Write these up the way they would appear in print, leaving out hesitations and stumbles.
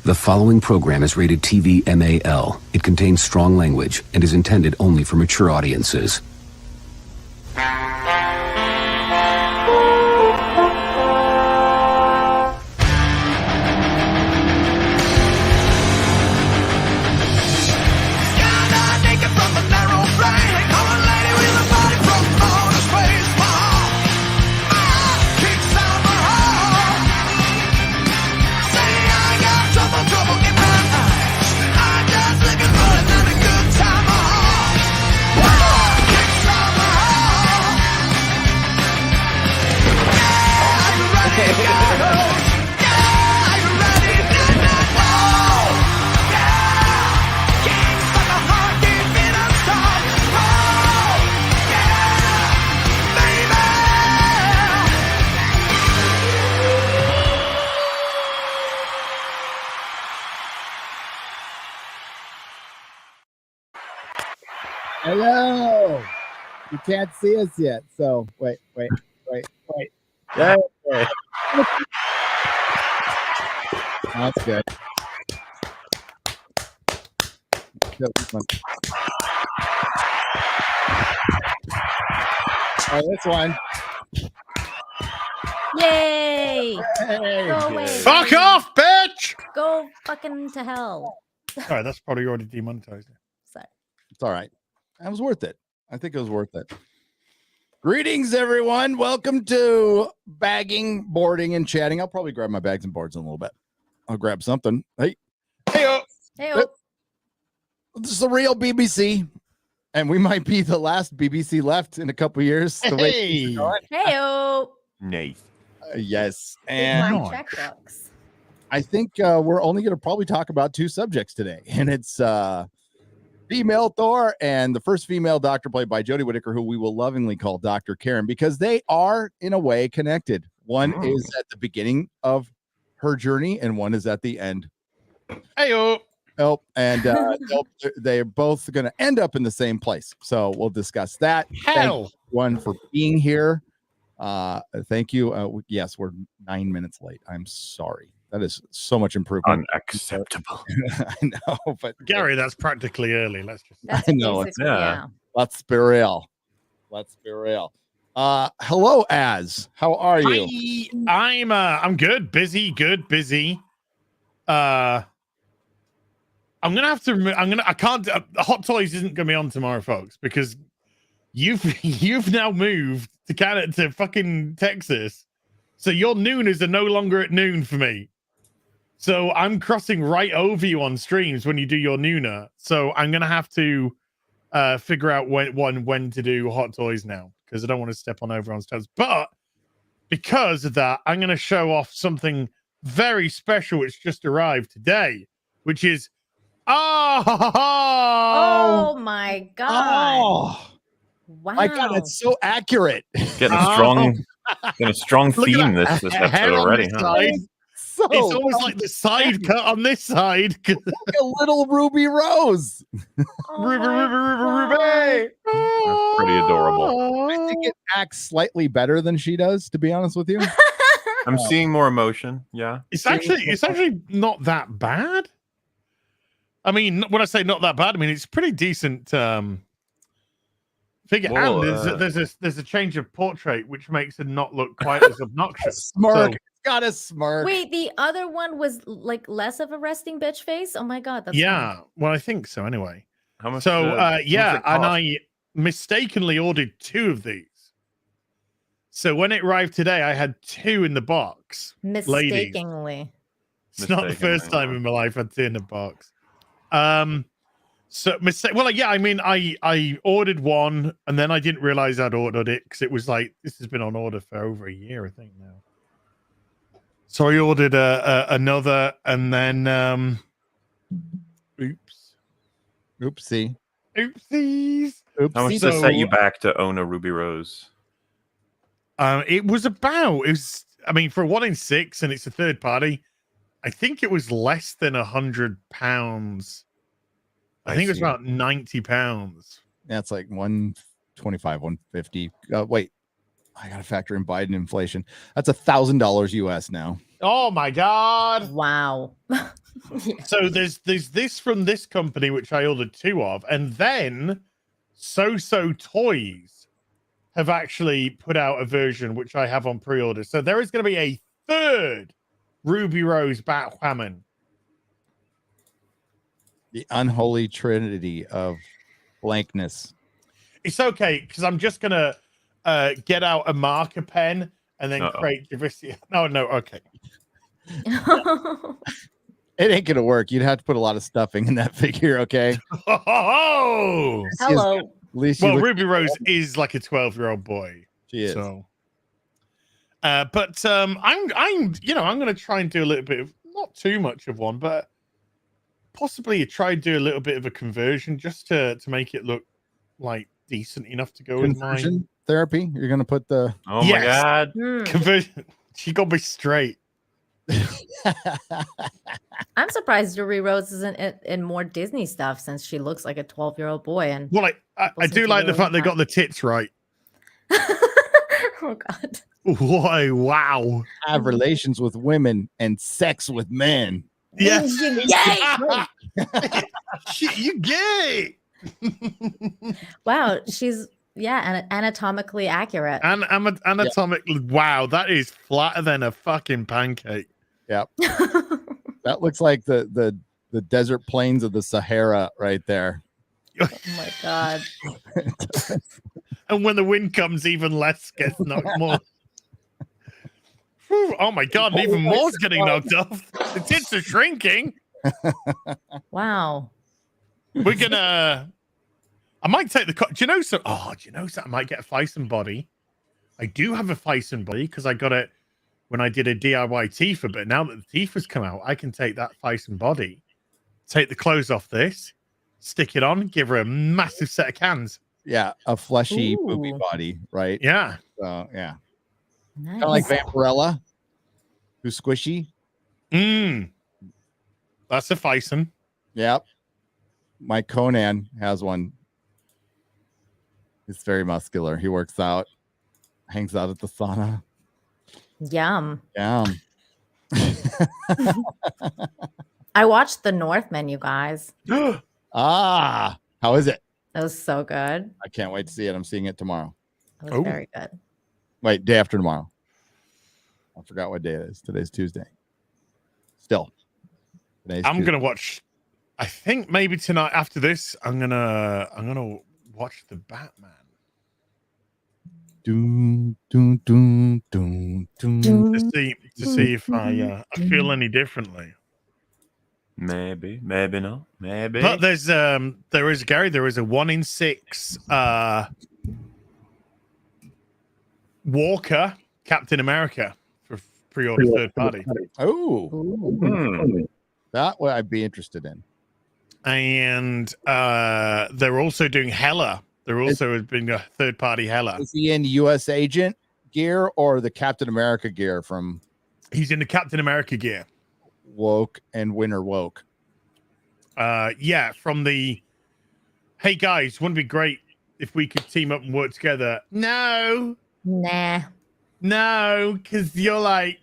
The following program is rated TV MAL. It contains strong language and is intended only for mature audiences. Hello. You can't see us yet, so wait. Yeah. That's good. Oh, this one. Yay! Hey. Go away. Fuck off, bitch! Go fucking to hell. Sorry, that's probably already demonetized. Sorry. It's all right. That was worth it. I think it was worth it. Greetings, everyone. Welcome to bagging, boarding, and chatting. I'll probably grab my bags and boards in a little bit. I'll grab something. Hey-o! Hey-o. This is the real BBC, and we might be the last BBC left in a couple years. Hey! Hey-o. Nice. Yes, My and checkbooks. I think we're only going to probably talk about two subjects today, and it's female Thor and the first female Doctor played by Jodie Whittaker, who we will lovingly call Dr. Karen, because they are in a way connected. One is at the beginning of her journey, and one is at the end. Hey-o! Oh, and they're both going to end up in the same place. So we'll discuss that. Hell! Thank one for being here. Thank you. Yes, we're 9 minutes late. I'm sorry. That is so much improvement. Unacceptable. I know, but Gary, that's practically early. Let's just. That's I know, basically, yeah. let's be real. Let's be real. Hello, Az. How are you? Hi, I'm good. Busy. I'm gonna have to. I can't. Hot Toys isn't gonna be on tomorrow, folks, because you've now moved to Canada, to fucking Texas, so your nooners are no longer at noon for me. So I'm crossing right over you on streams when you do your nooner. So I'm gonna have to figure out when to do Hot Toys now, because I don't want to step on everyone's toes. But because of that, I'm gonna show off something very special which just arrived today, which is Oh my god. Oh, Wow. my God, that's so accurate. Getting a strong theme this episode already, huh? Side. So It's almost like the side cut on this side. like a little Ruby Rose. Oh Ruby. That's pretty adorable. I think it acts slightly better than she does, to be honest with you. I'm seeing more emotion. Yeah. It's actually not that bad. I mean, when I say not that bad, I mean it's pretty decent figure. Well, and there's a change of portrait which makes it not look quite as obnoxious. Smirk. So- It's got a smirk. Wait, the other one was like less of a resting bitch face? Oh my god, that's yeah, well, I think so anyway. How much? So how much yeah, it and cost? I mistakenly ordered 2 of these. So when it arrived today, I had 2 in the box. mistakenly. It's not the first time in my life I'd seen a box. So well, yeah, I mean, I ordered one and then I didn't realize I'd ordered it because it was like this has been on order for over a year, I think now. So I ordered another, and then Oopsies. How much does it set you back to own a Ruby Rose? It was I mean, for 1 in 6, and it's a third party, I think it was less than £100. I think it was about £90. That's like 125, 150. Wait, I gotta factor in Biden inflation. That's $1,000 US now. Oh my god! Wow. So there's this from this company which I ordered 2 of, and then So Toys have actually put out a version which I have on pre-order. So there is going to be a 3rd Ruby Rose Batwoman. The unholy trinity of blankness. It's okay because I'm just gonna get out a marker pen and then create diversity. No, okay. It ain't gonna work. You'd have to put a lot of stuffing in that figure. Okay. Oh, hello. At least well, Ruby Rose is like a 12-year-old boy. She is. So, but I'm gonna try and do a little bit of not too much of one, but possibly try and do a little bit of a conversion just to make it look like decent enough to go with mine. Therapy. You're gonna put the my god, conversion. She got me straight. I'm surprised Ruby Rose isn't in more Disney stuff since she looks like a 12-year-old boy. And well, I do like the fact they got the tits right. Oh God! Why? Wow! Have relations with women and sex with men. Yes. Yay! You gay? Wow, she's anatomically accurate. And anatomically, wow, that is flatter than a fucking pancake. Yep. That looks like the desert plains of the Sahara right there. Oh my God. And when the wind comes, even less gets knocked more. Whew, oh my God, and even more's getting knocked off. The tits are shrinking. Wow. We're gonna. I might take the. Do you know so? Oh, do you know so? I might get a Fison body. I do have a Fison body because I got it when I did a DIY Tifa. But now that the Tifa's come out, I can take that Fison body, take the clothes off this, stick it on, give her a massive set of cans. Yeah, a fleshy movie body, right? Yeah. So yeah, nice. Kind of like Vampirella, who's squishy. That's a Fison. Yep. My Conan has one. He's very muscular. He works out, hangs out at the sauna. Yum. Yum. I watched The Northman, you guys. How is it? It was so good. I can't wait to see it. I'm seeing it tomorrow. It was very good. Wait, day after tomorrow. I forgot what day it is. Today's Tuesday. Still. I'm gonna watch. I think maybe tonight after this, I'm gonna watch the Batman. Doom, doom, doom, doom, doom. To see if I feel any differently. Maybe not. Maybe. But there is Gary. There is a 1 in 6 Walker Captain America for pre-order third party. Oh, that would I'd be interested in. And they're also doing Hela. They're also being a third party Hela. Is he in US Agent gear or the Captain America gear from? He's in the Captain America gear. Woke and Winter Woke. Yeah, from the hey guys, wouldn't it be great if we could team up and work together? No, because you're like,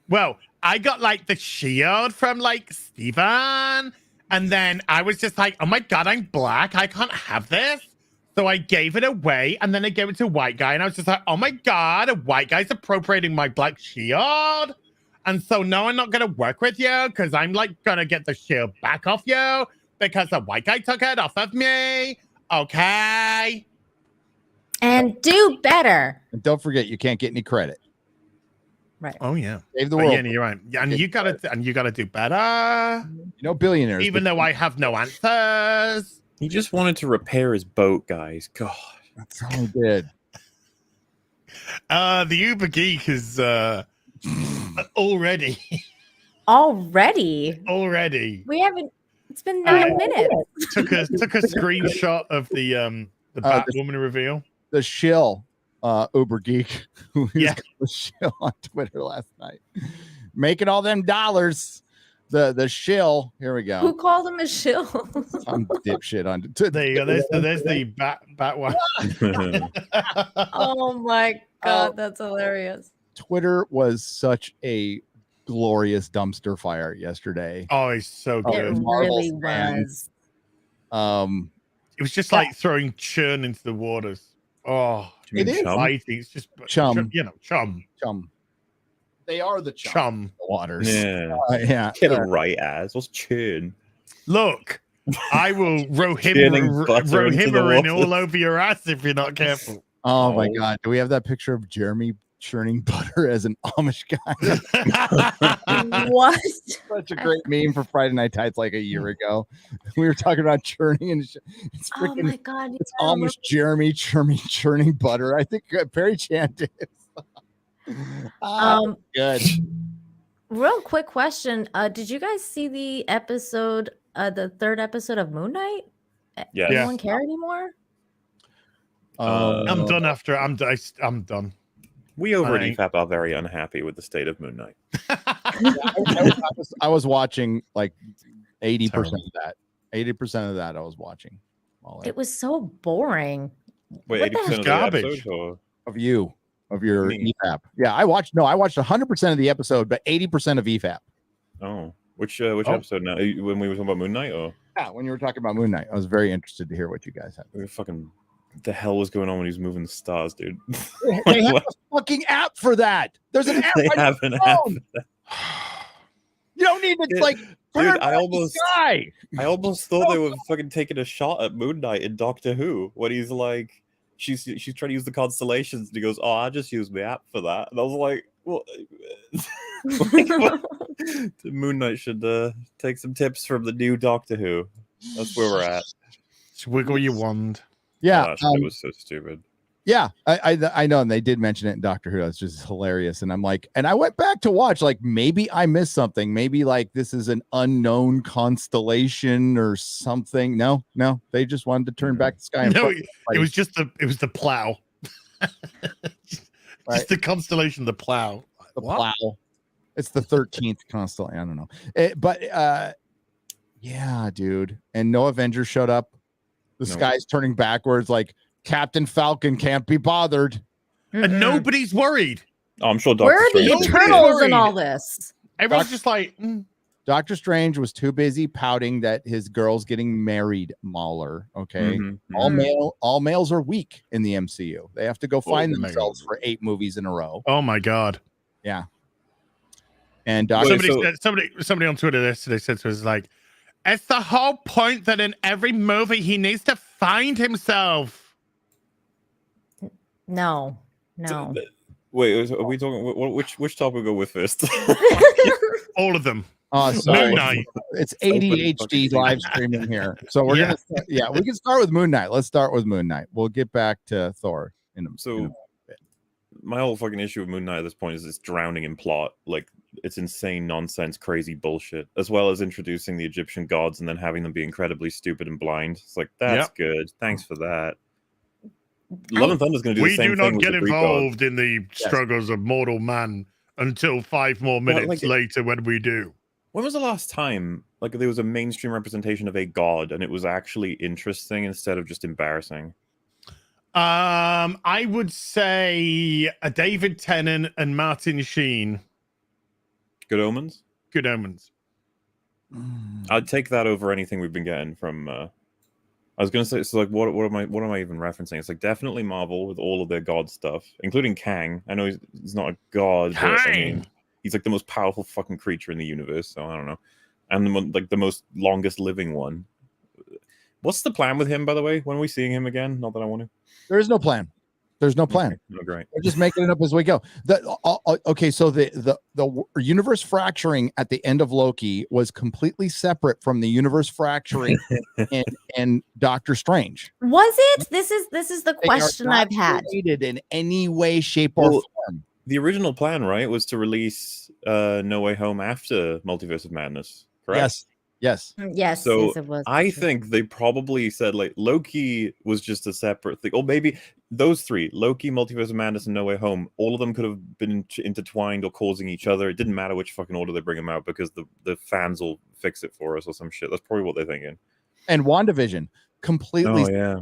well, I got like the shield from like Steven, and then I was just like, oh my God, I'm black, I can't have this. So I gave it away, and then I gave it to a white guy, and I was just like, oh my God, a white guy's appropriating my black shield. And so no, I'm not gonna work with you because I'm like gonna get the shield back off you because the white guy took it off of me. Okay. And do better. And don't forget, you can't get any credit. Right. Oh yeah. Save the world. Yeah, you're right. Yeah, and you gotta do better. You know, billionaires. Even though I have no answers. He just wanted to repair his boat, guys. God, that's all he did. The Uber Geek is already. We haven't. It's been 9 minutes. Took a screenshot of the Batwoman reveal. The shill, Uber Geek, who yeah, the shill on Twitter last night, making all them dollars. The shill. Here we go. Who called him a shill? Some dipshit on. There you go. There's the bat one. Oh my God, that's hilarious. Twitter was such a glorious dumpster fire yesterday. Oh, it's so It good. really fans. was. It was just like throwing churn into the waters. Oh, It is. fighting. It's just Chum. chum. They are the Chum. waters. Yeah. Yeah. Get it right, as what's churn? Look, I will Churning butter into the rohimmer all waters. over your ass if you're not careful. Oh my God. Do we have that picture of Jeremy churning butter as an Amish guy? What? Such a great meme for Friday Night Tights like a year ago. We were talking about churning and it's Oh freaking my God. it's yeah, Amish Jeremy churning butter. I think Perry Chan did. Good. Real quick question. Did you guys see the episode, the third episode of Moon Knight? Yes. Anyone care anymore? I'm done after. I'm done. We over at Alright. EFAP are very unhappy with the state of Moon Knight. I was watching like 80% Terrible. of that. 80% of that I was watching. All It was so boring. Wait, What the 80% of the garbage? episode? Or? of your Me. EFAP. Yeah, I watched 100% of the episode, but 80% of EFAP. Oh, which episode now? When we were talking about Moon Knight, or Yeah, when you were talking about Moon Knight, I was very interested to hear what you guys had. we were fucking the hell was going on when he was moving the stars, dude? They have a fucking app for that. There's an app. They on your have an app. phone. You don't need to Dude, like turn dude, it I on almost- the sky. I almost thought they were fucking taking a shot at Moon Knight in Doctor Who when he's like, she's trying to use the constellations, and he goes, "Oh, I just used my app for that," and I was like, "Well, Moon Knight should take some tips from the new Doctor Who." That's where we're at. Just wiggle your wand. Yeah, It was so stupid. yeah, I know, and they did mention it in Doctor Who. That's just hilarious. And I'm like, and I went back to watch, like maybe I missed something. Maybe like this is an unknown constellation or something. No, they just wanted to turn back the sky. And No, put- it was just the plow. Right. Just the constellation, the plow. the What? plow. It's the 13th constellation. I don't know, but yeah, dude. And no Avengers showed up. The No. sky's turning backwards. Like Captain Falcon can't be bothered. And nobody's worried. Oh, I'm sure Doctor Where are the Strange. Eternals worried. in all this? Everyone's just like, Doctor Strange was too busy pouting that his girl's getting married, MauLer. Okay. Mhm, Mhm. All males are weak in the MCU. They have to go find my themselves for 8 movies in a row. oh my god. And Doctor Wait, Somebody on Twitter yesterday said to us like, it's the whole point that in every movie he needs to find himself. No. Wait, are we talking? Which topic we go with first? All of them. Oh, sorry. Moon Knight. It's Open ADHD fucking live streaming here. So we're Yeah. gonna we can start with Moon Knight. Let's start with Moon Knight. We'll get back to Thor in a So my whole fucking issue with Moon Knight at this point is it's drowning in plot. Like it's insane nonsense, crazy bullshit, as well as introducing the Egyptian gods and then having them be incredibly stupid and blind. It's like that's good. Thanks for that. Love and Thunder's going to do We the same do thing not with get the Greek gods. involved in the struggles of mortal man until 5 more minutes like- later when we do. When was the last time like there was a mainstream representation of a god and it was actually interesting instead of just embarrassing? I would say David Tennant and Martin Sheen. Good Omens? Good Omens. I'd take that over anything we've been getting from I was gonna say, so like, what am I even referencing? It's like definitely Marvel with all of their god stuff, including Kang. I know he's not a god, but I mean, he's like the most powerful fucking creature in the universe. So I don't know, and the most longest living one. What's the plan with him, by the way? When are we seeing him again? Not that I want to. There is no plan. There's no plan. Oh, great. We're just making it up as we go. Okay, so the universe fracturing at the end of Loki was completely separate from the universe fracturing in Doctor Strange. Was it? This is the They are question not I've had. related in any way, shape, or form. The original plan, right, was to release No Way Home after Multiverse of Madness. Correct. Yes. Yes, So yes, it was. I think they probably said like Loki was just a separate thing, or maybe those three: Loki, Multiverse of Madness, and No Way Home. All of them could have been intertwined or causing each other. It didn't matter which fucking order they bring them out because the fans will fix it for us or some shit. That's probably what they're thinking. And WandaVision completely Oh yeah.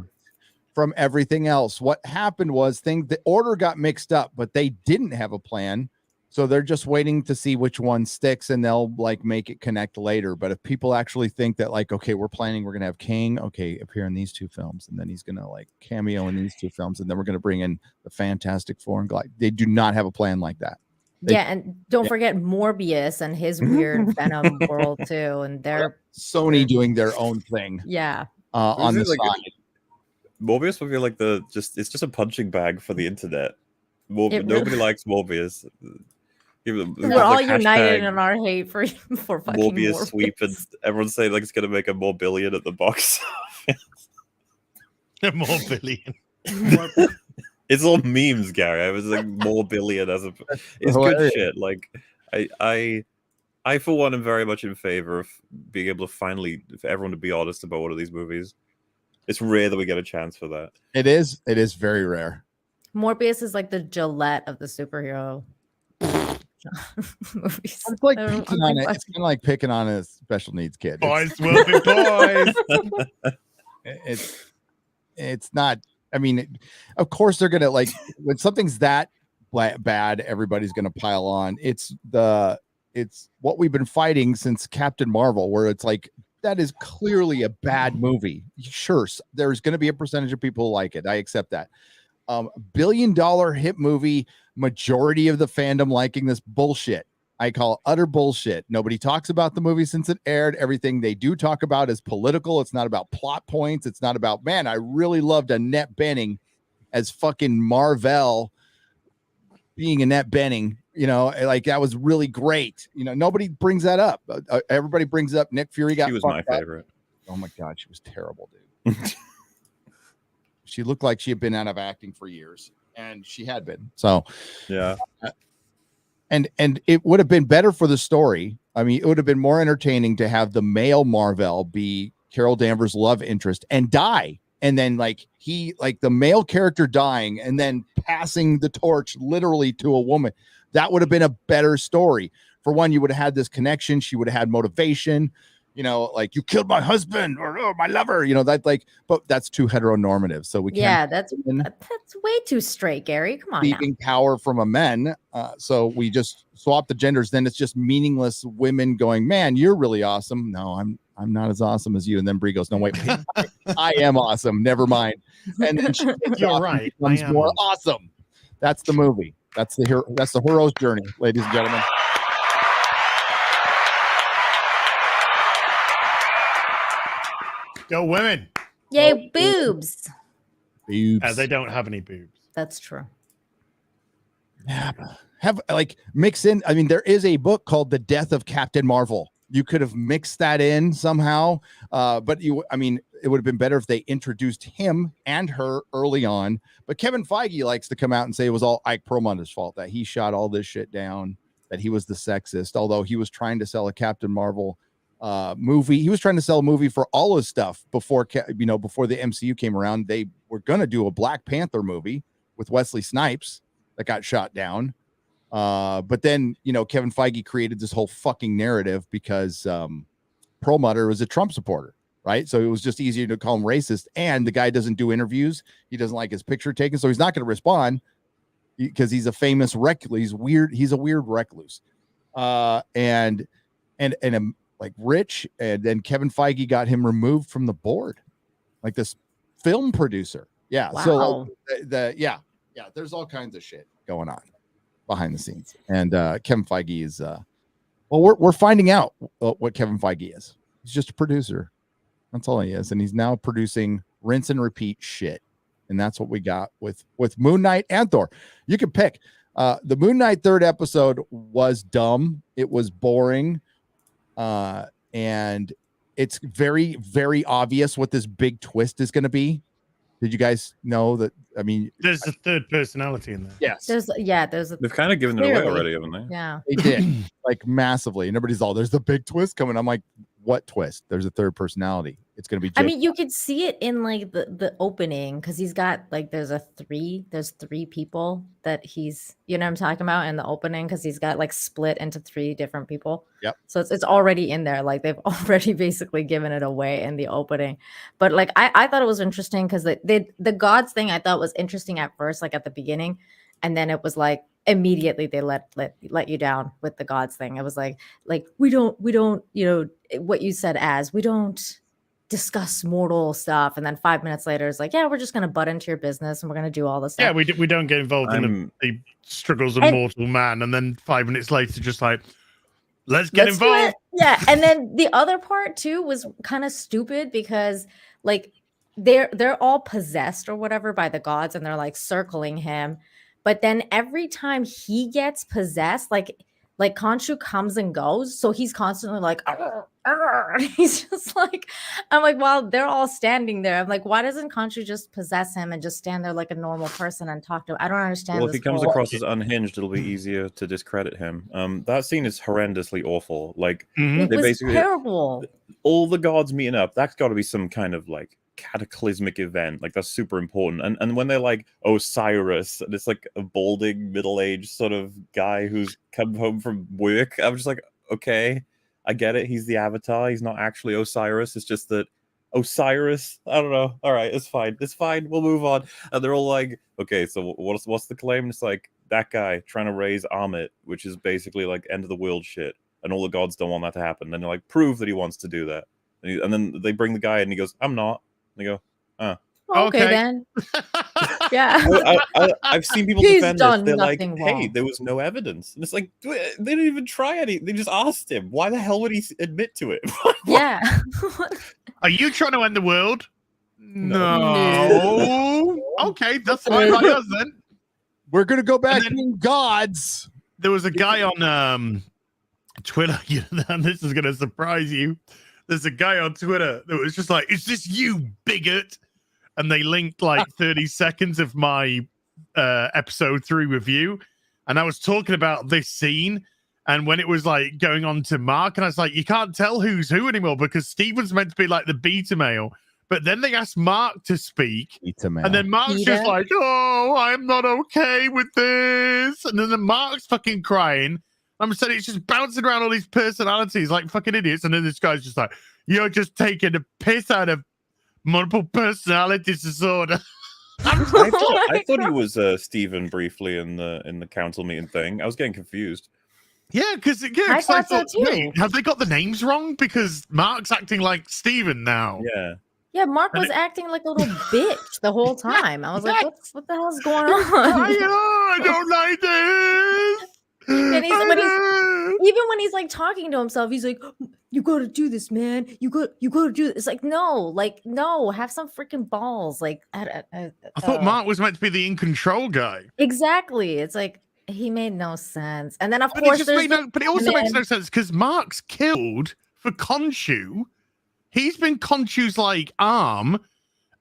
from everything else. What happened was the order got mixed up, but they didn't have a plan. So they're just waiting to see which one sticks, and they'll like make it connect later. But if people actually think that like, okay, we're gonna have King, okay, appear in these two films, and then he's gonna like cameo in these two films, and then we're gonna bring in the Fantastic Four and Glide. They do not have a plan like that. Yeah, and don't forget Morbius and his weird Venom world too, and they're Sony doing their own thing. Yeah. On the like side. Morbius would feel like it's just a punching bag for the internet. Nobody likes Morbius. We're all united in our hate for fucking Morbius sweep, and everyone's saying like it's gonna make a more billion at the box office. More billion. It's all memes, Gary. I was like more billion as it's good shit. Like I for one am very much in favor of being able to finally for everyone to be honest about one of these movies. It's rare that we get a chance for that. It is very rare. Morbius is like the Gillette of the superhero movies. It's like picking on it. It's kind of like picking on a special needs kid. Boys will be boys. It's not. I mean, of course they're gonna like when something's that bad, everybody's gonna pile on. It's what we've been fighting since Captain Marvel, where it's like that is clearly a bad movie. Sure, there's gonna be a percentage of people who like it. I accept that. $1 billion hit movie, majority of the fandom liking this bullshit. I call utter bullshit. Nobody talks about the movie since it aired. Everything they do talk about is political. It's not about plot points. It's not about, man, I really loved Annette Bening as fucking Marvel being Annette Bening. You know, like that was really great. You know, nobody brings that up. Everybody brings up Nick Fury got. She was my favorite. Oh my God, she was terrible, dude. She looked like she had been out of acting for years, and she had been. So, yeah. And it would have been better for the story. I mean, it would have been more entertaining to have the male Marvel be Carol Danvers' love interest and die. And then like the male character dying and then passing the torch literally to a woman. That would have been a better story. For one, you would have had this connection. She would have had motivation. You know, like you killed my husband or my lover, you know, that like, but that's too heteronormative. So we can't. Yeah, that's way too straight, Gary. Come on. Leaving power from a men. So we just swap the genders. Then it's just meaningless women going, man, you're really awesome. No, I'm not as awesome as you. And then Brie goes, no, wait, I am awesome. Never mind. And then you're right. Becomes more awesome. That's the movie. That's the hero. That's the hero's journey, ladies and gentlemen. Go women. Yay, boobs. Boobs. They don't have any boobs. That's true. Have like mix in. I mean, there is a book called The Death of Captain Marvel. You could have mixed that in somehow. But it would have been better if they introduced him and her early on. But Kevin Feige likes to come out and say it was all Ike Perlmutter's fault, that he shot all this shit down, that he was the sexist, although he was trying to sell a Captain Marvel movie. He was trying to sell a movie for all his stuff before the MCU came around. They were going to do a Black Panther movie with Wesley Snipes that got shot down. But then, Kevin Feige created this whole fucking narrative because Perlmutter was a Trump supporter, right? So it was just easier to call him racist. And the guy doesn't do interviews. He doesn't like his picture taken. So he's not going to respond because he's a famous recluse. He's weird. He's a weird recluse. And like rich, and then Kevin Feige got him removed from the board, like this film producer. Yeah. Wow. So there's all kinds of shit going on behind the scenes. And Kevin Feige is we're finding out what Kevin Feige is. He's just a producer. That's all he is. And he's now producing rinse and repeat shit. And that's what we got with Moon Knight and Thor. You can pick. The Moon Knight third episode was dumb. It was boring. And it's very, very obvious what this big twist is going to be. Did you guys know that? I mean, there's a third personality in there. Yes. They've kind of given it away already, haven't they? Yeah. They did, like massively. And everybody's all, there's the big twist coming. I'm like, what twist? There's a third personality. It's going to be I mean, you could see it in like the opening, because he's got like there's three people that he's, you know what I'm talking about, in the opening, because he's got like split into 3 different people. Yep. So it's already in there. Like they've already basically given it away in the opening. But like I thought it was interesting because the gods thing I thought was interesting at first, like at the beginning. And then it was like immediately they let you down with the gods thing. It was like we don't what you said as we don't discuss mortal stuff, and then 5 minutes later it's like, yeah, we're just gonna butt into your business and we're gonna do all this stuff. Yeah, we don't get involved in the struggles of mortal man, and then 5 minutes later just like, let's get involved. Yeah. And then the other part too was kind of stupid because like they're all possessed or whatever by the gods, and they're like circling him, but then every time he gets possessed, like Khonshu comes and goes, so he's constantly like, arr, arr. He's just like, I'm like, well, they're all standing there. I'm like, why doesn't Khonshu just possess him and just stand there like a normal person and talk to him? I don't understand. Well, if he comes across as unhinged, it'll be easier to discredit him. That scene is horrendously awful. Like, it was terrible. All the gods meeting up, that's got to be some kind of like cataclysmic event. Like, that's super important. And when they're like Osiris, and it's like a balding middle-aged sort of guy who's come home from work, I'm just like, okay, I get it, he's the avatar, he's not actually Osiris, it's just that Osiris, I don't know, all right, it's fine, we'll move on. And they're all like, okay, so what's the claim? And it's like, that guy trying to raise Amit, which is basically like end of the world shit, and all the gods don't want that to happen. And they're like, prove that he wants to do that. And then they bring the guy in and he goes, I'm not. They go, okay then. Yeah. I've seen people defend this. They're like, hey, there was no evidence. And it's like, they didn't even try any. They just asked him. Why the hell would he admit to it? Yeah. Are you trying to end the world? No. Okay, that's fine by us then. We're going to go back to being gods. There was a guy on Twitter, and this is going to surprise you. There's a guy on Twitter that was just like, is this you, bigot? And they linked like 30 seconds of my episode 3 review. And I was talking about this scene. And when it was like going on to Mark, and I was like, you can't tell who's who anymore because Steven's meant to be like the beta male. But then they asked Mark to speak. And then Mark's just like, oh, I'm not okay with this. And then Mark's fucking crying. I'm saying it's just bouncing around all these personalities like fucking idiots. And then this guy's just like, you're just taking a piss out of multiple personality disorder. I thought he was Steven briefly in the council meeting thing. I was getting confused. Yeah, because I thought so too. Wait, have they got the names wrong? Because Mark's acting like Steven now. Yeah, Mark was acting like a little bitch the whole time. I was like, what the hell's going on? I don't like this. And even when he's like talking to himself, he's like, you got to do this, man. You got to do this. It's like, no, have some freaking balls. Like, I thought Mark was meant to be the in control guy. Exactly. It's like, he made no sense. And then of course, but it also makes no sense because Mark's killed for Khonshu. He's been Khonshu's like arm.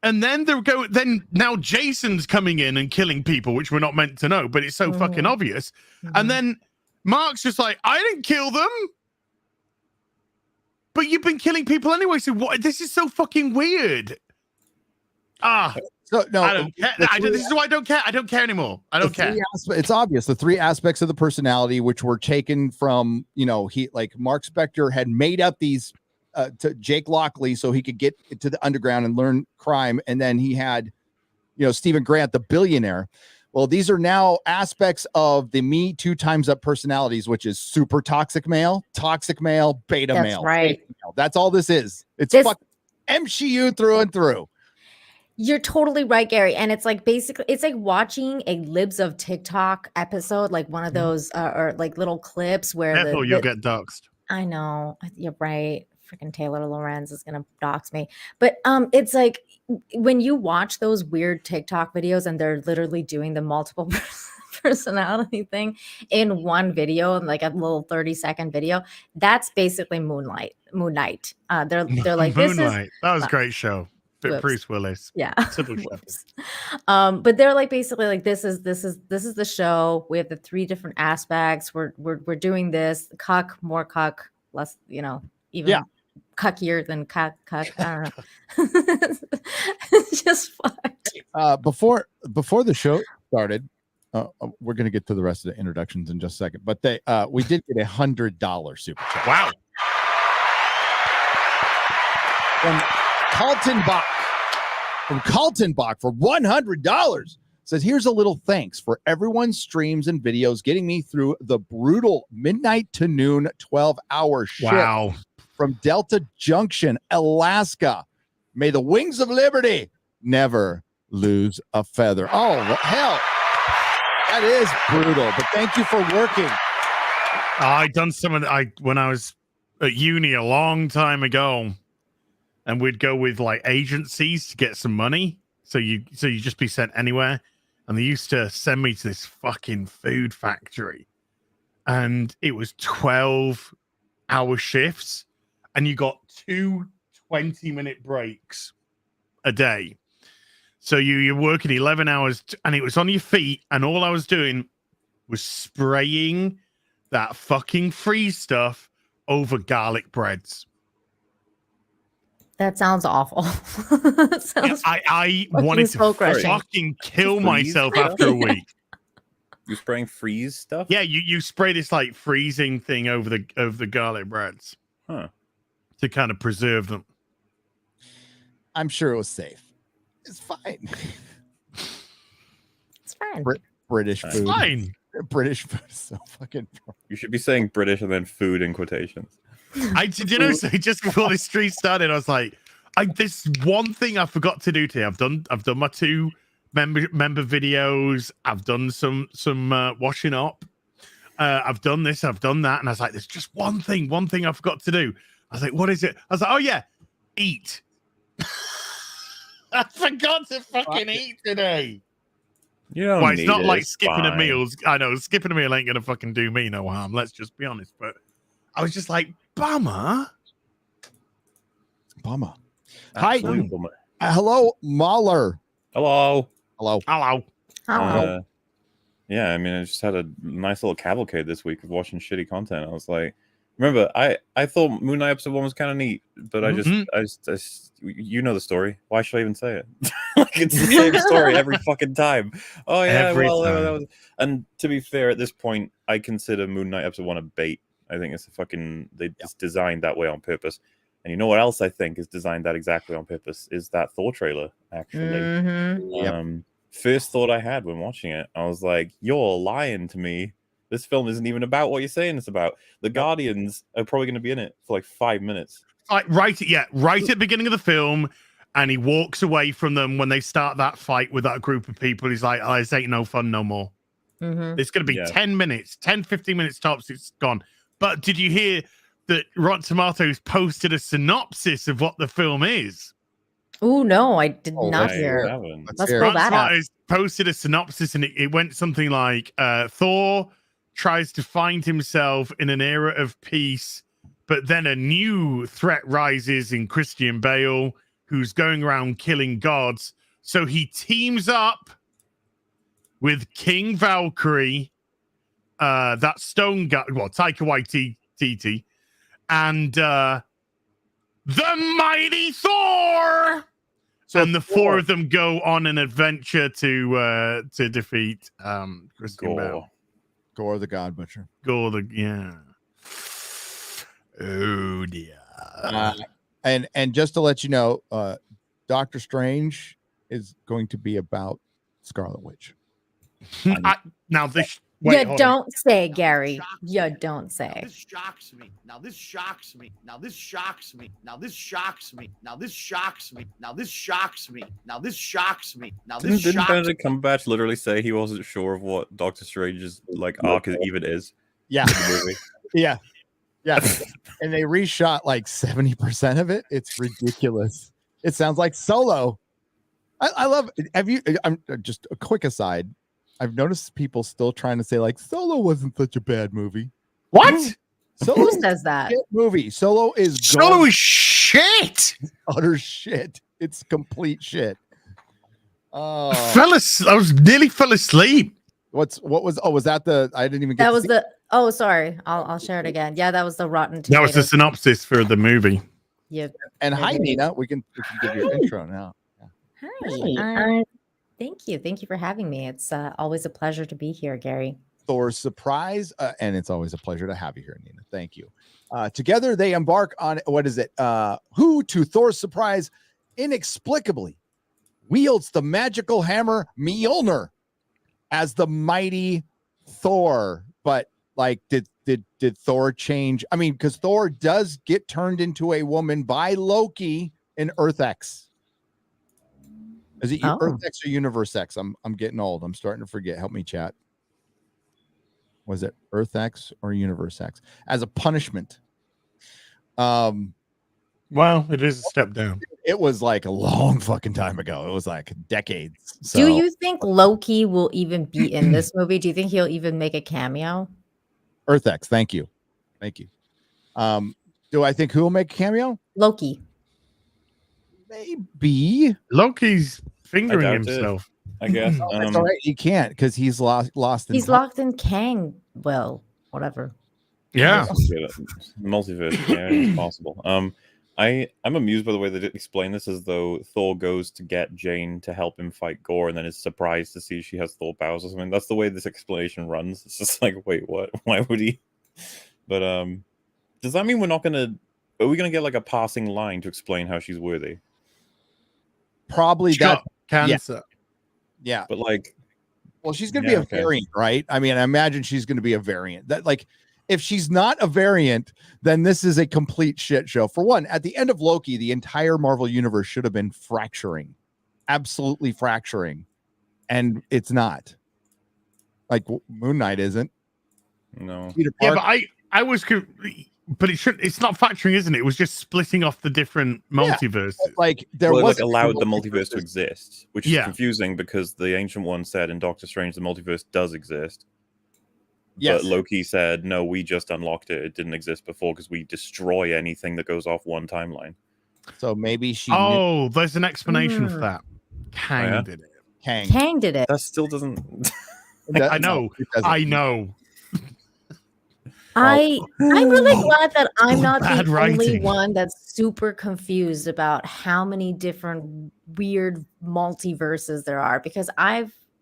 And then now Jason's coming in and killing people, which we're not meant to know, but it's so fucking obvious. And then Mark's just like, I didn't kill them. But you've been killing people anyway, so what? This is so fucking weird. So no, I don't care. This is why I don't care. I don't care anymore. I don't care. It's obvious. The 3 aspects of the personality, which were taken from, he like Mark Spector had made up these to Jake Lockley so he could get to the underground and learn crime. And then he had, Stephen Grant, the billionaire. Well, these are now aspects of the me 2 times up personalities, which is super toxic male, beta male. That's right. That's all this is. It's fucking MCU through and through. You're totally right, Gary. And it's like basically, it's like watching a Libs of TikTok episode, like one of those or like little clips where you'll get doxxed. I know. You're right. Freaking Taylor Lorenz is gonna dox me. But it's like when you watch those weird TikTok videos and they're literally doing the multiple personality thing in one video, and like a little 30-second video, that's basically Moon Knight. They're like, Moonlight. That was a great show. Bruce Willis. Yeah. But they're like basically like this is the show. We have the 3 different aspects. We're doing this. Cuck, more cuck, less, even cuckier than cuck. I don't know. It's just fucked. Before the show started, we're gonna get to the rest of the introductions in just a second. But we did get $100 super chat. Wow. From Carlton Bach for $100. Says, here's a little thanks for everyone's streams and videos getting me through the brutal midnight to noon 12-hour shift from Delta Junction, Alaska. May the wings of liberty never lose a feather. Oh, hell. That is brutal, but thank you for working. I done some of when I was at uni a long time ago, and we'd go with like agencies to get some money. So you just be sent anywhere. And they used to send me to this fucking food factory. And it was 12-hour shifts. And you got 2 20-minute breaks a day. So you're working 11 hours and it was on your feet. And all I was doing was spraying that fucking freeze stuff over garlic breads. That sounds awful. Sounds I wanted to fucking kill myself after a week. You spraying freeze stuff? Yeah, you spray this like freezing thing over the garlic breads, to kind of preserve them. I'm sure it was safe. It's fine. It's fine. British food. It's fine. British food is so fucking. You should be saying British and then food in quotations. So just before this stream started, I was like, this one thing I forgot to do today. I've done my 2 member videos. I've done some washing up. I've done this. I've done that, and I was like, there's just one thing I forgot to do. I was like, what is it? I was like, oh yeah, eat. I forgot to fucking eat today. Well, it's not like skipping a meal. I know skipping a meal ain't gonna fucking do me no harm. Let's just be honest. But I was just like, bummer. Hi. Hello, MauLer. Hello. Yeah, I mean, I just had a nice little cavalcade this week of watching shitty content. I was like, remember, I thought Moon Knight episode 1 was kind of neat, but I just you know the story. Why should I even say it? Like, it's the same story every fucking time. Oh yeah, that was. And to be fair, at this point, I consider Moon Knight episode 1 a bait. I think it's it's designed that way on purpose. And you know what else I think is designed that exactly on purpose is that Thor trailer, actually. First thought I had when watching it, I was like, you're lying to me. This film isn't even about what you're saying it's about. The Guardians are probably going to be in it for like 5 minutes. Right at the beginning of the film, and he walks away from them when they start that fight with that group of people. He's like, this ain't no fun no more. It's going to be 10 minutes, 10, 15 minutes tops. It's gone. But did you hear that Rotten Tomatoes posted a synopsis of what the film is? Oh, no, I did not hear. Let's pull that up. Rotten Tomatoes posted a synopsis, and it went something like, Thor tries to find himself in an era of peace, but then a new threat rises in Christian Bale, who's going around killing gods. So he teams up with King Valkyrie, that stone guy, Taika Waititi, and the mighty Thor. And the 4 of them go on an adventure to defeat Christian Bale. Gore the God Butcher. Oh dear. And just to let you know, Doctor Strange is going to be about Scarlet Witch. Now this you don't say, Gary. You don't say. This shocks me. Now this shocks me. Now this shocks me. Now this shocks me. Now this shocks me. Now this shocks me. Now this shocks me. Now this shocks me. Didn't Benedict Cumberbatch literally say he wasn't sure of what Doctor Strange's like arc even is? Yeah. Yeah. And they reshot like 70% of it. It's ridiculous. It sounds like Solo. I love. Have you? I'm just a quick aside. I've noticed people still trying to say like Solo wasn't such a bad movie. What? Who says that? Movie. Solo is shit. Utter shit. It's complete shit. I nearly fell asleep. Was that the? I didn't even get. That was the. Oh, sorry. I'll share it again. Yeah, that was the Rotten Tomatoes. That was the synopsis for the movie. Yeah. And hi, Nina. We can give you an intro now. Hi. Thank you for having me. It's always a pleasure to be here, Gary. Thor's surprise, and it's always a pleasure to have you here, Nina. Thank you. Together, they embark on what is it? Who, to Thor's surprise, inexplicably wields the magical hammer MauLer as the mighty Thor. But like, did Thor change? I mean, because Thor does get turned into a woman by Loki in Earth X. Is it Earth X or Universe X? I'm getting old. I'm starting to forget. Help me, chat. Was it Earth X or Universe X? As a punishment. Well, it is a step down. It was like a long fucking time ago. It was like decades. So, do you think Loki will even be in this movie? Do you think he'll even make a cameo? Earth X, thank you. Do I think who will make a cameo? Loki. Maybe. Loki's fingering I doubt it. himself. I guess. That's all right. He can't because he's lost. He's time. locked in Kang. Well, whatever. Yeah. Multiverse. Yeah, it's possible. I'm amused by the way they explain this as though Thor goes to get Jane to help him fight Gore and then is surprised to see she has Thor powers or something. That's the way this explanation runs. It's just like, wait, what? Why would he? But does that mean are we gonna get like a passing line to explain how she's worthy? Probably that cancer. Yeah. But like, well, she's gonna be a variant, right? I mean, I imagine she's gonna be a variant. That like, if she's not a variant, then this is a complete shit show. For one, at the end of Loki, the entire Marvel universe should have been fracturing, absolutely fracturing, and it's not. Like Moon Knight isn't. No. Yeah, but I was, but it should. It's not fracturing, isn't it? It was just splitting off the different multiverses. Like there was allowed the multiverse to exist, which is confusing because the Ancient One said in Doctor Strange the multiverse does exist. Yes. But Loki said, no, we just unlocked it. It didn't exist before because we destroy anything that goes off one timeline. So maybe she. There's an explanation for that. Kang did it. Kang did it. That still doesn't. I know. I know. I'm really glad that I'm not the writing. only one that's super confused about how many different weird multiverses there are because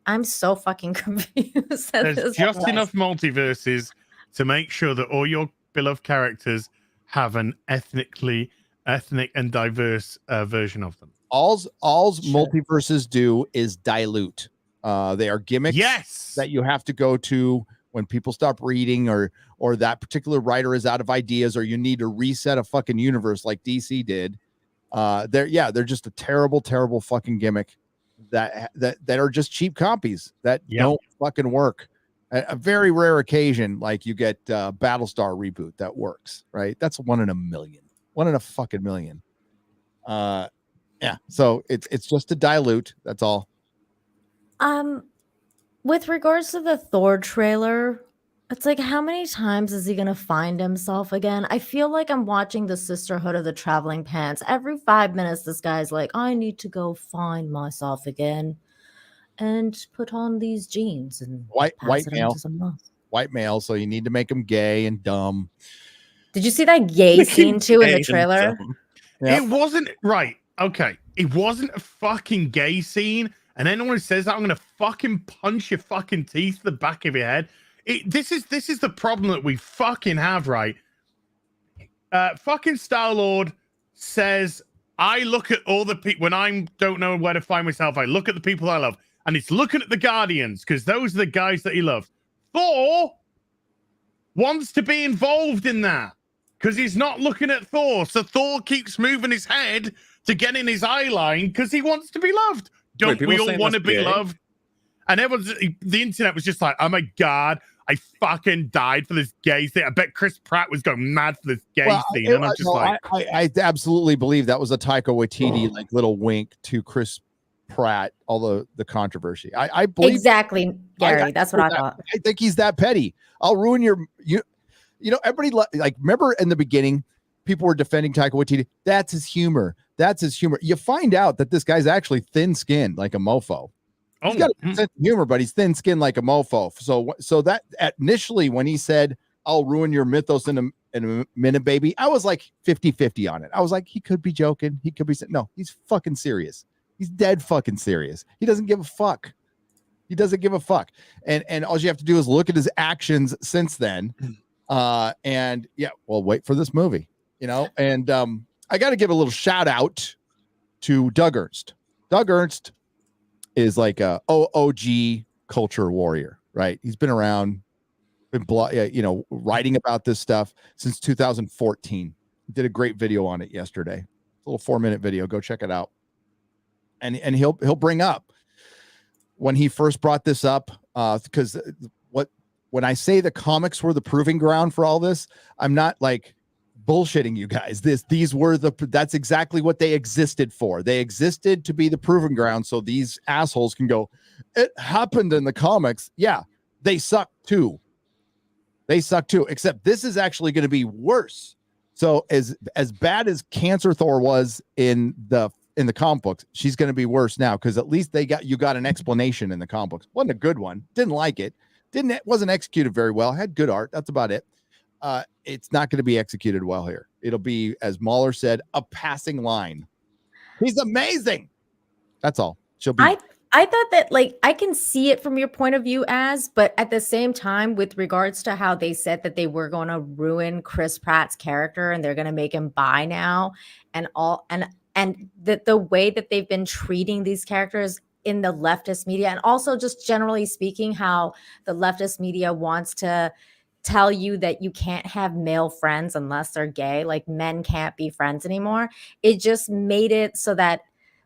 I'm so fucking confused. There's just enough multiverses to make sure that all your beloved characters have an ethnic and diverse version of them. All's multiverses do is dilute. They are gimmicks that you have to go to when people stop reading or that particular writer is out of ideas or you need to reset a fucking universe like DC did. They're just a terrible, terrible fucking gimmick that are just cheap copies that don't fucking work. A very rare occasion, like you get Battlestar reboot that works, right? That's 1 in a million. 1 in a fucking million. So it's just to dilute. That's all. With regards to the Thor trailer, it's like, how many times is he gonna find himself again? I feel like I'm watching the Sisterhood of the Traveling Pants. Every 5 minutes, this guy's like, I need to go find myself again and put on these jeans and white male. So you need to make him gay and dumb. Did you see that gay scene too in the trailer? Yep. It wasn't right. Okay, it wasn't a fucking gay scene. And anyone who says that, I'm gonna fucking punch your fucking teeth to the back of your head. This is the problem that we fucking have, right? Fucking Star-Lord says, I look at all the people when I don't know where to find myself. I look at the people I love, and it's looking at the Guardians because those are the guys that he loves. Thor wants to be involved in that because he's not looking at Thor. So Thor keeps moving his head to get in his eye line because he wants to be loved. Don't we all want to be loved? And the internet was just like, oh my God, I fucking died for this gay thing. I bet Chris Pratt was going mad for this gay scene. And I'm just I absolutely believe that was a Taika Waititi like little wink to Chris Pratt, although the controversy. I believe exactly, Gary. That's what I thought. I think he's that petty. I'll ruin you know, everybody like remember in the beginning, people were defending Taika Waititi. That's his humor. You find out that this guy's actually thin-skinned like a mofo. He's got a sense of humor, but he's thin-skinned like a mofo. So that initially when he said, I'll ruin your mythos in a minute, baby, I was like 50-50 on it. I was like, he could be joking. He could be saying, no, he's fucking serious. He's dead fucking serious. He doesn't give a fuck. And all you have to do is look at his actions since then. Wait for this movie, you know, and I got to give a little shout out to Doug Ernst. Doug Ernst is like a OG culture warrior, right? He's been around, writing about this stuff since 2014. He did a great video on it yesterday. A little 4-minute video. Go check it out. And he'll bring up when he first brought this up, because when I say the comics were the proving ground for all this, I'm not like bullshitting you guys. That's exactly what they existed for. They existed to be the proving ground, so these assholes can go, it happened in the comics. Yeah, they suck too. Except this is actually going to be worse. So as bad as Cancer Thor was in the comic books, she's going to be worse now, because at least you got an explanation in the comic books. Wasn't a good one. Didn't like it. Wasn't executed very well. Had good art. That's about it. It's not going to be executed well here. It'll be, as MauLer said, a passing line. He's amazing. That's all. She'll be. I thought that, like, I can see it from your point of view, but at the same time, with regards to how they said that they were going to ruin Chris Pratt's character and they're going to make him bi now, and the way that they've been treating these characters in the leftist media, and also just generally speaking, how the leftist media wants to tell you that you can't have male friends unless they're gay, like men can't be friends anymore. It just made it so that,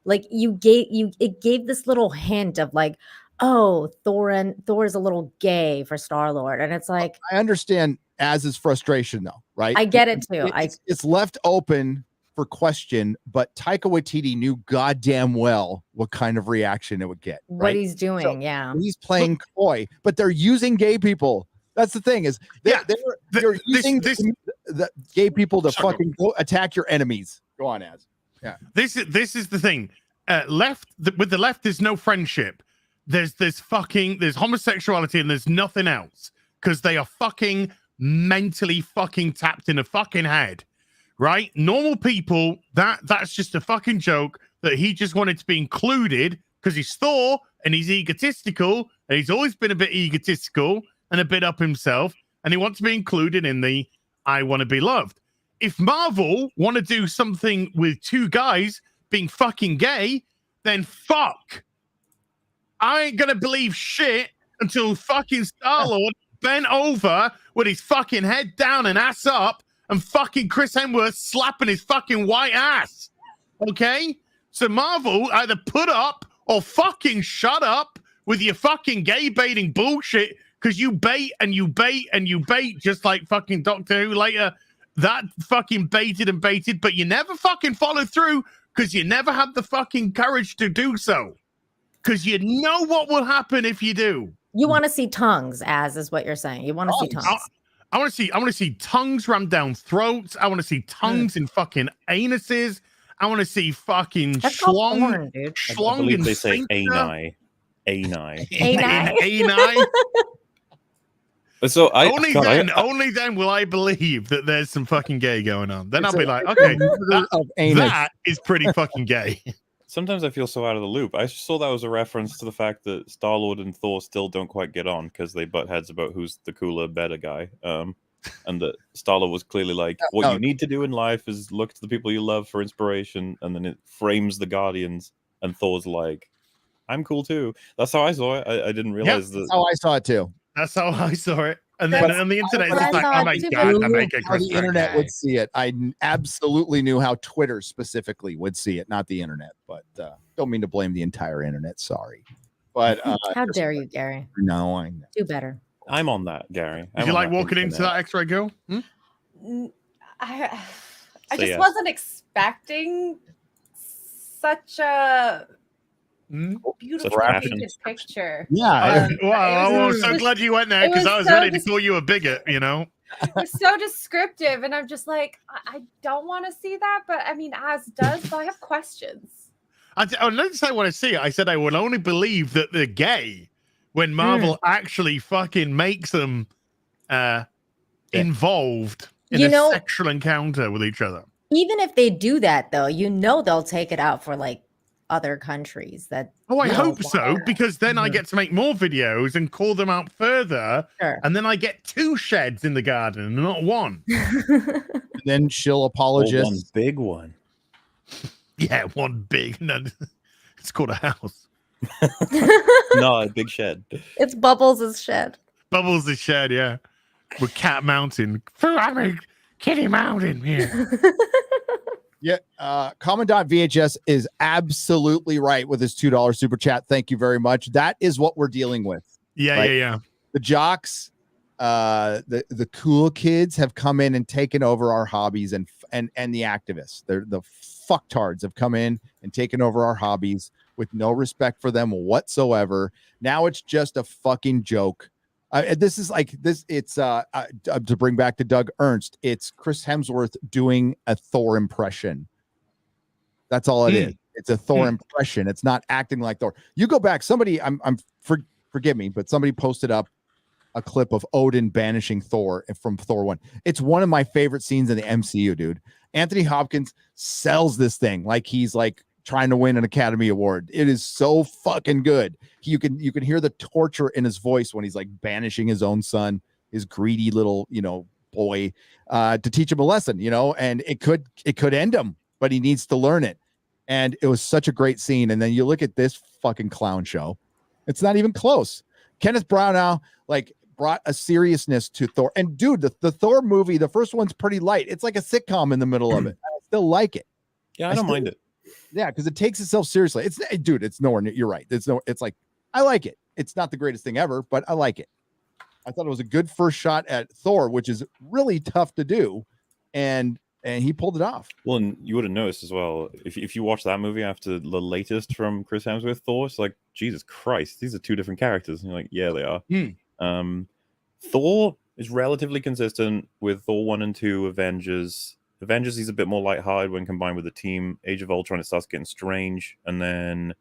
like, it gave this little hint of like, oh, Thor's a little gay for Star-Lord, and it's like, I understand Az's frustration though, right? I get it too. It's left open for question, but Taika Waititi knew goddamn well what kind of reaction it would get. What right? he's doing, So yeah. He's playing coy, but they're using gay people. That's the thing, is they're using the gay people to fucking go attack your enemies. Go on, Az. Yeah. This is the thing. With the left, there's no friendship. There's homosexuality and there's nothing else, because they are fucking mentally fucking tapped in the fucking head, right? Normal people, that's just a fucking joke that he just wanted to be included because he's Thor and he's egotistical, and he's always been a bit egotistical and a bit up himself, and he wants to be included in the I want to be loved. If Marvel want to do something with two guys being fucking gay, then fuck. I ain't gonna believe shit until fucking Star-Lord bent over with his fucking head down and ass up, and fucking Chris Hemsworth slapping his fucking white ass. Okay? So Marvel, either put up or fucking shut up with your fucking gay baiting bullshit, because you bait and you bait and you bait, just like fucking Doctor Who later. That fucking baited, but you never fucking follow through, because you never had the fucking courage to do so. Because you know what will happen if you do. You want to see tongues, Az is what you're saying. You want to see tongues. I want to see tongues rammed down throats. I want to see tongues in fucking anuses. I want to see fucking schlong. I believe they say ani. So only then will I believe that there's some fucking gay going on. Then I'll be like, okay, that is pretty fucking gay. Sometimes I feel so out of the loop. I just saw that was a reference to the fact that Star-Lord and Thor still don't quite get on because they butt heads about who's the cooler, better guy. And that Star-Lord was clearly like, what you need to do in life is look to the people you love for inspiration, and then it frames the Guardians, and Thor's like, I'm cool too. That's how I saw it. I didn't realize that. That's how I saw it too. That's how I saw it. And then on the internet, it's just like, oh my God, I make a how the internet would see it. I absolutely knew how Twitter specifically would see it, not the internet. But don't mean to blame the entire internet. Sorry. But how dare you, Gary? No, I know. Do better. I'm on that, Gary. Did you like walking into that X-ray girl? I just wasn't expecting such a beautiful painted picture. Yeah. I'm so glad you went there, because I was ready to call you a bigot, you know? It was so descriptive, and I'm just like, I don't want to see that, but I mean, Az does, so I have questions. I didn't say I want to see it. I said I will only believe that they're gay when Marvel actually fucking makes them involved in a sexual encounter with each other. Even if they do that, though, they'll take it out for like other countries that I hope so, because then I get to make more videos and call them out further, and then I get 2 sheds in the garden, not 1. And then she'll apologize. One big one. Yeah, one big. No, it's called a house. No, a big shed. It's Bubbles' shed. Bubbles is shed, yeah. With Cat Mountain. I mean, Kitty Mountain here. Yeah, Commandant VHS is absolutely right with his $2 super chat. Thank you very much. That is what we're dealing with. Yeah, right? yeah. The jocks, the cool kids have come in and taken over our hobbies, and the activists. The fucktards have come in and taken over our hobbies with no respect for them whatsoever. Now it's just a fucking joke. This is like this. It's to bring back to Doug Ernst. It's Chris Hemsworth doing a Thor impression. That's all it is. It's a Thor impression. It's not acting like Thor. You go back. Somebody, forgive me, but somebody posted up a clip of Odin banishing Thor from Thor 1. It's one of my favorite scenes in the MCU, dude. Anthony Hopkins sells this thing like he's like trying to win an Academy Award. It is so fucking good. You can hear the torture in his voice when he's like banishing his own son, his greedy little, boy, to teach him a lesson, and it could end him, but he needs to learn it. And it was such a great scene. And then you look at this fucking clown show. It's not even close. Kenneth Branagh brought a seriousness to Thor. And dude, the Thor movie, the first one's pretty light. It's like a sitcom in the middle of it. I still like it. Yeah, I don't mind it. Yeah, because it takes itself seriously. It's nowhere near. You're right. It's like, I like it. It's not the greatest thing ever, but I like it. I thought it was a good first shot at Thor, which is really tough to do, and he pulled it off. Well, and you would have noticed as well if you watch that movie after the latest from Chris Hemsworth Thor, it's like, Jesus Christ, these are two different characters. And you're like, yeah, they are. Thor is relatively consistent with Thor 1 and 2, Avengers. Avengers, he's a bit more lighthearted when combined with the team. Age of Ultron, it starts getting strange. And then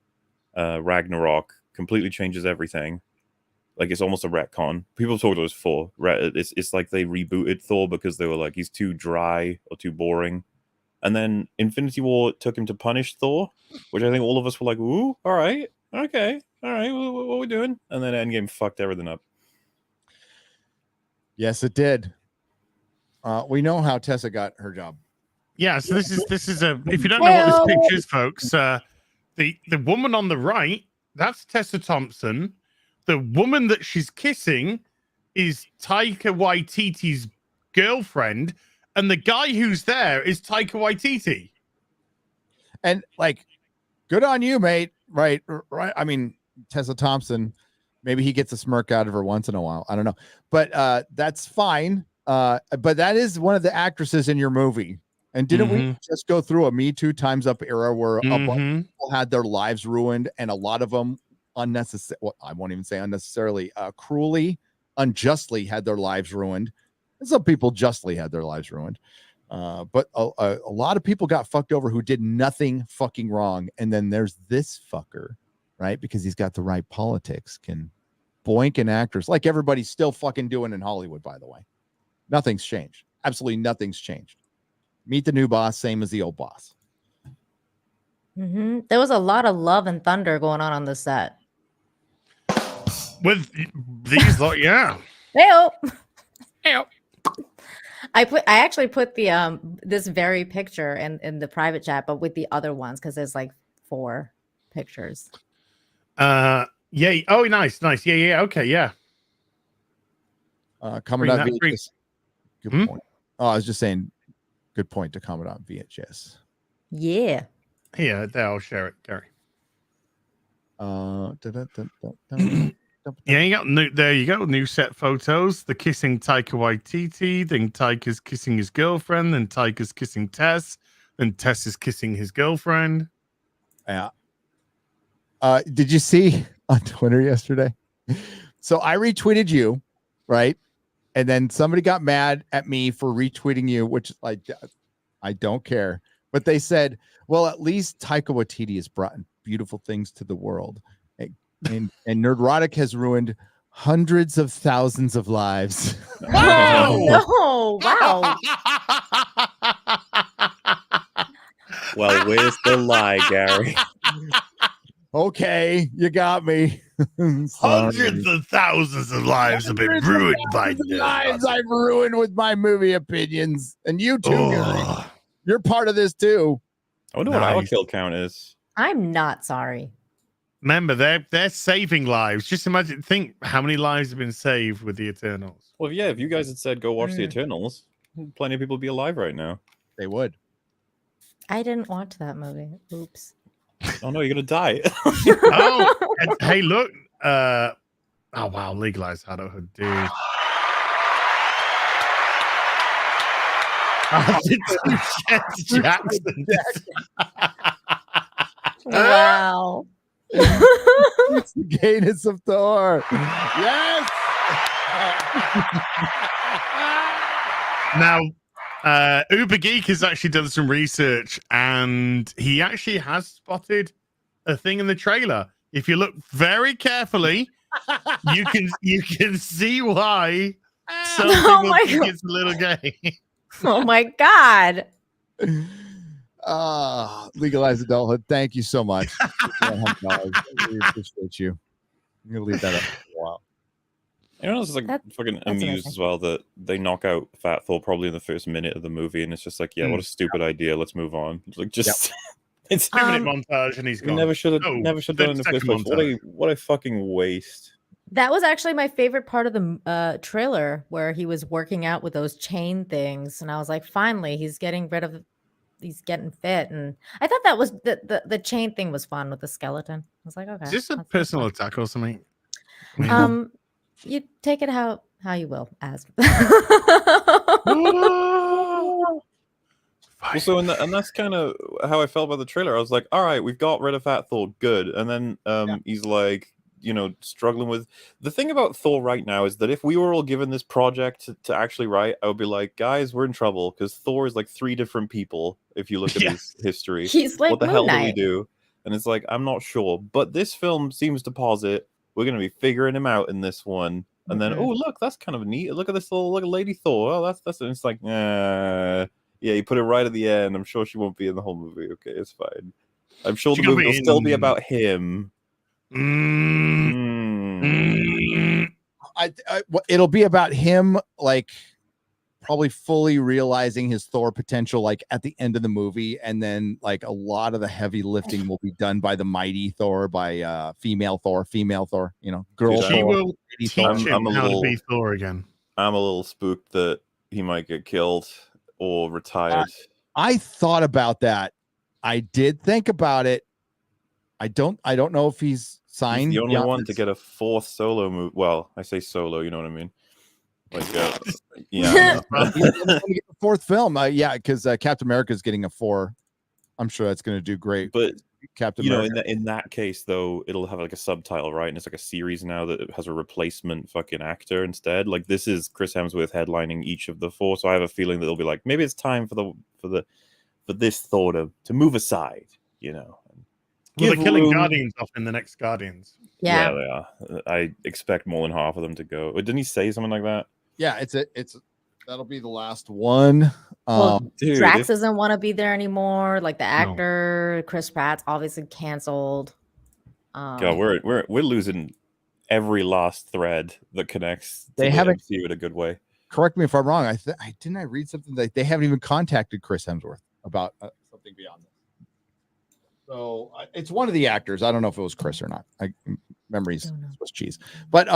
Ragnarok completely changes everything. Like, it's almost a retcon. People talk about it as Thor. It's like they rebooted Thor because they were like, he's too dry or too boring. And then Infinity War took him to punish Thor, which I think all of us were like, ooh, all right, okay, all right, what are we doing? And then Endgame fucked everything up. Yes, it did. We know how Tessa got her job. Yeah, so this is a, if you don't know what this picture is, folks, the woman on the right, that's Tessa Thompson. The woman that she's kissing is Taika Waititi's girlfriend, and the guy who's there is Taika Waititi. And good on you, mate. Right. I mean, Tessa Thompson, maybe he gets a smirk out of her once in a while. I don't know, but that's fine. But that is one of the actresses in your movie. And didn't we just go through a Me Too Time's Up era where a bunch of people had their lives ruined, and a lot of them unnecessary, well, I won't even say unnecessarily, cruelly, unjustly had their lives ruined. And some people justly had their lives ruined. But a lot of people got fucked over who did nothing fucking wrong. And then there's this fucker, right? Because he's got the right politics, can boink an actress like everybody's still fucking doing in Hollywood, by the way. Nothing's changed. Absolutely nothing's changed. Meet the new boss, same as the old boss. There was a lot of love and thunder going on the set. With these, yeah. Hey-o. I actually put the this very picture in the private chat, but with the other ones, because there's like 4 pictures. Yeah. Oh, nice. Yeah. Okay. Yeah. Commandant VHS. Good point. Oh, I was just saying, good point to Commandant VHS. Yeah. Yeah, I'll share it, Gary. Yeah, you got there you go. New set photos. The kissing Taika Waititi. Then Taika's kissing his girlfriend. Then Taika's kissing Tess. Then Tess is kissing his girlfriend. Yeah. Did you see on Twitter yesterday? So I retweeted you, right? And then somebody got mad at me for retweeting you, which I don't care. But they said, well, at least Taika Waititi has brought beautiful things to the world. And Nerdrotic has ruined hundreds of thousands of lives. Oh, no. Wow. Well, where's the lie, Gary? Okay, you got me. Hundreds of thousands of lives have been ruined by lives I've ruined with my movie opinions. And you too, Gary. You're part of this too. I wonder what our kill count is. I'm not sorry. Remember, they're saving lives. Just imagine, think how many lives have been saved with the Eternals. Well, yeah, if you guys had said go watch the Eternals, plenty of people would be alive right now. They would. I didn't watch that movie. Oops. Oh no, you're gonna die. Oh, and, hey, look. Oh wow, legalized adulthood, dude. Jackson. Wow. It's the gayness of Thor. Yes. Now, Uber Geek has actually done some research, and he actually has spotted a thing in the trailer. If you look very carefully, you can see why some people think it's a little gay. Oh my God. Legalized adulthood. Thank you so much. I really appreciate you. I'm gonna leave that up for a while. Everyone else is like fucking amused as well that they knock out Fat Thor probably in the first minute of the movie, and it's just like, yeah, what a stupid idea. Let's move on. It's like just it's 2 minute montage, and he's gone. Never should have done it in the first place. What a fucking waste. That was actually my favorite part of the trailer, where he was working out with those chain things, and I was like, finally, he's getting fit. And I thought that was the chain thing was fun with the skeleton. I was like, okay, is this a personal attack or something? You take it how you will, as. Also, and that's kind of how I felt about the trailer. I was like, all right, we've got rid of Fat Thor, good. And then he's like, struggling with the thing about Thor right now is that if we were all given this project to actually write, I would be like, guys, we're in trouble because Thor is like 3 different people. If you look at his history, he's like, what the hell do we do? And it's like, I'm not sure, but this film seems to posit we're going to be figuring him out in this one. And then, oh, look, that's kind of neat. Look at this little Lady Thor. Oh, that's. And it's like, yeah, you put it right at the end. I'm sure she won't be in the whole movie. Okay, it's fine. I'm sure the movie will still be about him. It'll be about him, like probably fully realizing his Thor potential, like at the end of the movie, and then like a lot of the heavy lifting will be done by the mighty Thor, by female Thor, girl She Thor. will teach him how to be Thor again. I'm a little spooked that he might get killed or retired. I thought about that. I did think about it. I don't know if he's signed. He's the only one to get a 4th solo movie. Well, I say solo, you know what I mean? Like, yeah. He's going to get a 4th film. Because Captain America is getting a 4. I'm sure that's going to do great. But Captain America. in that case, though, it'll have like a subtitle, right? And it's like a series now that has a replacement fucking actor instead. Like, this is Chris Hemsworth headlining each of the 4. So I have a feeling that they'll be like, maybe it's time for this Thor to move aside, Well, they're killing Guardians off in the next Guardians. Yeah, they are. I expect more than half of them to go. Didn't he say something like that? Yeah, that'll be the last one. Dude, Drax doesn't want to be there anymore. Like the actor, Chris Pratt's obviously canceled. God, we're losing every last thread that connects to the MCU in a good way. Correct me if I'm wrong. I read something that they haven't even contacted Chris Hemsworth about something beyond this. So it's one of the actors. I don't know if it was Chris or not. Memories was cheese, but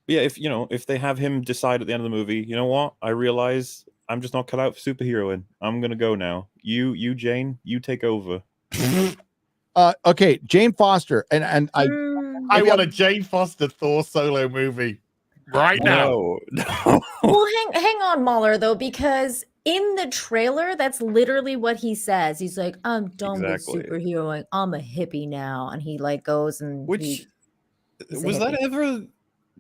yeah. If they have him decide at the end of the movie, you know what? I realize I'm just not cut out for superheroing. I'm gonna go now. You, Jane, you take over. Okay, Jane Foster, and I want a Jane Foster Thor solo movie right now. No. Well, hang on, MauLer, though, because in the trailer, that's literally what he says. He's like, I'm done with superheroing. I'm a hippie now. And he like goes and was that ever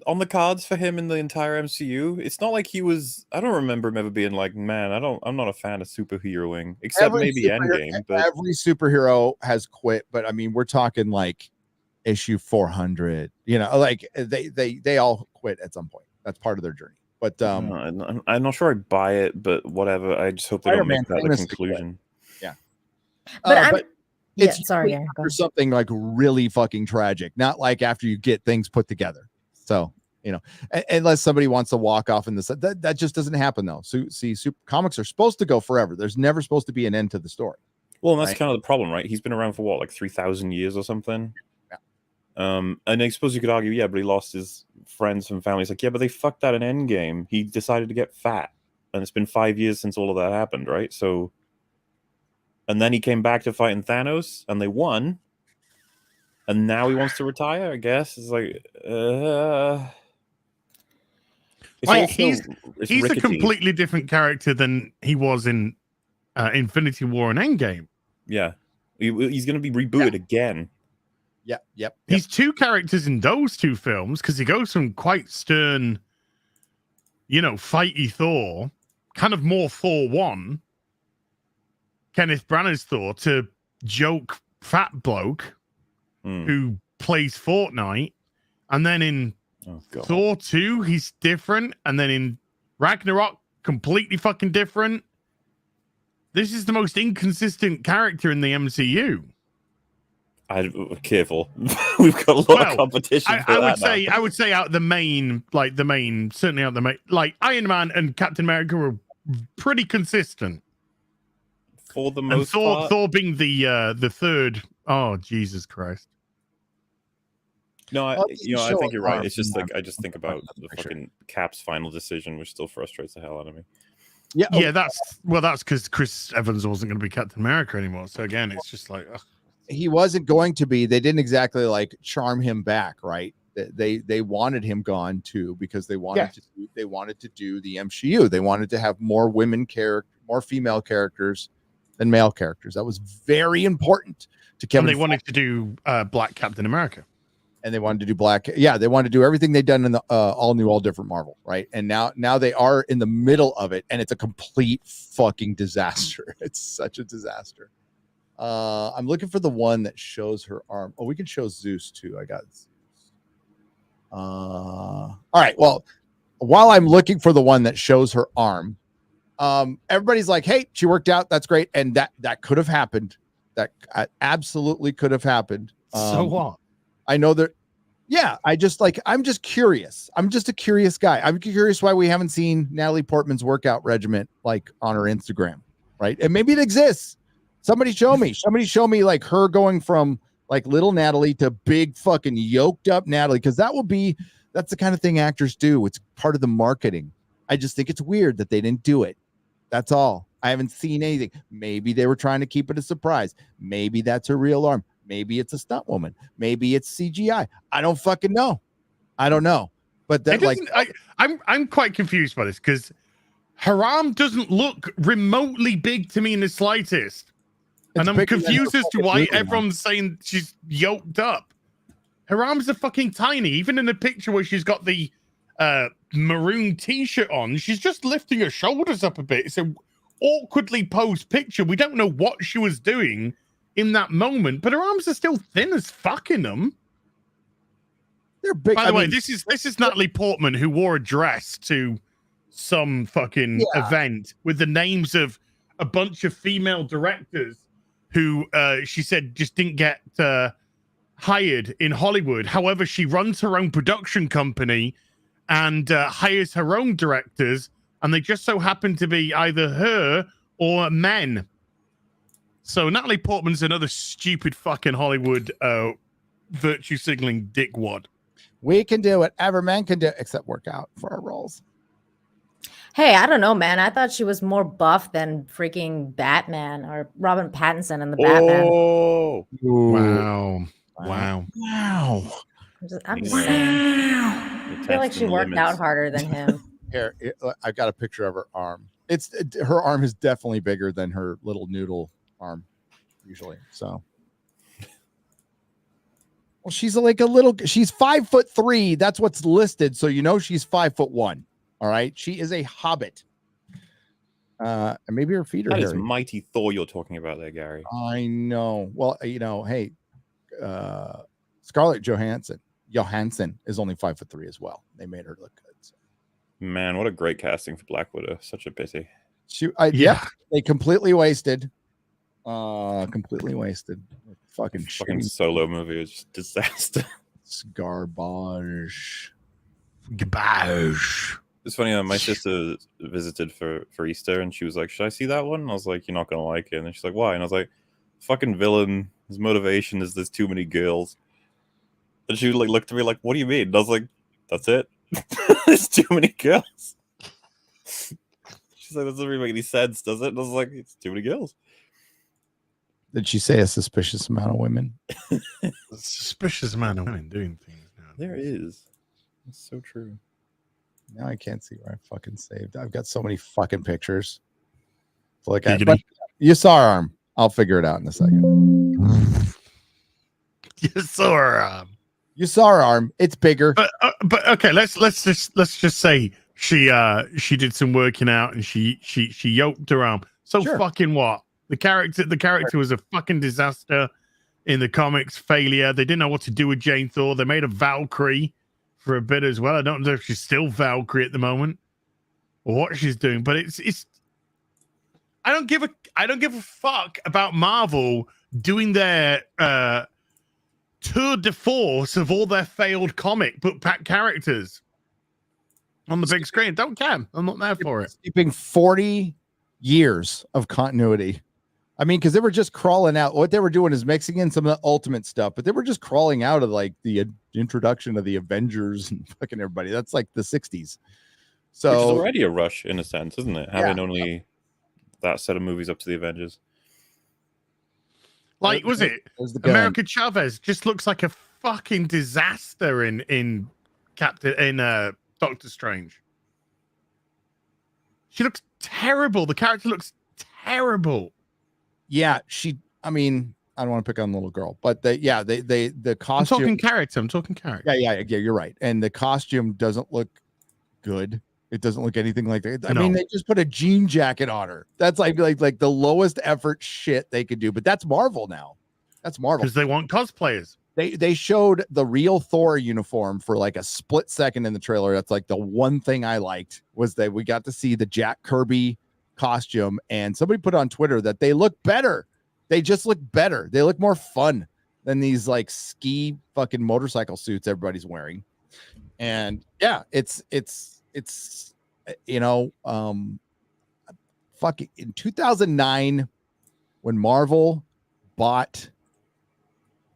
on the cards for him in the entire MCU? It's not like he was. I don't remember him ever being like, man, I'm not a fan of superheroing, except maybe Endgame. But every superhero has quit. But I mean, we're talking like issue 400. Like they all quit at some point. That's part of their journey. But I'm not sure I buy it, but whatever. I just hope they don't make that the conclusion. Yeah. But it's sorry. After something like really fucking tragic, not like after you get things put together. So, unless somebody wants to walk off in that just doesn't happen though. So, see, comics are supposed to go forever. There's never supposed to be an end to the story. Well, and that's Right. kind of the problem, right? He's been around for what, like 3,000 years or something. Yeah. And I suppose you could argue, yeah, but he lost his friends and family. It's like, yeah, but they fucked that in Endgame. He decided to get fat, and it's been 5 years since all of that happened, right? So, and then he came back to fight in Thanos, and they won. And now he wants to retire. I guess it's like, it's Like, also he's a rickety. completely different character than he was in Infinity War and Endgame. Yeah, he's going to be rebooted again. Yep. He's two characters in those two films because he goes from quite stern, fighty Thor, kind of more Thor 1, Kenneth Branagh's Thor, to joke fat bloke who plays Fortnite. And then in Thor 2, he's different. And then in Ragnarok, completely fucking different. This is the most inconsistent character in the MCU. Careful. We've got a lot of competition. I would say out the main, certainly out the main, like Iron Man and Captain America were pretty consistent for the most part. Thor being the third. Oh, Jesus Christ! No, I think you're right. It's just like I just think about the fucking Cap's final decision, which still frustrates the hell out of me. Yeah, that's because Chris Evans wasn't going to be Captain America anymore. So again, it's just like. Ugh. He wasn't going to be. They didn't exactly like charm him back, right? They wanted him gone too because they wanted to do the MCU. They wanted to have more more female characters than male characters. That was very important to Kevin. And they wanted to do Black Captain America, and they wanted to do Black. Yeah, they wanted to do everything they'd done in the all new, all different Marvel, right? And now they are in the middle of it, and it's a complete fucking disaster. It's such a disaster. I'm looking for the one that shows her arm. Oh, we can show Zeus too. I got Zeus. All right. Well, while I'm looking for the one that shows her arm, everybody's like, "Hey, she worked out. That's great." And that could have happened. That absolutely could have happened. So what? I know that. Yeah, I'm just curious. I'm just a curious guy. I'm curious why we haven't seen Natalie Portman's workout regimen like on her Instagram, right? And maybe it exists. Somebody show me like her going from like little Natalie to big fucking yoked up Natalie. Cause that's the kind of thing actors do. It's part of the marketing. I just think it's weird that they didn't do it. That's all. I haven't seen anything. Maybe they were trying to keep it a surprise. Maybe that's her real arm. Maybe it's a stunt woman. Maybe it's CGI. I don't fucking know. I don't know. But that I'm quite confused by this because her arm doesn't look remotely big to me in the slightest. And I'm confused as to why everyone's saying she's yoked up. Her arms are fucking tiny. Even in the picture where she's got the maroon t-shirt on, she's just lifting her shoulders up a bit. It's an awkwardly posed picture. We don't know what she was doing in that moment, but her arms are still thin as fuck in them. They're big. By the way, this is Natalie Portman who wore a dress to some fucking event with the names of a bunch of female directors who she said just didn't get hired in Hollywood. However, she runs her own production company and hires her own directors, and they just so happen to be either her or men. So Natalie Portman's another stupid fucking Hollywood virtue signaling dickwad. We can do whatever men can do except work out for our roles. Hey, I don't know, man. I thought she was more buff than freaking Batman or Robin Pattinson in the Batman. Oh, wow. I'm just saying. I feel like she worked out harder than him. Here, I've got a picture of her arm. Her arm is definitely bigger than her little noodle arm usually. So, well, she's she's 5'3". That's what's listed. So, she's 5'1". All right. She is a hobbit. And maybe her feet are hairy. That is mighty Thor you're talking about there, Gary. I know. Well, hey, Scarlett Johansson is only 5'3" as well. They made her look good. So. Man, what a great casting for Black Widow. Such a pity. They completely wasted. Completely wasted. Fucking solo movie was just disaster. It's garbage. It's funny. My sister visited for Easter, and she was like, "Should I see that one?" And I was like, "You're not gonna like it." And then she's like, "Why?" And I was like, fucking villain. His motivation is there's too many girls. And she like looked at me like, "What do you mean?" And I was like, "That's it. There's too many girls." She's like, "That doesn't really make any sense, does it?" And I was like, "It's too many girls." Did she say a suspicious amount of women? A suspicious amount of women doing things now. There is. It's so true. Now I can't see where I fucking saved. I've got so many fucking pictures. It's like, Giggity. you saw her arm. I'll figure it out in a second. You saw her. You saw her arm. It's bigger. But okay, let's just say she did some working out and she yoked her arm. So Sure. fucking what? The character was a fucking disaster in the comics. Failure. They didn't know what to do with Jane Thor. They made a Valkyrie for a bit as well. I don't know if she's still Valkyrie at the moment or what she's doing, but it's. I don't give a fuck about Marvel doing their tour de force of all their failed comic book pack characters on the big screen. Don't care. I'm not there for it. Keeping 40 years of continuity. I mean, because they were just crawling out. What they were doing is mixing in some of the Ultimate stuff, but they were just crawling out of like the introduction of the Avengers and fucking everybody. That's like the 60s. So Which is already a rush in a sense, isn't it? Having only that set of movies up to the Avengers. Like, was it America Chavez just looks like a fucking disaster in Doctor Strange. She looks terrible. The character looks terrible. Yeah, I mean, I don't want to pick on the little girl, but the costume. I'm talking character. Yeah, you're right. And the costume doesn't look good. It doesn't look anything like that. I mean, they just put a jean jacket on her. That's like the lowest effort shit they could do. But that's Marvel now. That's Marvel. Because they want cosplayers. They showed the real Thor uniform for like a split second in the trailer. That's like the one thing I liked was that we got to see the Jack Kirby costume, and somebody put on Twitter that they look better. They just look better. They look more fun than these like ski fucking motorcycle suits everybody's wearing. And yeah, it's fucking in 2009 when Marvel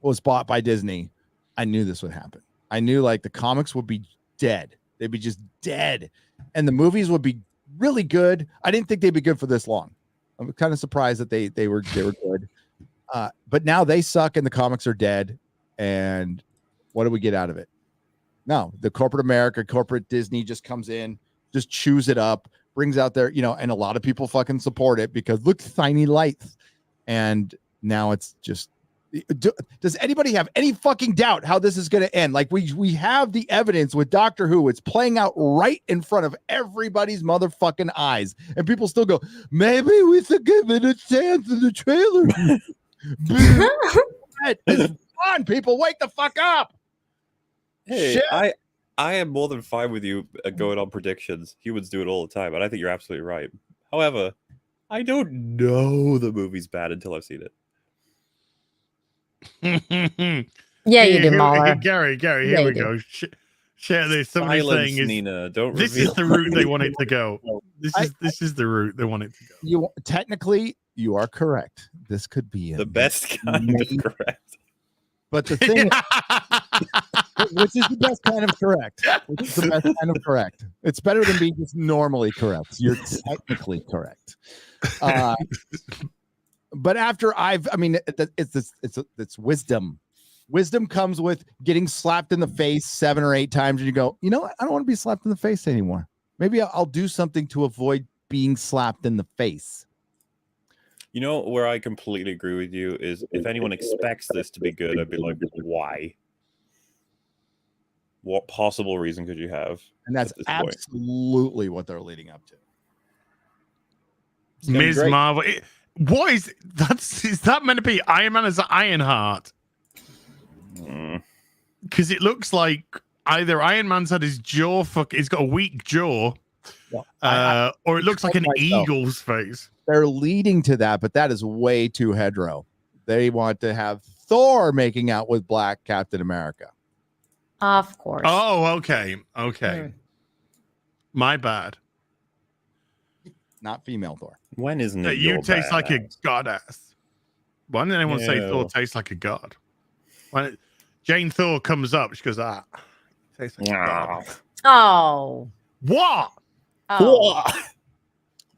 was bought by Disney, I knew this would happen. I knew like the comics would be dead. They'd be just dead. And the movies would be really good. I didn't think they'd be good for this long. I'm kind of surprised that they were good. But now they suck and the comics are dead. And what do we get out of it? No, the corporate America, corporate Disney just comes in, just chews it up, brings out their, and a lot of people fucking support it because look, tiny lights. And now it's just, does anybody have any fucking doubt how this is going to end? Like we have the evidence with Doctor Who. It's playing out right in front of everybody's motherfucking eyes. And people still go, maybe we should give it a chance in the trailer. It's fun, people. Wake the fuck up. Hey, Shit. I am more than fine with you going on predictions. Humans do it all the time, and I think you're absolutely right. However, I don't know the movie's bad until I've seen it. Yeah, you did, MauLer. Gary, here we go. Share this. Somebody's Silence, saying Nina. Don't this reveal is the route they want it to go. This is the route they want it to go. Technically, you are correct. This could be the best kind of correct. But the thing, which is the best kind of correct? Which is the best kind of correct? It's better than being just normally correct. You're technically correct. But after it's wisdom. Wisdom comes with getting slapped in the face 7 or 8 times, and you go, you know what? I don't want to be slapped in the face anymore. Maybe I'll do something to avoid being slapped in the face. You know where I completely agree with you is if anyone expects this to be good, I'd be like, why? What possible reason could you have? And that's absolutely what they're leading up to. Ms. Marvel. What is that meant to be? Iron Man as an Ironheart? Because it looks like either Iron Man's had his jaw he's got a weak jaw, or it looks like an eagle's face. They're leading to that, but that is way too hetero. They want to have Thor making out with Black Captain America. Of course. Oh, okay. My bad. Not female Thor. When isn't that it? You taste like a goddess. Why didn't anyone say Thor Ew. tastes like a god? When Jane Thor comes up, she goes, tastes like a god. Oh. What? Oh.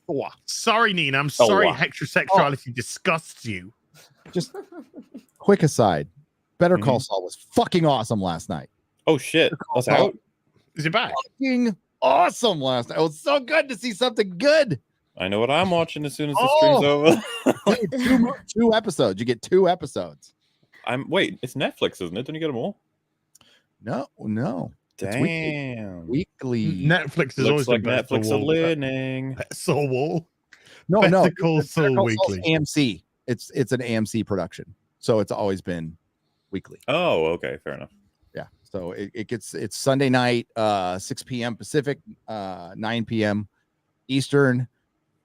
What? Sorry, Nina. I'm sorry heterosexuality disgusts you. Just quick aside. Better Call Mhm. Saul was fucking awesome last night. Oh shit, that's out. Is it back? Fucking awesome last night. It was so good to see something good. I know what I'm watching as soon as the stream's over. Dude, two episodes. You get 2 episodes. Wait, it's Netflix, isn't it? Don't you get them all? No. It's Damn. weekly. Netflix is always Looks like been better Netflix are for learning. Soul Wall. No. Better Call It's Saul Better Call weekly. Saul's AMC. It's an AMC production, so it's always been weekly. Oh, okay, fair enough. Yeah. So it's Sunday night, 6 p.m. Pacific, 9 p.m. Eastern.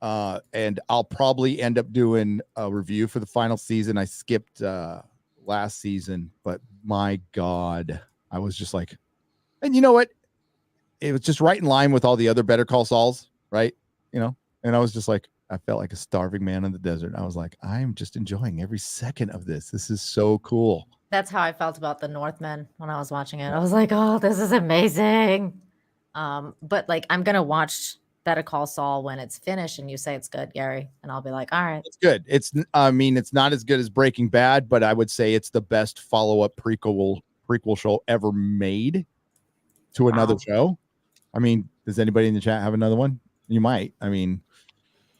And I'll probably end up doing a review for the final season. I skipped last season, but my God, I was just like, and you know what? It was just right in line with all the other Better Call Sauls, right? And I was just like, I felt like a starving man in the desert. I was like, I'm just enjoying every second of this. This is so cool. That's how I felt about the Northmen when I was watching it. I was like, oh, this is amazing. But like, I'm going to watch Better Call Saul when it's finished and you say it's good, Gary. And I'll be like, all right. It's good. It's not as good as Breaking Bad, but I would say it's the best follow-up prequel show ever made to another show. I mean, does anybody in the chat have another one? You might. I mean,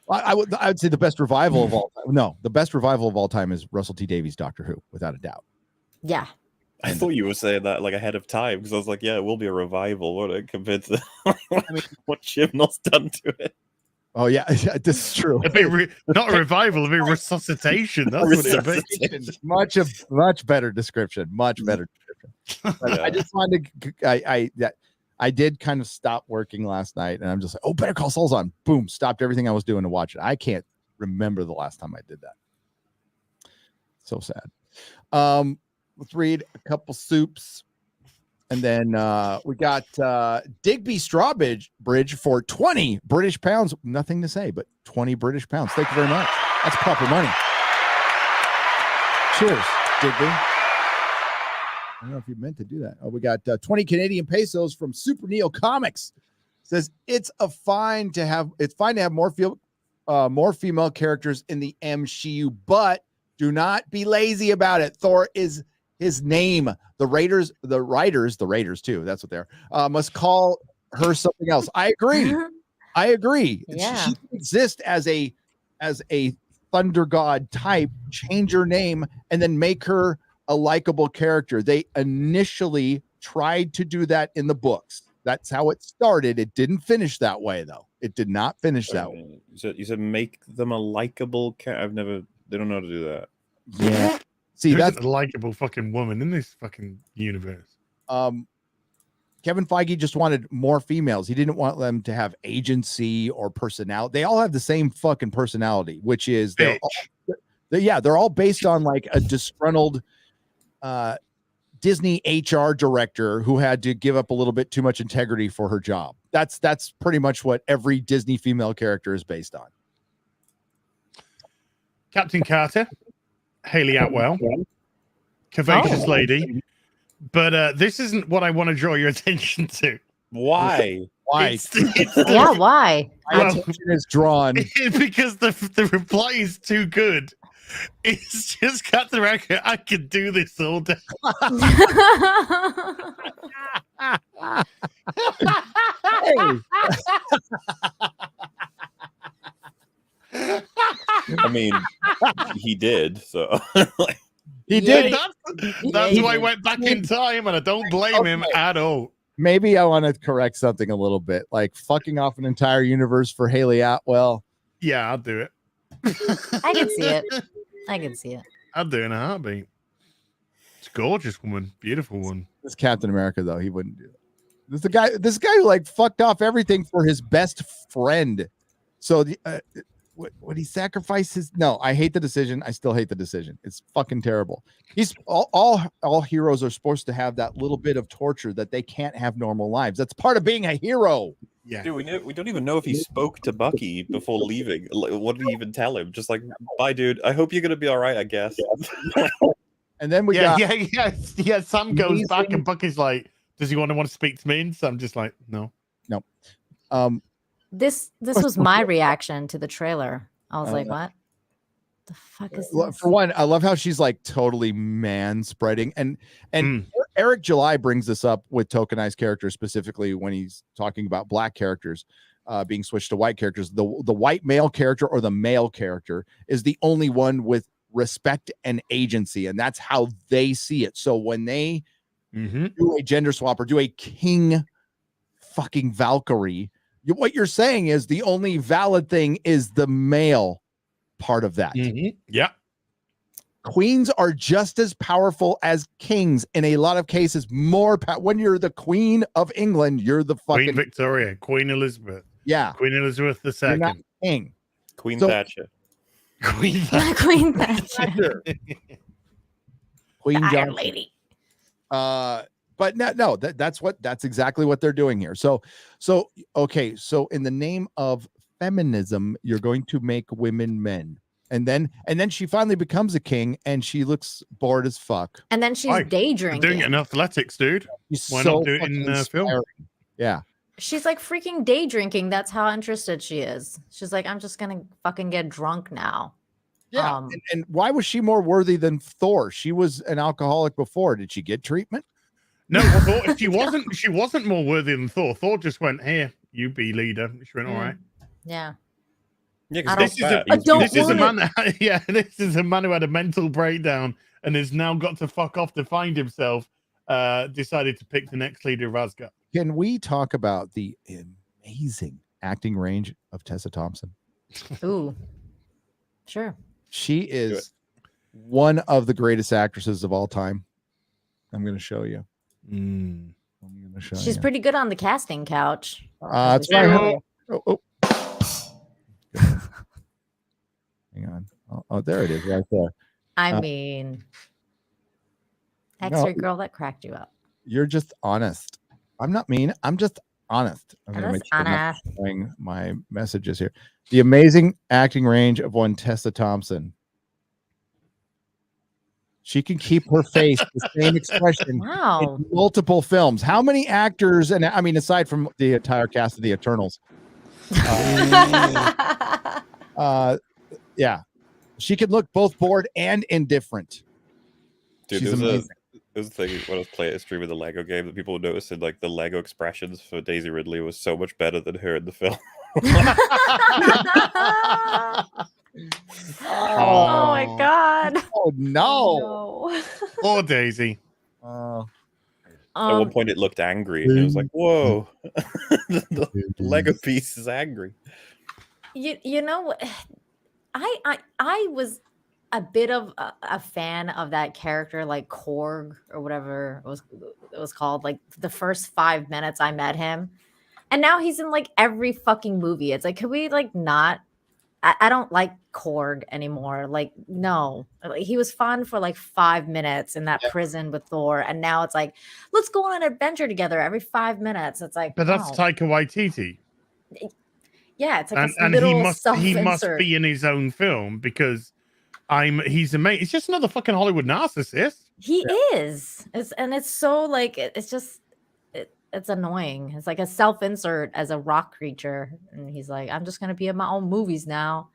I would say the best revival of all time. No, the best revival of all time is Russell T Davies' Doctor Who, without a doubt. Yeah. I thought you were saying that like ahead of time because I was like, yeah, it will be a revival, won't it, compared to what Chibnall's done to it. Oh yeah, this is true. It'd be not a revival, it'd be reson. That's what it'd be. Much better description. Much better description. But I just wanted to. I did kind of stop working last night, and I'm just like, oh, Better Call Saul's on. Boom, stopped everything I was doing to watch it. I can't remember the last time I did that. So sad. Let's read a couple soups. And then we got Digby Strawbridge for 20 British pounds. Nothing to say, but 20 British pounds. Thank you very much. That's proper money. Cheers, Digby. I don't know if you meant to do that. Oh, we got 20 Canadian pesos from Super Neo Comics. Says it's fine to have more female characters in the MCU, but do not be lazy about it. Thor is his name. The writers too. That's what they're must call her something else. I agree. Yeah. She can exist as a thunder god type, change her name, and then make her a likable character. They initially tried to do that in the books. That's how it started. It didn't finish that way, though. It did not finish that way. You said make them a likable character. They don't know how to do that. Yeah. See, There that's isn't a likable fucking woman in this fucking universe. Kevin Feige just wanted more females. He didn't want them to have agency or personality. They all have the same fucking personality, which is they're all based on like a disgruntled Disney HR director who had to give up a little bit too much integrity for her job. That's pretty much what every Disney female character is based on. Captain Carter, Haley Atwell, Curvaceous Lady. But this isn't what I want to draw your attention to. Why? Why? Yeah, why? My attention is drawn. Because the reply is too good. It's just got the record. I could do this all day. I mean, he did. So he did. That's why I went back in time, and I don't blame him at all. Maybe I want to correct something a little bit, like fucking off an entire universe for Haley Atwell. Yeah, I'll do it. I can see it. I can see it. I'll do it in a heartbeat. It's a gorgeous woman, beautiful one. This Captain America, though, he wouldn't do it. This guy who like fucked off everything for his best friend. So would he sacrifice his? No, I hate the decision. I still hate the decision. It's fucking terrible. He's all heroes are supposed to have that little bit of torture that they can't have normal lives. That's part of being a hero. Yeah. Dude, we don't even know if he spoke to Bucky before leaving. Like, what did he even tell him? Just like, bye, dude. I hope you're gonna be all right. I guess. And then we Yeah, got yeah. Sam goes back, amazing- and Bucky's like, "Does he want to speak to me?" And Sam's just like, "No." This was my reaction to the trailer. I was like, what the fuck is this? For one, I love how she's like totally man spreading, and Eric July brings this up with tokenized characters, specifically when he's talking about black characters being switched to white characters. The white male character or the male character is the only one with respect and agency, and that's how they see it. So when they do a gender swap or do a king fucking Valkyrie, what you're saying is the only valid thing is the male part of that. Yeah. Queens are just as powerful as kings in a lot of cases. More when you're the Queen of England, you're the fucking Queen Victoria, Queen Elizabeth. Yeah, Queen Elizabeth you're not II. king. Queen So- Thatcher. Queen Thatcher. Queen Thatcher. Queen Iron Johnson. Lady. But no, that's exactly what they're doing here. So okay, so in the name of feminism, you're going to make women men. And then she finally becomes a king and she looks bored as fuck. And then she's Why? day They're drinking. doing it in athletics, dude. She's Why so not do it in fucking film? inspiring. Yeah. She's like freaking day drinking. That's how interested she is. She's like, I'm just gonna fucking get drunk now. Yeah. And why was she more worthy than Thor? She was an alcoholic before. Did she get treatment? No, Thor, she wasn't. She wasn't more worthy than Thor. Thor just went, "Here, you be leader." She went, "All right." Yeah. Yeah, I because This is a man. Yeah, this is a man who had a mental breakdown and has now got to fuck off to find himself. Decided to pick the next leader of Asgard. Can we talk about the amazing acting range of Tessa Thompson? Ooh. Sure. She is one of the greatest actresses of all time. I'm going to show you. I'm going to show She's you. pretty good on the casting couch. That's There right. you Oh. Hang on. Oh, there it is, right there. I mean, X-ray girl that cracked you up. You're just honest. I'm not mean. I'm just honest. I'm going to make sure I'm not Honest. showing my messages here. The amazing acting range of one Tessa Thompson. She can keep her face the same expression Wow. in multiple films. How many actors, and I mean, aside from the entire cast of the Eternals, yeah, she could look both bored and indifferent. Dude, She's there amazing. was a thing when I was playing a stream of the Lego game that people noticed like the Lego expressions for Daisy Ridley was so much better than her in the film. Oh my god. Oh no. No. Poor Daisy. At one point, it looked angry, and it was like, "Whoa, the Lego piece is angry." You know, I was a bit of a fan of that character, like Korg or whatever it was called. Like the first 5 minutes I met him, and now he's in like every fucking movie. It's like, could we like not? I don't like Korg anymore. Like, no, like, he was fun for like 5 minutes in that prison with Thor, and now it's like, let's go on an adventure together every 5 minutes. It's like, But that's no. Taika Waititi, Yeah, it's like and little he must self-insert. be in his own film because he's amazing. He's just another fucking Hollywood narcissist. He is. It's so like it's just it's annoying. It's like a self-insert as a rock creature, and he's like, I'm just gonna be in my own movies now.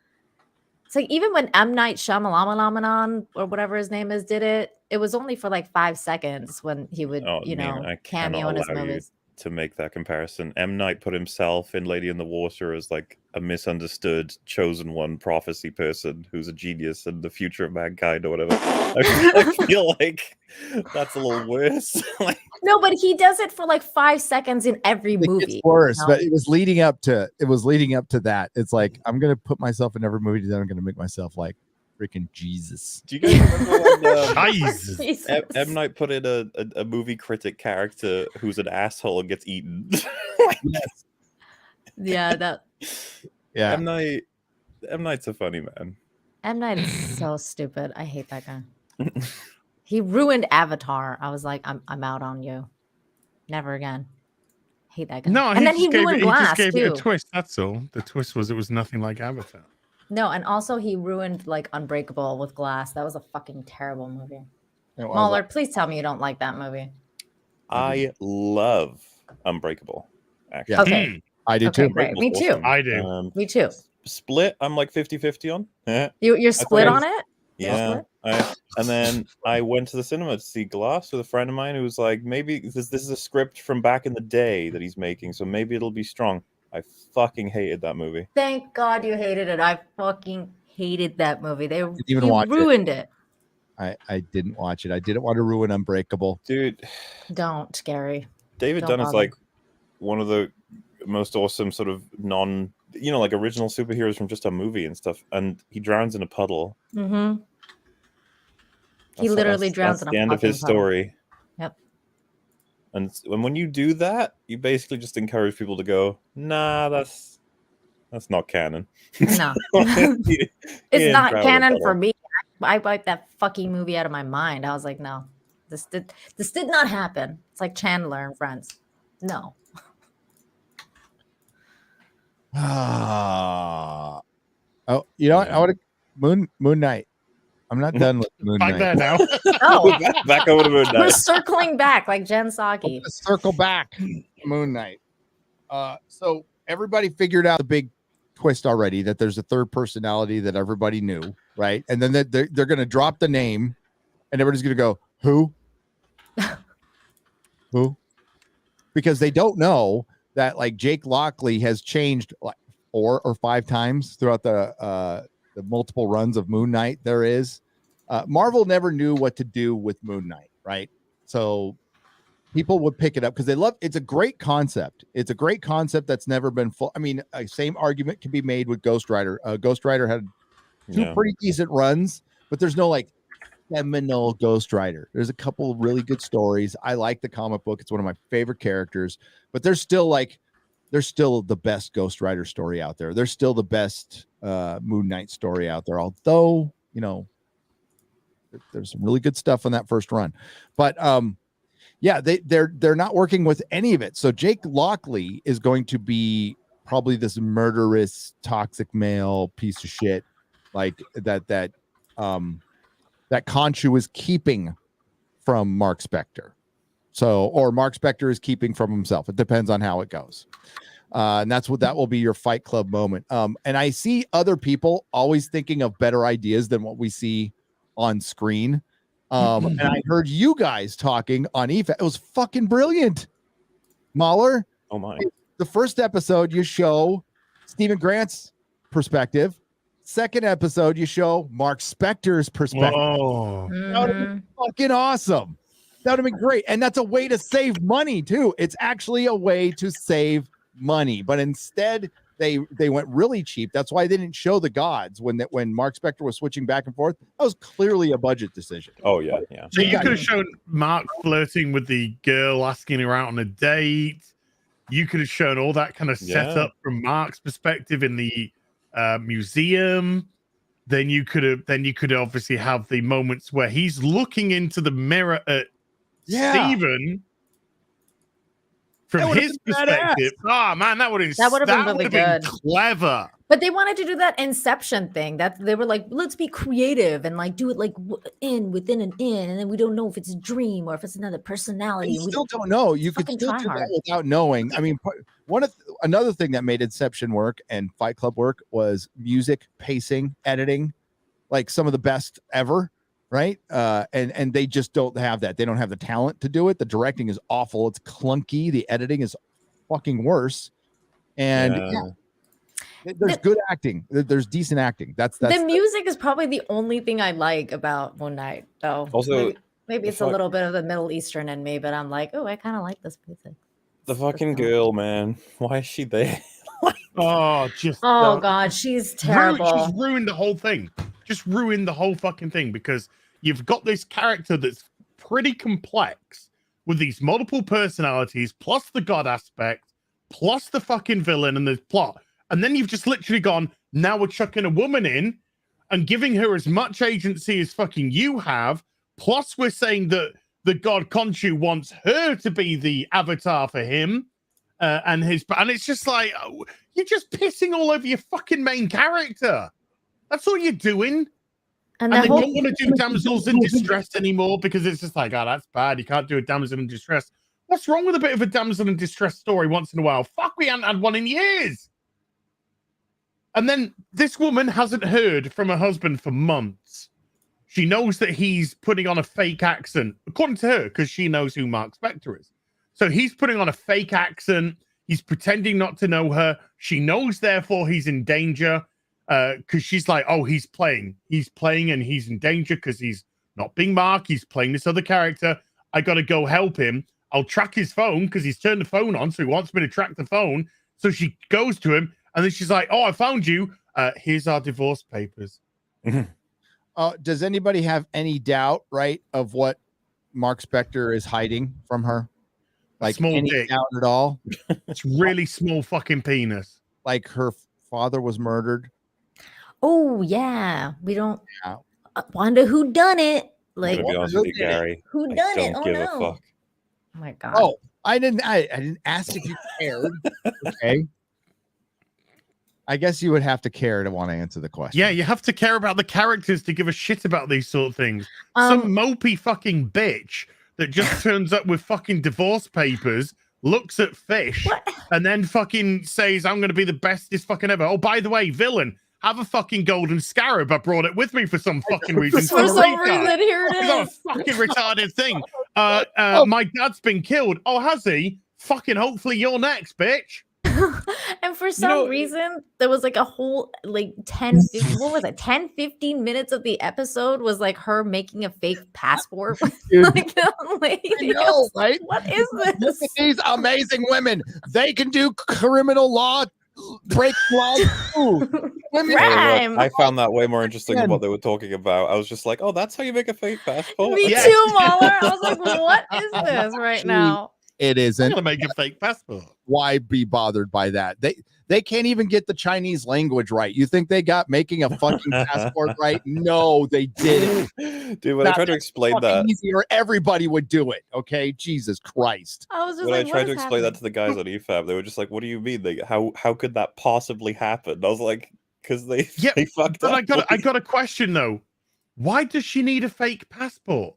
It's like even when M. Night Shyamalan or whatever his name is did it, it was only for like 5 seconds when he would Oh, man, I cameo cannot in his allow you movies. to make that comparison. M. Night put himself in Lady in the Water as like a misunderstood chosen one prophecy person who's a genius and the future of mankind or whatever. I feel like that's a little worse. Like, No, but he does it for like 5 seconds in every movie. It's worse, you know? but it was leading up to that. It's like I'm gonna put myself in every movie, then I'm gonna make myself like freaking Jesus. do you guys remember when Jesus. Jesus. M. Night put in a movie critic character who's an asshole and gets eaten? Yes. Yeah, that Yeah. M. Night's a funny man. M. Night is so stupid. I hate that guy. He ruined Avatar. I was like, I'm out on you. Never again. Hate that guy. No, and then he ruined Glass he just gave it too. a twist. That's all. The twist was it was nothing like Avatar. No, and also he ruined like Unbreakable with Glass. That was a fucking terrible movie. No, MauLer, please tell me you don't like that movie. I love Unbreakable. Actually, Yeah. Okay. I do Okay, too. great. Me too. I do. Me too. Split, I'm like 50-50 on. Yeah. You're split thought on it it? You're Yeah. split? And then I went to the cinema to see Glass with a friend of mine who was like, maybe this is a script from back in the day that he's making, so maybe it'll be strong. I fucking hated that movie. Thank God you hated it. I fucking hated that movie. even You watch it. ruined it. I didn't watch it. I didn't want to ruin Unbreakable. Dude, Don't, Gary. David Don't Dunn is bother. like one of the most awesome sort of like original superheroes from just a movie and stuff. And he drowns in a puddle. Mm-hmm. He literally drowns that's in a the end of his fucking puddle. story. Yep. And when you do that, you basically just encourage people to go, nah, that's not canon. No. He It's didn't not drown in a canon puddle. for me. I wiped that fucking movie out of my mind. I was like, no, this did not happen. It's like Chandler and Friends. No. Oh, you know what? I would Moon Knight. I'm not done with Moon Back there Knight. now. Oh, Back over to Moon we're Knight. circling back like Jen Psaki. Let's circle back. Moon Knight. So everybody figured out the big twist already that there's a third personality that everybody knew, right? And then they're going to drop the name, and everybody's going to go, who? Who? Because they don't know that like Jake Lockley has changed like 4 or 5 times throughout the multiple runs of Moon Knight there is. Marvel never knew what to do with Moon Knight, right? So people would pick it up because they love it's a great concept. It's a great concept that's never been full. I mean, same argument can be made with Ghost Rider. Ghost Rider had 2 pretty decent runs, but there's no like seminal Ghost Rider. There's a couple of really good stories. I like the comic book. It's one of my favorite characters, but there's still the best Ghost Rider story out there. There's still the best Moon Knight story out there. Although, you know, there's some really good stuff on that first run, but yeah, they're not working with any of it. So Jake Lockley is going to be probably this murderous, toxic male piece of shit, like that Khonshu is keeping from Mark Spector. So, or Mark Spector is keeping from himself. It depends on how it goes. And that will be your Fight Club moment. And I see other people always thinking of better ideas than what we see on screen. And I heard you guys talking on EFA. It was fucking brilliant. MauLer. Oh my. The first episode you show Stephen Grant's perspective. Second episode you show Mark Spector's perspective. Oh, That would have been fucking awesome. That would have been great. And that's a way to save money too. It's actually a way to save money, but instead they went really cheap. That's why they didn't show the gods when Mark Spector was switching back and forth. That was clearly a budget decision. Oh yeah. so you could have shown Mark flirting with the girl, asking her out on a date. You could have shown all that kind of setup from Mark's perspective in the museum. Then you could obviously have the moments where he's looking into the mirror at Steven from his perspective. Oh man, that would have been really good. Clever. But they wanted to do that Inception thing. That they were like, let's be creative and like do it like within an in, and then we don't know if it's a dream or if it's another personality. You still don't know. You could still do that without knowing. I mean, another thing that made Inception work and Fight Club work was music, pacing, editing, like some of the best ever, right? And they just don't have that. They don't have the talent to do it. The directing is awful. It's clunky. The editing is fucking worse. And there's good acting. There's decent acting. That's the music is probably the only thing I like about Moon Knight, though. Also, maybe it's a little bit of the Middle Eastern in me, but I'm like, oh, I kind of like this music. The fucking girl, man. Why is she there? God, she's terrible. She's ruined the whole thing. Just ruined the whole fucking thing because you've got this character that's pretty complex with these multiple personalities, plus the god aspect, plus the fucking villain and the plot. And then you've just literally gone, now we're chucking a woman in and giving her as much agency as fucking you have. Plus we're saying that the god Khonshu wants her to be the avatar for him. and it's just like, you're just pissing all over your fucking main character. That's all you're doing. And then you don't want to do damsels in distress anymore because it's just like, oh, that's bad. You can't do a damsel in distress. What's wrong with a bit of a damsel in distress story once in a while? Fuck, we haven't had one in years. And then this woman hasn't heard from her husband for months. She knows that he's putting on a fake accent, according to her, because she knows who Mark Spector is. So he's putting on a fake accent. He's pretending not to know her. She knows, therefore, he's in danger. Because she's like, oh, he's playing and he's in danger because he's not being Mark. He's playing this other character. I got to go help him. I'll track his phone because he's turned the phone on. So he wants me to track the phone. So she goes to him and then she's like, oh, I found you. Here's our divorce papers. Does anybody have any doubt, right, of what Mark Spector is hiding from her? Like Small any dick. doubt at all? It's really small fucking penis. Like her father was murdered. Oh yeah, we don't wonder who done it. Like, I'm gonna be honest with you, Gary. who I done don't it? Oh give a no! fuck. Oh my god! Oh, I didn't ask if you cared. Okay. I guess you would have to care to want to answer the question. Yeah, you have to care about the characters to give a shit about these sort of things. Some mopey fucking bitch that just turns up with fucking divorce papers, looks at fish, and then fucking says, I'm going to be the bestest fucking ever. Oh, by the way, villain, have a fucking golden scarab. I brought it with me for some fucking reason. For some reason, here it It's not a is. fucking retarded thing. My dad's been killed. Oh, has he? Fucking hopefully you're next, bitch. And for some reason, there was like a whole like 10, 15 minutes of the episode was like her making a fake passport with like a lady. No, right? What is Look at this? these amazing women. They can do criminal law, break laws too. Women- Crime. I found that way more interesting than what they were talking about. I was just like, oh, that's how you make a fake passport? Me Yes. too, MauLer. I was like, what is this right now? It I'm isn't. gonna make a fake passport. Why be bothered by that? They can't even get the Chinese language right. You think they got making a fucking passport right? No, they didn't. Dude, when I tried to explain that, Easier, everybody would do it. Okay, Jesus Christ. I was just when like, I tried to what is explain that happening? to the guys on EFAB, they were just like, "What do you mean? Like, how could that possibly happen?" I was like, "Because they fucked but up." I got a question though. Why does she need a fake passport?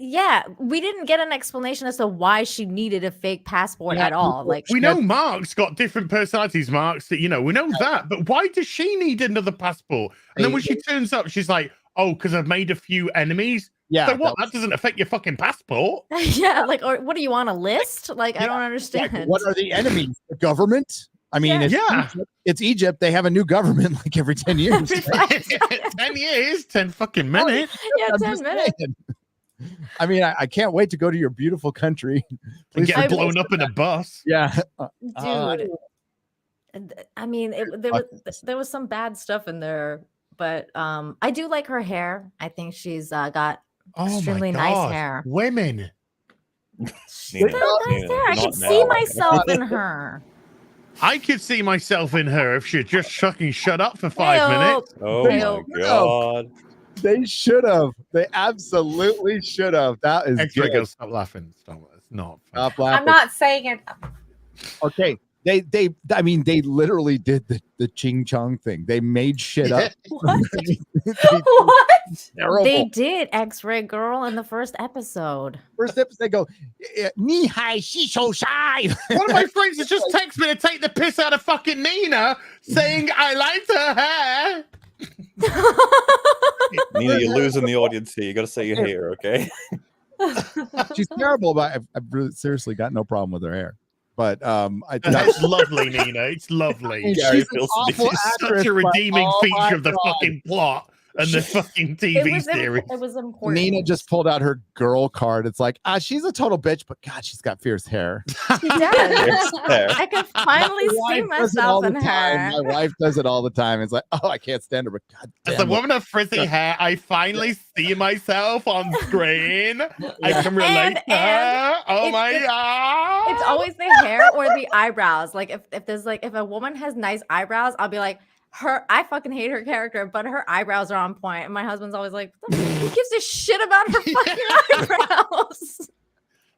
Yeah, we didn't get an explanation as to why she needed a fake passport at all. Like, We know Mark's got different personalities, Mark's, we know that, but why does she need another passport? And then when she turns up, she's like, oh, because I've made a few enemies. Yeah. So what? That doesn't affect your fucking passport. yeah, like, or what do you want a list? Like, I don't understand. What are the enemies? The government? I mean, it's Egypt. They have a new government like every 10 years. 10 years, 10 fucking minutes. Yeah, I'm 10 just minutes. saying. I mean, I can't wait to go to your beautiful country. And Please get blown up in a bus. Yeah. Dude. I mean, there was some bad stuff in there, but I do like her hair. I think she's got extremely nice hair. Women. She's got nice hair. I can see myself in her. I could see myself in her if she'd just fucking shut up for 5 minutes. Oh my god. They should have. They absolutely should have. That is X-Ray good. girl, stop laughing. Stop. It's not. Funny. Stop laughing. I'm not saying it. Okay. I mean, they literally did the ching chong thing. They made shit up. What? What? Terrible. They did X-Ray Girl in the first episode. First episode, they go, "Ni hai shi shou shai." One of my friends has just texted me to take the piss out of fucking Nina, saying I liked her hair. Nina, you're losing the audience here. You got to say you're here, okay? She's terrible, but I've really, seriously got no problem with her hair. But That's lovely, Nina. It's lovely. She's an feels awful It's actress, such a redeeming but, oh my feature of the God. fucking plot and the fucking TV series. It was important. Nina just pulled out her girl card. It's like, she's a total bitch, but God, she's got fierce hair. She does. I can finally see My wife does it all myself the in time. her. My wife does it all the time. It's like, oh, I can't stand her, but God As damn a woman of frizzy hair, I finally see myself on screen. I can relate to her. Oh my God. It's always the hair or the eyebrows. Like if a woman has nice eyebrows, I'll be like, I fucking hate her character, but her eyebrows are on point. And my husband's always like, who gives a shit about her fucking eyebrows?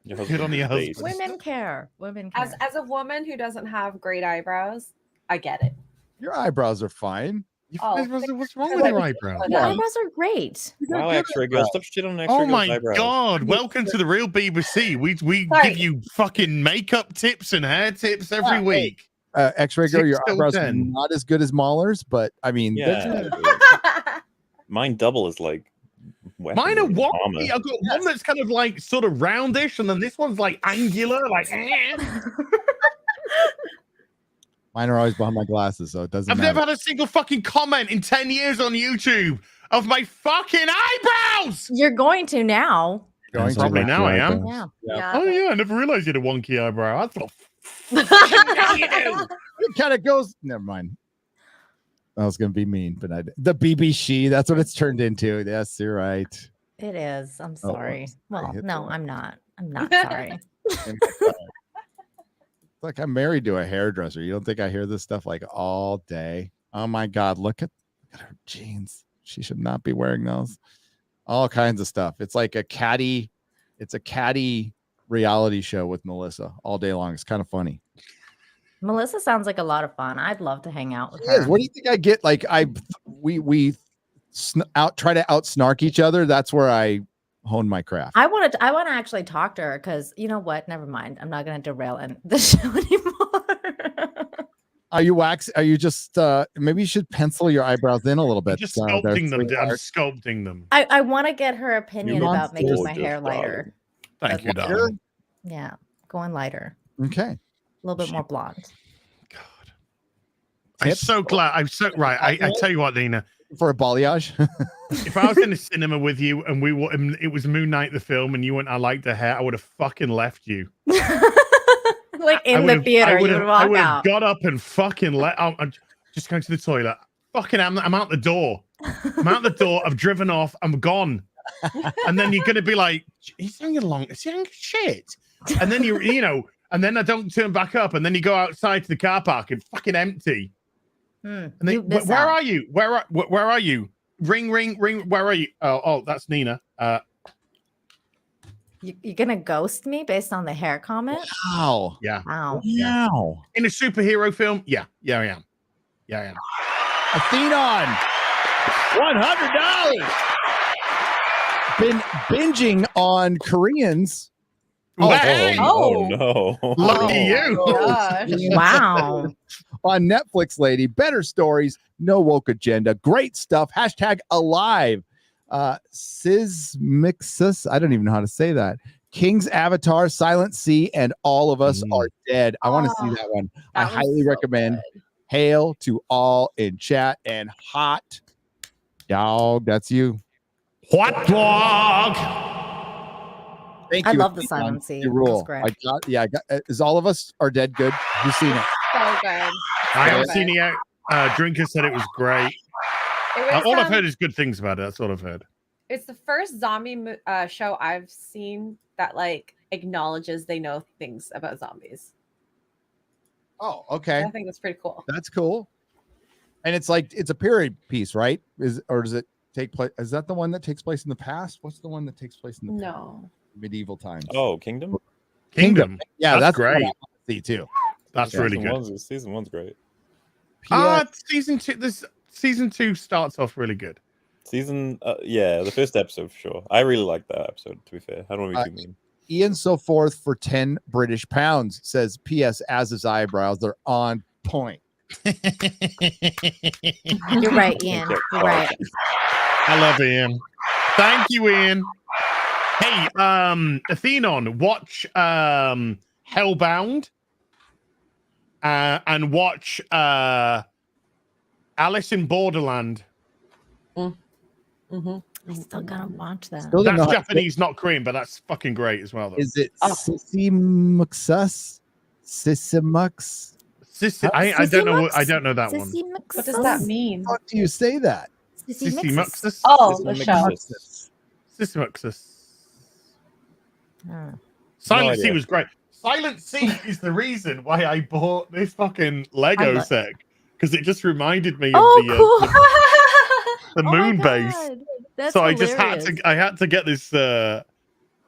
Your Good on your husband's husband. face. Women care. Women care. As a woman who doesn't have great eyebrows, I get it. Your eyebrows are fine. Oh, What's wrong with your eyebrows? Your eyebrows are great. Wow, X-ray girl, stop shit on X-ray Oh girl's my eyebrows. god! Welcome to the real BBC. We Sorry. give you fucking makeup tips and hair tips every Hey. week. X-ray girl, your 6 till eyebrows are 10. not as good as MauLer's, but I mean, Yeah, mine double is like Mine are weaponry, armor. wonky. I've got one that's kind of like sort of roundish, and then this one's like angular, like. mine are always behind my glasses, so it doesn't I've matter. never had a single fucking comment in 10 years on YouTube of my fucking eyebrows. You're going to now. Going to Probably like now your I am. eyebrows. Yeah. Oh yeah, I never realized you had a wonky eyebrow. I thought. Now you do. It kind of goes. Never mind. I was gonna be mean, but the BB she. That's what it's turned into. Yes, you're right. It is. I'm Oh, sorry. whoops. Well, Hit no, the- I'm not. I'm not sorry. It's like I'm married to a hairdresser. You don't think I hear this stuff like all day? Oh my god, look at her jeans. She should not be wearing those. All kinds of stuff. It's like a catty. It's a catty reality show with Melissa all day long. It's kind of funny. Melissa sounds like a lot of fun. I'd love to hang out with It is. her. What do you think I get? Like we try to out snark each other. That's where I hone my craft. I want to actually talk to her because you know what? Never mind. I'm not going to derail the show anymore. Are you just maybe you should pencil your eyebrows in a little I'm bit? just They're sculpting them. I'm sweetheart. sculpting them. I want to get her opinion You're about making my gorgeous, hair lighter. darling. Thank you, Lighter? darling. Yeah, going lighter. Okay. A little bit more blonde. God. I'm so glad. I'm so right. I tell you what, Dina. For a balayage. If I was in the cinema with you and it was Moon Knight the film and you went, I like the hair, I would have fucking left you. Like in the theater, you would I walk would have out. got up and fucking I'm just going to the toilet. Fucking, I'm out the door. I'm out the door. I've driven off. I'm gone. And then you're gonna be like, he's hanging along. Is he hanging shit? And then you know, and then I don't turn back up. And then you go outside to the car park and fucking empty. And then You miss where out. are you? Where are you? Ring, ring, ring. Where are you? Oh, that's Nina. You're gonna ghost me based on the hair comment? Wow. Yeah. Wow. Wow. In a superhero film? Yeah, I am. Yeah, I am. Athenon. $100. Been binging on Koreans. Oh, Oh, Oh. no. Lucky you. Gosh. Wow. On Netflix, lady. Better stories, no woke agenda. Great stuff. Hashtag alive. Sismixus. I don't even know how to say that. King's Avatar, Silent Sea, and All of Us Are Dead. I want to see that one. I That was highly so recommend. good. Hail to all in chat and hot dog. That's you. Hot dog. Thank I you. love the Athenon. Silent Sea. You rule. That's great. I got. Is All of Us Are Dead good? You've seen it. So good. I haven't So seen good. it yet. Drinker said it was great. It was, All I've heard is good things about it. That's all I've heard. It's the first zombie show I've seen that like acknowledges they know things about zombies. Oh, okay. I think that's pretty cool. That's cool. And it's like it's a period piece, right? Does it take place? Is that the one that takes place in the past? What's the one that takes place in the past? No. Medieval times? Oh, Kingdom? Kingdom. yeah, that's great. what I want to see too. That's Yeah, really good. Season one's great. Season two. This season 2 starts off really good. The first episode for sure. I really like that episode, to be fair. I don't want to be too mean. Ian so forth for 10 British pounds says, P.S. as his eyebrows, they're on point. You're right, Ian. You're right. I love Ian. Thank you, Ian. Hey, Athenon, watch Hellbound and watch Alice in Borderland. Mm-hmm. I still gotta watch that. Still don't know That's how- Japanese, not Korean, but that's fucking great as well. Though. Is it Oh. Sissimux? Sissimux? I don't know. I don't know that one. Sissy What does that mean? How do you say that? Sissy Muxus. Oh, the Sismic show. Sis. Sissy Muxus. Hmm. Silent Sea idea. was great. Silent Sea is the reason why I bought this fucking Lego love- set because it just reminded me of Oh, the cool. the Oh my moon base. God. That's So hilarious. I had to get this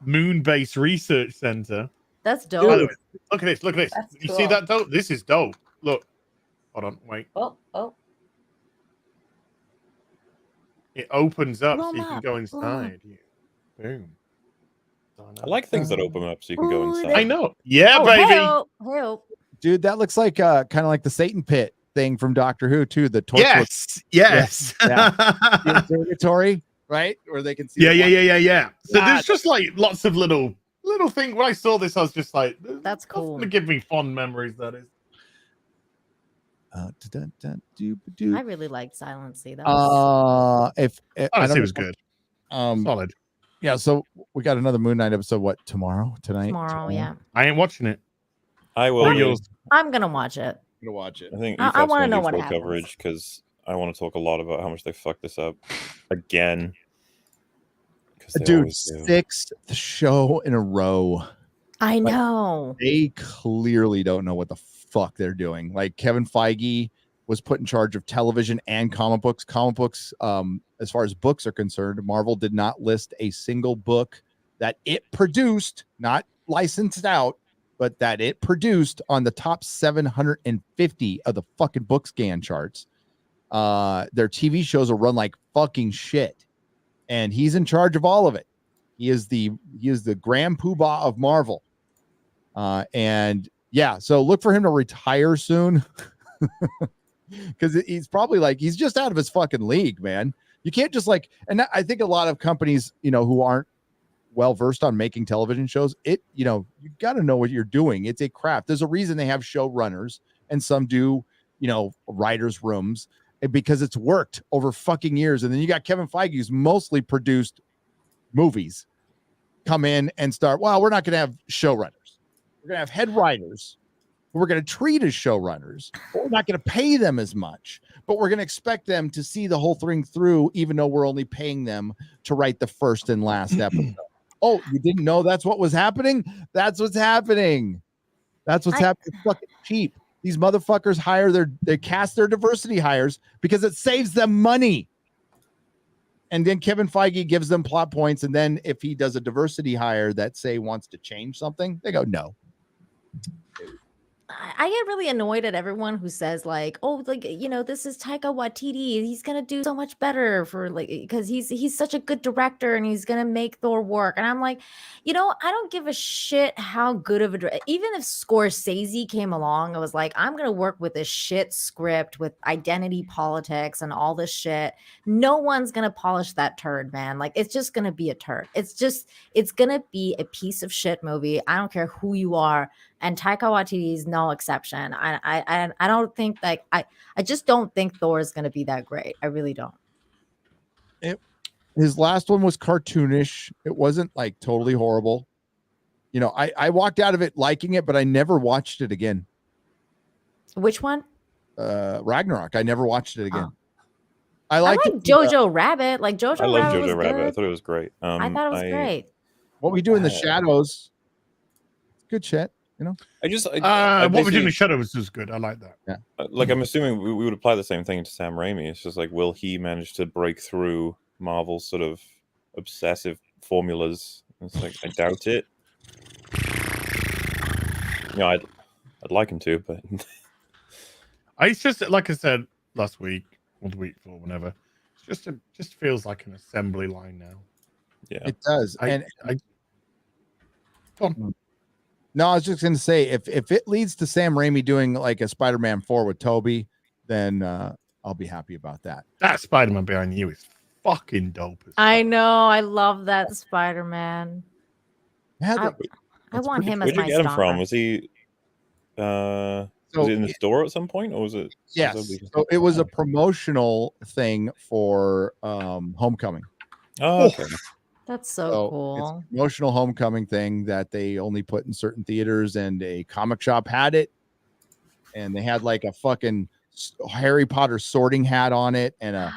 moon base research center. That's By the dope. way, look at this. Look at this. That's You cool. see that dope? This is dope. Look. Hold on. Wait. Oh. It opens up Blow so you 'em can up, go blow 'em inside. Boom. I like things that open up so you can go Ooh, inside. I know. Yeah, Oh, baby. help. Dude, that looks like kind of like the Satan pit thing from Doctor Who too. The torch Yes. the observatory, right? Where they can see. Yeah. So God. there's just like lots of little things. When I saw this, I was just like, That's cool. Gonna give me fond memories. That is. I really liked Silent Sea. That was If I Honestly, don't it was good. Solid. Yeah, so we got another Moon Knight episode. What, tonight? tomorrow. Yeah, I ain't watching it. I will. Or be. yours. I'm gonna watch it. I'm gonna watch it. I think I wanna EFAP's know gonna what do full happens. coverage because I want to talk a lot about how much they fucked this up again. 'Cause they Dude, always do. 6th show in a row. I know. They clearly don't know what the fuck they're doing. Like Kevin Feige was put in charge of television and comic books. Comic books, as far as books are concerned, Marvel did not list a single book that it produced, not licensed out, but that it produced on the top 750 of the fucking book scan charts. Their TV shows will run like fucking shit, and he's in charge of all of it. He is the grand poobah of Marvel. And yeah, so look for him to retire soon. Because he's probably like, he's just out of his fucking league, man. You can't just like, and I think a lot of companies, who aren't well versed on making television shows, you got to know what you're doing. It's a craft. There's a reason they have showrunners, and some do, writers' rooms, because it's worked over fucking years. And then you got Kevin Feige, who's mostly produced movies, come in and start, well, we're not going to have showrunners. We're going to have head writers. We're going to treat as showrunners, but we're not going to pay them as much, but we're going to expect them to see the whole thing through, even though we're only paying them to write the first and last episode. Oh, you didn't know that's what was happening? That's what's happening. That's what's happening. It's fucking cheap. These motherfuckers they cast their diversity hires because it saves them money. And then Kevin Feige gives them plot points. And then if he does a diversity hire that say wants to change something, they go, no. I get really annoyed at everyone who says like, oh, like, this is Taika Waititi. He's gonna do so much better because he's such a good director and he's gonna make Thor work. And I'm like, I don't give a shit how good of a even if Scorsese came along, I was like, I'm gonna work with a shit script with identity politics and all this shit. No one's gonna polish that turd, man. Like, it's just gonna be a turd. It's gonna be a piece of shit movie. I don't care who you are. And Taika Waititi is no exception. I don't think I just don't think Thor is going to be that great. I really don't. His last one was cartoonish. It wasn't like totally horrible. I walked out of it liking it, but I never watched it again. Which one? Ragnarok. I never watched it again. Oh. I like it. Jojo Rabbit. Like Jojo I love Rabbit Jojo Rabbit. good. I thought it was great. I thought it was great. What we do in the shadows. Good shit. I just What we do in basically- the shadows is good. I like that. Yeah. Like, I'm assuming we would apply the same thing to Sam Raimi. It's just like, will he manage to break through Marvel's sort of obsessive formulas? It's like, I doubt it. I'd like him to, but It's just like I said last week or the week before, whenever. It just feels like an assembly line now. yeah. It does. Go on. No, I was just going to say, if it leads to Sam Raimi doing like a Spider-Man 4 with Toby, then I'll be happy about that. That Spider-Man behind you is fucking dope. As I fuck. know. I love that Spider-Man. Yeah, I want him as Where'd you my get him star. from? Was he was it in the store at some point, or was it? yes. So it was a promotional thing for Homecoming. Oh, okay. That's so It's cool. a promotional Homecoming thing that they only put in certain theaters, and a comic shop had it, and they had like a fucking Harry Potter sorting hat on it and a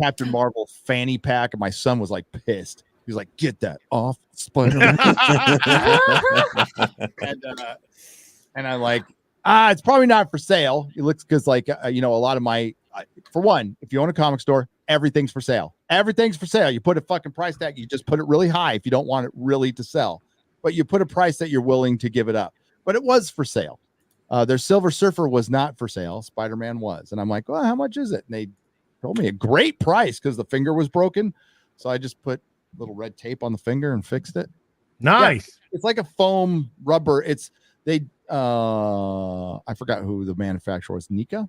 Captain Marvel fanny pack, and my son was like pissed. He was like, "Get that off, Spider-Man!" and I'm like, it's probably not for sale. It looks because like a lot of my, for one, if you own a comic store, everything's for sale. Everything's for sale. You put a fucking price tag. You just put it really high if you don't want it really to sell, but you put a price that you're willing to give it up. But it was for sale. Their Silver Surfer was not for sale. Spider-Man was. And I'm like, well, how much is it? And they told me a great price because the finger was broken. So I just put little red tape on the finger and fixed it. Nice. Yeah, it's like a foam rubber. I forgot who the manufacturer was. Nika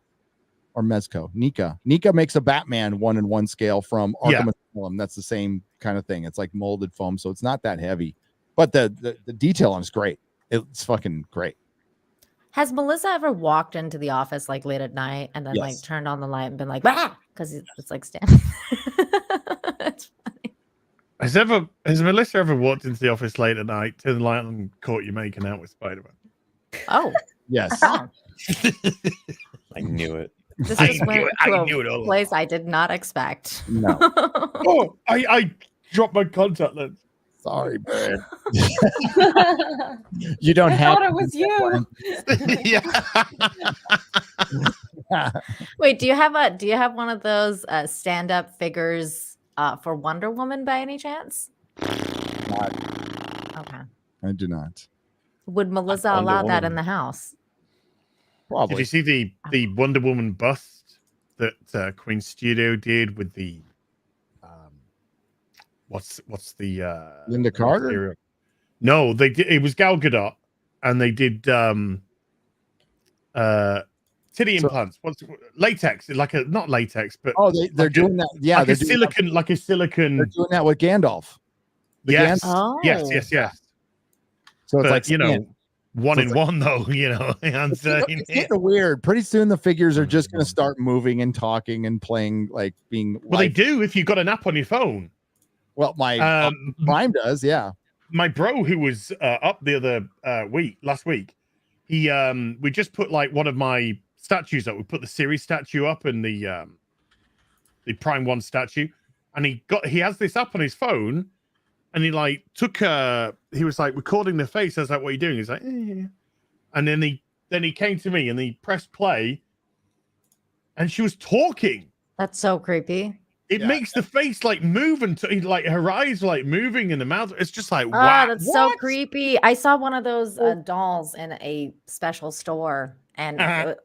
or Mezco? Nika makes a Batman 1-in-1 scale from Arkham Asylum. That's the same kind of thing. It's like molded foam, so it's not that heavy. But the detail on it's great. It's fucking great. Has Melissa ever walked into the office like late at night and then like turned on the light and been like, because it's like standing? It's funny. Has Melissa ever walked into the office late at night, turned the light on, and caught you making out with Spider-Man? Oh, yes. Oh. I knew it. This I is knew it all place I did not expect. No. Oh, I dropped my contact lens. Sorry, man. You don't I have. thought it was you. Yeah. Wait, do you have one of those stand-up figures for Wonder Woman by any chance? Okay. I do not. Would Melissa Wonder allow that Woman. in the house? Probably. Did you see the Wonder Woman bust that Queen Studio did with the what's the Linda Carter? No, they did. It was Gal Gadot, and they did titty implants. What's latex? Like a not latex, but they're doing that. Yeah, like a silicon. Like a silicon. They're doing that with Gandalf. Yes. Oh. Yes. So it's But, like you know, skin. one So in it's one though. You know, I'm saying. It's kind of weird. Pretty soon the figures are just going to start moving and talking and playing, like being. Well, they do if you've got an app on your phone. Well, my Prime does, yeah. My bro, who was up the other last week, we just put like one of my statues up. We put the series statue up and the Prime 1 statue, and he has this app on his phone, and he like he was like recording the face. I was like, "What are you doing?" He's like, "Eh." And then he came to me and he pressed play, and she was talking. That's so creepy. It makes the face like move and like her eyes like moving in the mouth. It's just like, Oh, wow, that's so creepy. I saw one of those dolls in a special store, and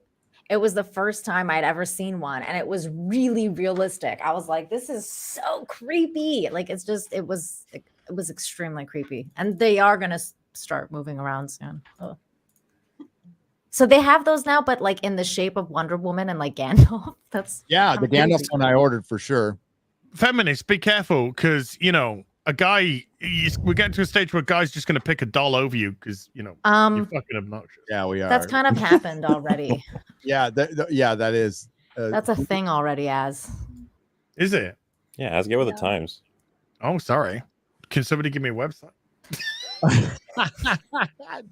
it was the first time I'd ever seen one, and it was really realistic. I was like, this is so creepy. Like it was extremely creepy. And they are gonna start moving around soon. Oh. So they have those now, but like in the shape of Wonder Woman and like Gandalf. That's the Gandalf one I ordered for sure. Feminists, be careful, because you know we get to a stage where a guy's just going to pick a doll over you because you know you're fucking obnoxious. Yeah, we are. That's kind of happened already. That is. That's a thing already. As is it? Yeah, as get with the times. Oh, sorry. Can somebody give me a website?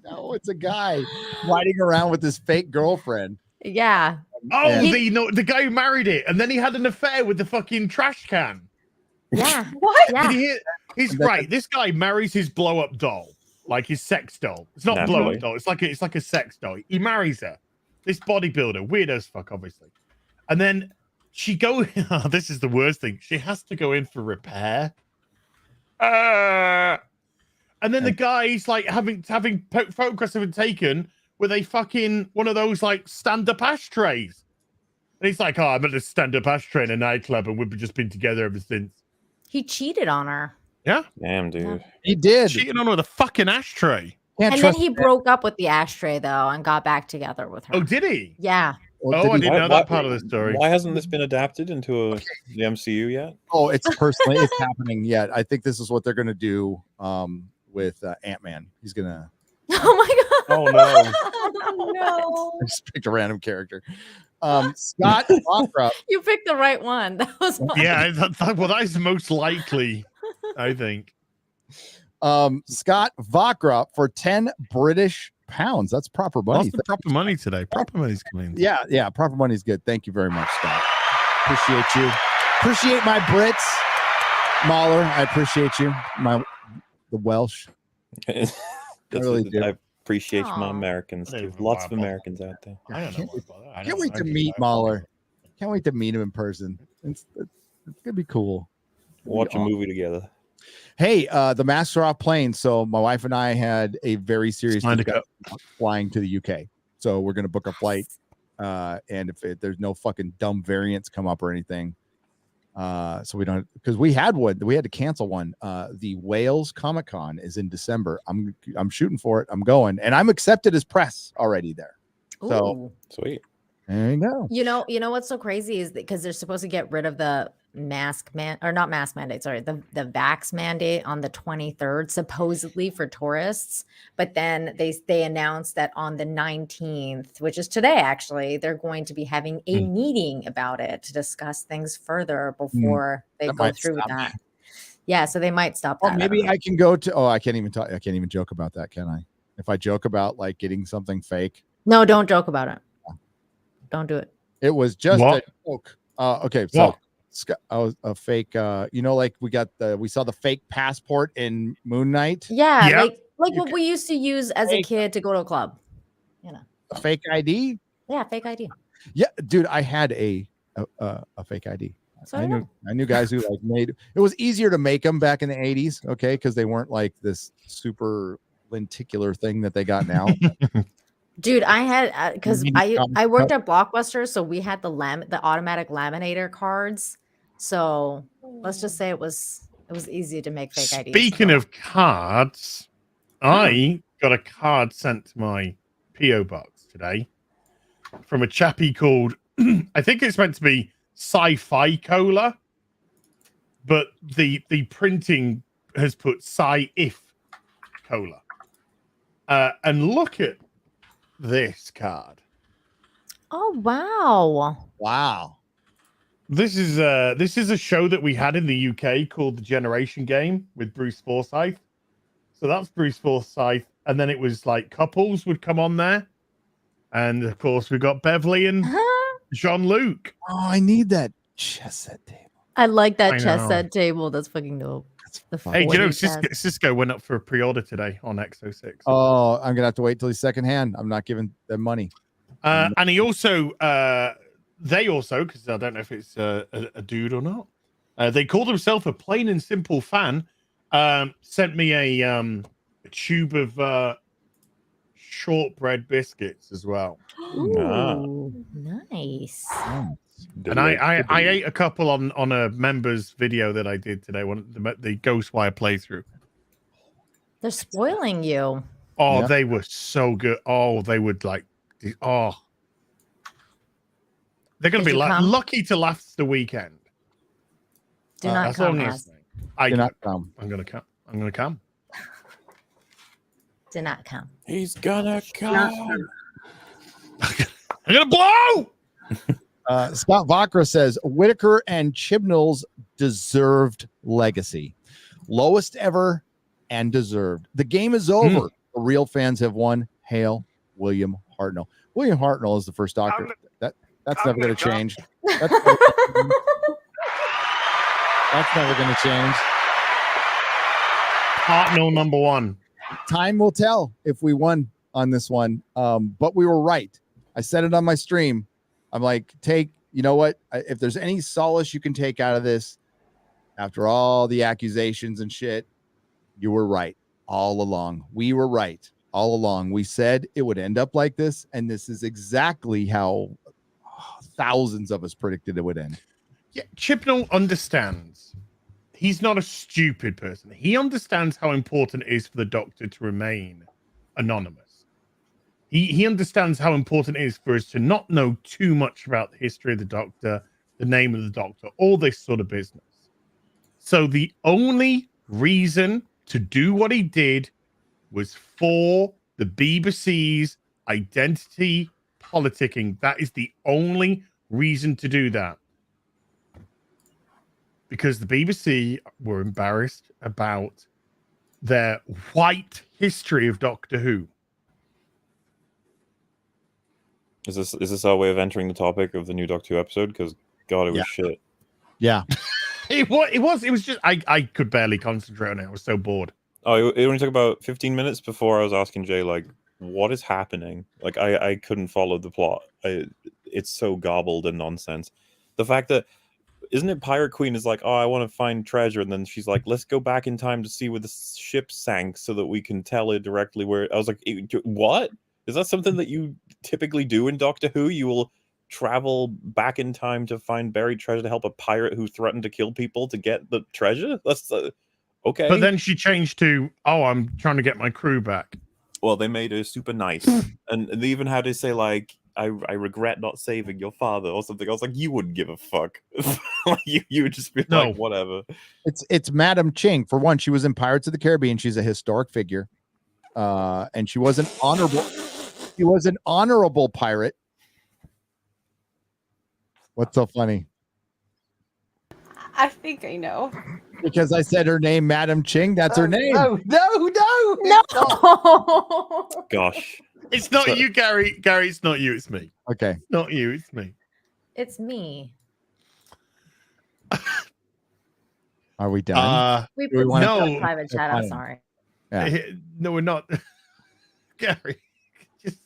No, it's a guy riding around with his fake girlfriend. Yeah. Oh, the guy who married it, and then he had an affair with the fucking trash can. Yeah. What? Yeah. Did you hear? He's right. This guy marries his blow-up doll, like his sex doll. It's not blow-up doll. It's like a sex doll. He marries her. This bodybuilder, weird as fuck, obviously. And then she go. Oh, this is the worst thing. She has to go in for repair. And then the guy's like having photographs of him taken with a fucking one of those like stand-up ashtrays. And he's like, "Oh, I'm at a stand-up ashtray in a nightclub, and we've just been together ever since." He cheated on her. Yeah, damn, dude. Yeah. He did. Cheating on her with a fucking ashtray. Can't And then he broke up with the ashtray though and got back together with her. Oh, did he? Yeah. Oh, I didn't know that part of the story. Why hasn't this been adapted into the MCU yet? Oh, it's happening yet. I think this is what they're gonna do with Ant-Man. He's gonna. Oh my god. Oh no. Oh, no. I just picked a random character. Scott Vacra. You picked the right one. That was Yeah, well, that is most likely, I think. Scott Vacra for 10 British pounds. That's proper money. What's the proper money today? Proper money's coming in. Yeah, proper money's good. Thank you very much, Scott. Appreciate you. Appreciate my Brits. MauLer, I appreciate you. The Welsh. I really do. I appreciate my Aw. Americans. I don't There's even lots know of why I Americans out there. I don't know. What about that. Can't wait to meet MauLer. Can't wait to meet him in person. It's gonna be cool. Watch a movie together. Hey, the masks are off planes, so my wife and I had a very serious discussion about flying to the UK. So we're gonna book a flight, and if there's no fucking dumb variants come up or anything, so we don't, because we had to cancel one. The Wales Comic Con is in December. I'm shooting for it. I'm going, and I'm accepted as press already there. So Ooh. Sweet. there you go. You know what's so crazy is because they're supposed to get rid of the not mask mandate, sorry, the vax mandate on the 23rd, supposedly for tourists. But then they announced that on the 19th, which is today, actually, they're going to be having a meeting about it to discuss things further before they go through with that. Yeah, so they might stop that. Maybe I can go to. Oh, I can't even talk. I can't even joke about that, can I? If I joke about like getting something fake. No, don't joke about it. Don't do it. It was just a joke. Okay, so a fake. Like we saw the fake passport in Moon Knight. Yeah, Yep. like what we used to use as a kid to go to a club. A fake ID. Yeah, fake ID. Yeah, dude, I had a fake ID. So I knew guys who like made it was easier to make them back in the 80s, okay, because they weren't like this super lenticular thing that they got now. Dude, I had because I worked at Blockbuster, so we had the automatic laminator cards. So let's just say it was easy to make fake IDs. Speaking of cards, I got a card sent to my PO box today from a chappie called I think it's meant to be Sci-Fi Cola, but the printing has put Sci-If Cola. And look at this card. Oh wow. Wow. This is a show that we had in the UK called The Generation Game with Bruce Forsyth. So that's Bruce Forsyth, and then it was like couples would come on there, and of course we got Beverly and Jean-Luc. Oh, I need that chess set table. I like that I chess know. set table. That's fucking dope. Hey, Cisco went up for a pre-order today on X06. Oh, I'm gonna have to wait till he's secondhand. I'm not giving them money. And he also, they also, because I don't know if it's a dude or not, they called himself a plain and simple fan. Sent me a tube of shortbread biscuits as well. Ooh, nice. And I ate a couple on a members video that I did today, the Ghostwire playthrough. They're spoiling you. Oh, Yeah. they were so good. Oh, they would like. Oh, they're gonna Did be you come? lucky to last the weekend. Do not That's all come. I'm gonna Oz. say. I'm Do not come. gonna come. I'm gonna come. Do not come. He's gonna come. I'm gonna blow. Scott Vakra says Whitaker and Chibnall's deserved legacy, lowest ever and deserved. The game is over. The real fans have won. Hail William Hartnell. William Hartnell is the first Doctor. That's never going to change. That's never going to change. Hartnell number one. Time will tell if we won on this one. But we were right. I said it on my stream. I'm like, you know what? If there's any solace you can take out of this, after all the accusations and shit, you were right all along. We were right all along. We said it would end up like this, and this is exactly how thousands of us predicted it would end. Yeah, Chibnall understands. He's not a stupid person. He understands how important it is for the Doctor to remain anonymous. He understands how important it is for us to not know too much about the history of the Doctor, the name of the Doctor, all this sort of business. So the only reason to do what he did was for the BBC's identity politicking. That is the only reason to do that. Because the BBC were embarrassed about their white history of Doctor Who. Is this our way of entering the topic of the new Doctor Who episode? Because God, it was shit. Yeah. It was just I could barely concentrate on it. I was so bored. Oh, it only took about 15 minutes before I was asking Jay, like, what is happening? Like, I couldn't follow the plot. It's so gobbled and nonsense. The fact that isn't it Pirate Queen is like, oh, I want to find treasure, and then she's like, let's go back in time to see where the ship sank so that we can tell her directly where. I was like, what? Is that something that you typically do in Doctor Who? You will travel back in time to find buried treasure to help a pirate who threatened to kill people to get the treasure? That's okay. But then she changed to, oh, I'm trying to get my crew back. Well, they made her super nice, and they even had to say like, I regret not saving your father or something. I was like, you wouldn't give a fuck. you would just be like, whatever. It's Madam Ching. For one, she was in Pirates of the Caribbean. She's a historic figure, and she was an honorable. She was an honorable pirate. What's so funny? I think I know. Because I said her name, Madam Ching. That's her name. No. No. Gosh. It's not you, Gary. Gary, it's not you. It's me. Okay. It's not you. It's me. It's me. Are we done? We Do we put wanna- no private chat. I'm sorry. Yeah. No, we're not. Gary, just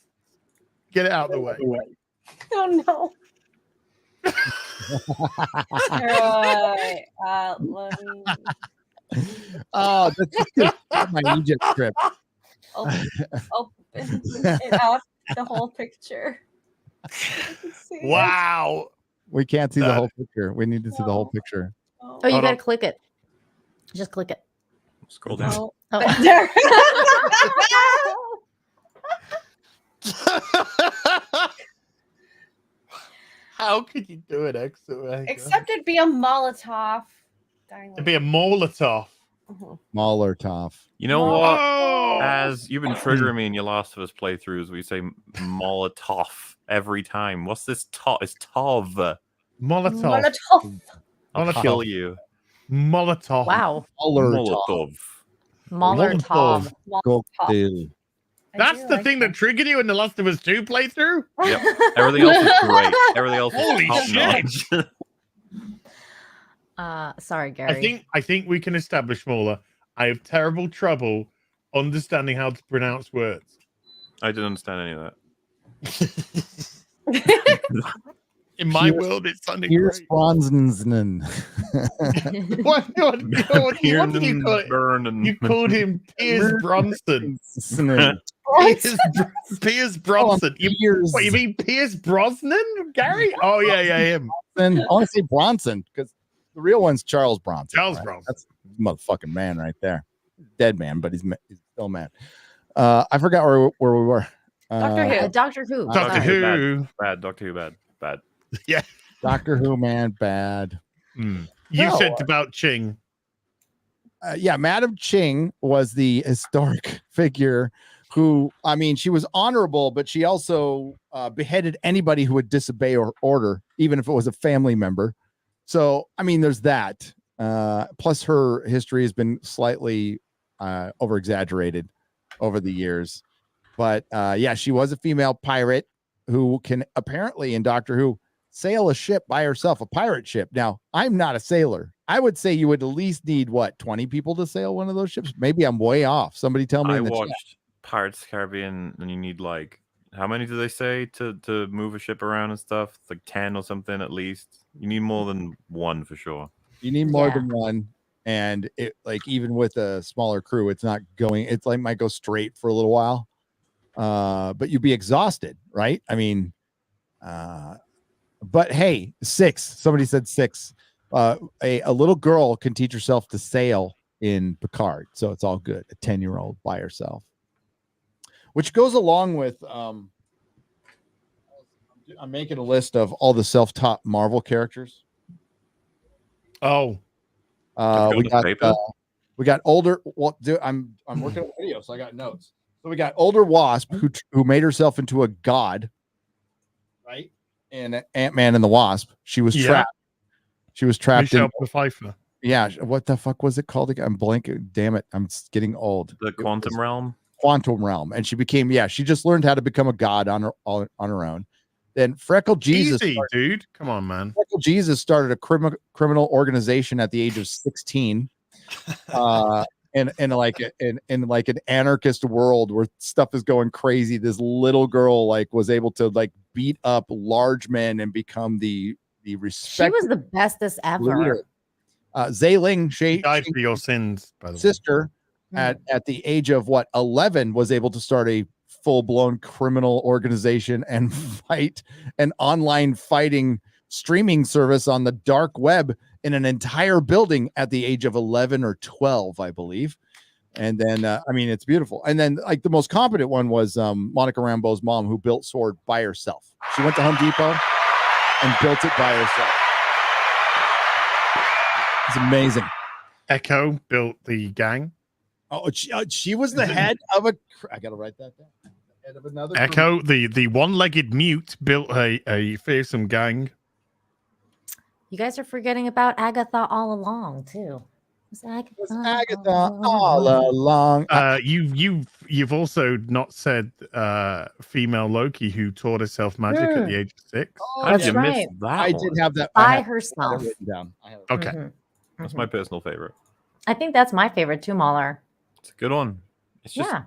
get it out of the way. Oh no. All right. Let me Oh, that's just my Egypt trip. open it up, the whole picture. See it? Wow. We can't see the whole picture. We need to see the whole No. picture. Oh, Oh, you Hold gotta on. click it. Just click it. Scroll down. no. Oh. There. How could you do it, excellent? Except it'd be a Molotov. Darn It'd be a Molotov. MauLer toff. You know what? Oh! As you've been triggering me in your Last of Us playthroughs, we say Molotov every time. What's this? It's Tov. Molotov. Molotov. I'll Molotov. kill you. Molotov. Wow. MauLer Molotov. Molotov. cocktail. That's the thing that triggered you in the Last of Us 2 playthrough? Yep. Everything else is great. Everything else is Holy top shit. notch. Sorry, Gary. I think we can establish, MauLer, I have terrible trouble understanding how to pronounce words. I didn't understand any of that. In my Pierce- world, it's sounding Pierce great. Brosnan. What did you call it? Burning. You called him Piers Bronson. Piers Bronson. What, you mean Piers Brosnan, Gary? Oh, yeah, him. I want to say Bronson because the real one's Charles Bronson. Charles right? Bronson. That's a motherfucking man right there. Dead man, but he's still a man. I forgot where we were. Doctor Who. Doctor Who. Doctor Sorry. Who. Bad. Doctor Who. Bad. Yeah. Doctor Who, man, bad. You No, said about Ching. Yeah, Madam Ching was the historic figure who, I mean, she was honorable, but she also beheaded anybody who would disobey or order, even if it was a family member. So, I mean, there's that. Plus, her history has been slightly over exaggerated over the years. But yeah, she was a female pirate who can apparently in Doctor Who sail a ship by herself, a pirate ship. Now, I'm not a sailor. I would say you would at least need 20 people to sail one of those ships. Maybe I'm way off. Somebody tell me. I in the chat. watched Pirates of the Caribbean, and you need like how many do they say to move a ship around and stuff? It's like 10 or something at least. You need more than one for sure. You need more than one. And it like even with a smaller crew, it's not going, it's like might go straight for a little while. But you'd be exhausted, right? I mean, but hey, 6. Somebody said 6. A little girl can teach herself to sail in Picard, so it's all good. A 10-year-old by herself, which goes along with I'm making a list of all the self-taught Marvel characters. Oh, we got older. Well, I'm working on a video, so I got notes. So we got older Wasp who made herself into a god, right? And Ant-Man and the Wasp. She was trapped. She was trapped in. Pfeiffer. Yeah. What the fuck was it called again? I'm blanking. Damn it. I'm getting old. The Quantum Realm. Quantum Realm. And she became, she just learned how to become a god on her own. Then Freckle Jesus. Easy, dude. Come on, man. Freckle Jesus started a criminal organization at the age of 16. In like an anarchist world where stuff is going crazy. This little girl like was able to like beat up large men and become the the She respected was the bestest ever. leader. Zayling, She died for your sins, by the way. sister, at the age of 11, was able to start a full-blown criminal organization and fight an online fighting streaming service on the dark web in an entire building at the age of 11 or 12, I believe. And then I mean, it's beautiful. And then like the most competent one was Monica Rambeau's mom, who built Sword by herself. She went to Home Depot and built it by herself. It's amazing. Echo built the gang. Oh, she was the head of a. I gotta write that down. Head of another. Echo, the one-legged mute, built a fearsome gang. You guys are forgetting about Agatha all along too. It was Agatha all along. You've also not said female Loki who taught herself magic at the age of 6. How did That's you miss right. that? I one? did have that By I herself. have it written down. I have it. Okay. Mhm. That's my personal favorite. I think that's my favorite too, MauLer. It's a good one. It's just Yeah,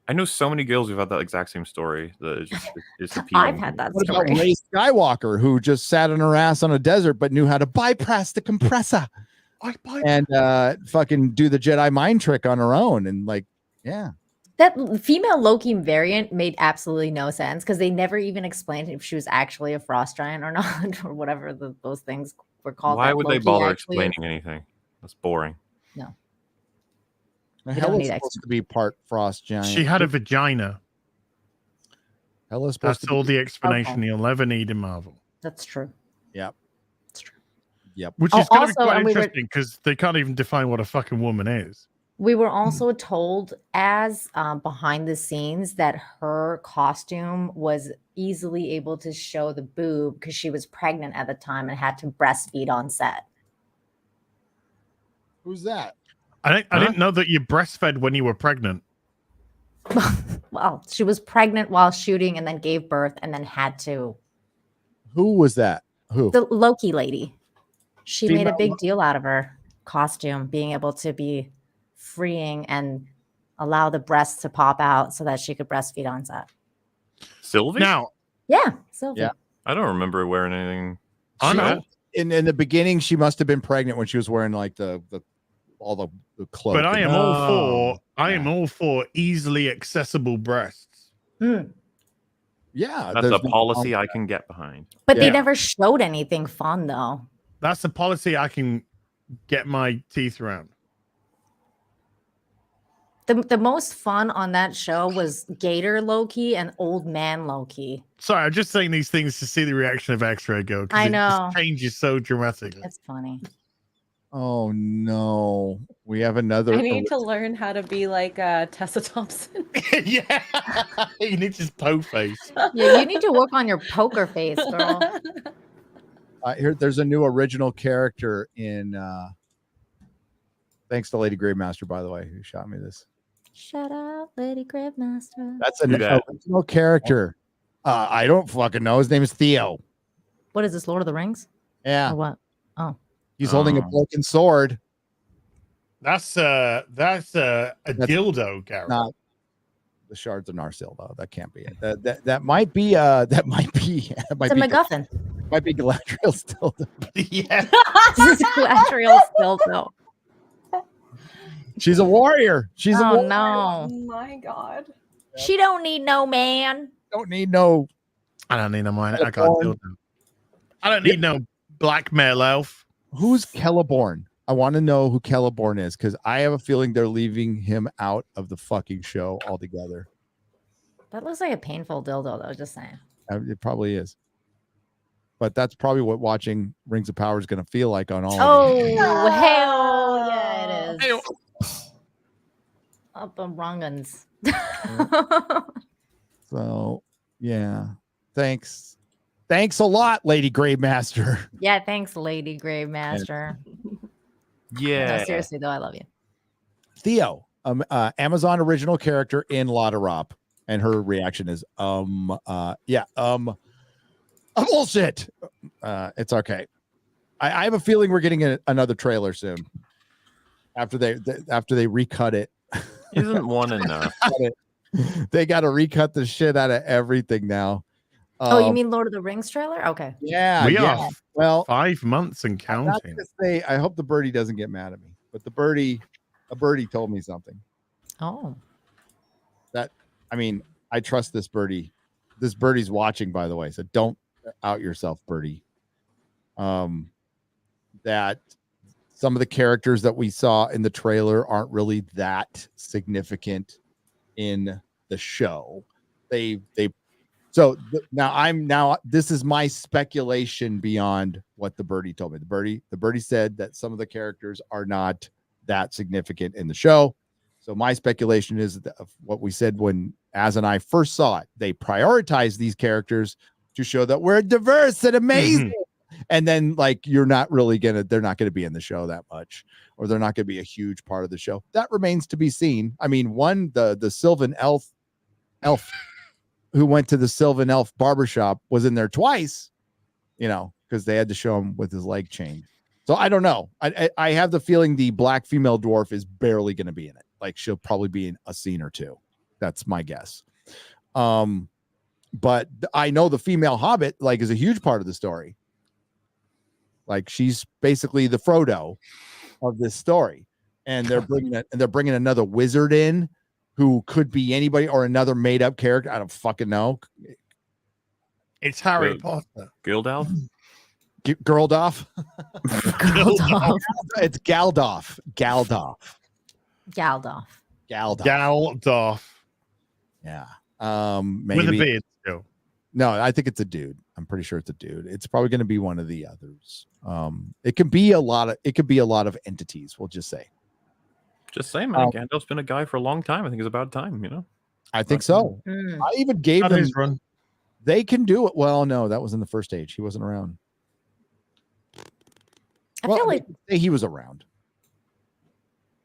I know so many girls who've had that exact same story that it's appealing. I've had that What about story. Ray Skywalker, who just sat on her ass on a desert but knew how to bypass the compressor and fucking do the Jedi mind trick on her own? And like, yeah. That female Loki variant made absolutely no sense because they never even explained if she was actually a frost giant or not, or whatever those things were called. Why that would they Loki bother actually is. explaining anything? That's boring. No. Now, We don't Hella's need supposed to be part frost giant. She had a vagina. Hella's supposed That's to all be. the explanation you'll ever need in Marvel. That's true. Yep. It's true. Yep. Which Oh, is going to be also, quite and we were- interesting because they can't even define what a fucking woman is. We were also told as behind the scenes that her costume was easily able to show the boob because she was pregnant at the time and had to breastfeed on set. Who's that? I didn't know that you breastfed when you were pregnant. Well, she was pregnant while shooting and then gave birth and then had to. Who was that? Who? The Loki lady. She made a Female big deal out of her costume being able to be freeing and allow the breasts to pop out so that she could breastfeed on set. Sylvie? Now, Yeah, Sylvie. Yeah. I don't remember her wearing anything. I know, In the beginning, she must have been pregnant when she was wearing like the all the clothes. but I am No. all for easily accessible breasts. Mm. Yeah, That's a there's no policy problem I with can get behind. But they Yeah. never showed anything fun though. That's a policy I can get my teeth around. The most fun on that show was Gator Loki and Old Man Loki. Sorry, I'm just saying these things to see the reaction of X-Ray go. 'Cause I it know. just changes so dramatically. It's funny. Oh no, we have another. I need to learn how to be like Tessa Thompson. Yeah, you need to just po face. Yeah, you need to work on your poker face, girl. Here, there's a new original character in. Thanks to Lady Gravemaster, by the way, who shot me this. Shut up, Lady Gravemaster. That's an Who dat? original character. I don't fucking know. His name is Theo. What is this, Lord of the Rings? Yeah, Or what? Oh. he's holding a Oh. broken sword. That's a dildo, Garrett. Not the shards of Narsil, though. That can't be it. That might be. That might be. That might It's a be. MacGuffin. Might be Galadriel still. Yeah, This is Galadriel still though. She's a warrior. She's a Oh warrior. no. Oh my god. She don't need no man. Don't need no. I don't need no money. I got dildo. I don't need no black male elf. Who's Celeborn? I want to know who Celeborn is because I have a feeling they're leaving him out of the fucking show altogether. That looks like a painful dildo though, just saying. It probably is. But that's probably what watching Rings of Power is going to feel like on all of Oh them. hell yeah, it Hey, is. Up on Rungans. So, yeah. Thanks. Thanks a lot, Lady Gravemaster. Yeah, thanks, Lady Gravemaster. Yeah. No, seriously though, I love you. Theo, Amazon original character in Lauderop. And her reaction is, bullshit. It's okay. I have a feeling we're getting another trailer soon. After they recut it. Isn't one enough? They got to recut the shit out of everything now. Oh, you mean Lord of the Rings trailer? Okay. Yeah, We yeah. are Well, 5 months and I'm not counting. gonna say. I hope the birdie doesn't get mad at me, but a birdie told me something. Oh. That I mean, I trust this birdie. This birdie's watching, by the way, so don't out yourself, birdie. That some of the characters that we saw in the trailer aren't really that significant in the show. Now this is my speculation beyond what the birdie told me. The birdie said that some of the characters are not that significant in the show. So my speculation is that of what we said when Az and I first saw it. They prioritize these characters to show that we're diverse and amazing. And then like they're not gonna be in the show that much, or they're not gonna be a huge part of the show. That remains to be seen. I mean, the Sylvan elf who went to the Sylvan elf barbershop was in there twice, because they had to show him with his leg chained. So I don't know. I have the feeling the black female dwarf is barely going to be in it. Like she'll probably be in a scene or two. That's my guess. But I know the female hobbit is a huge part of the story. Like she's basically the Frodo of this story, and they're bringing another wizard in who could be anybody or another made up character. I don't fucking know. It's Harry Potter. Gildalf? Girldoff. Galdolf. It's Galdolf. Galdolf. Galdolf. Galdolf. Yeah. With a Maybe. beard still. No, I think it's a dude. I'm pretty sure it's a dude. It's probably going to be one of the others. It could be a lot of entities. We'll just say. Just saying, man. Gandalf's been a guy for a long time. I think it's about time, I think so. I even gave That them. is run. They can do it. Well, no, that was in the first age. He wasn't around. I feel like he was around.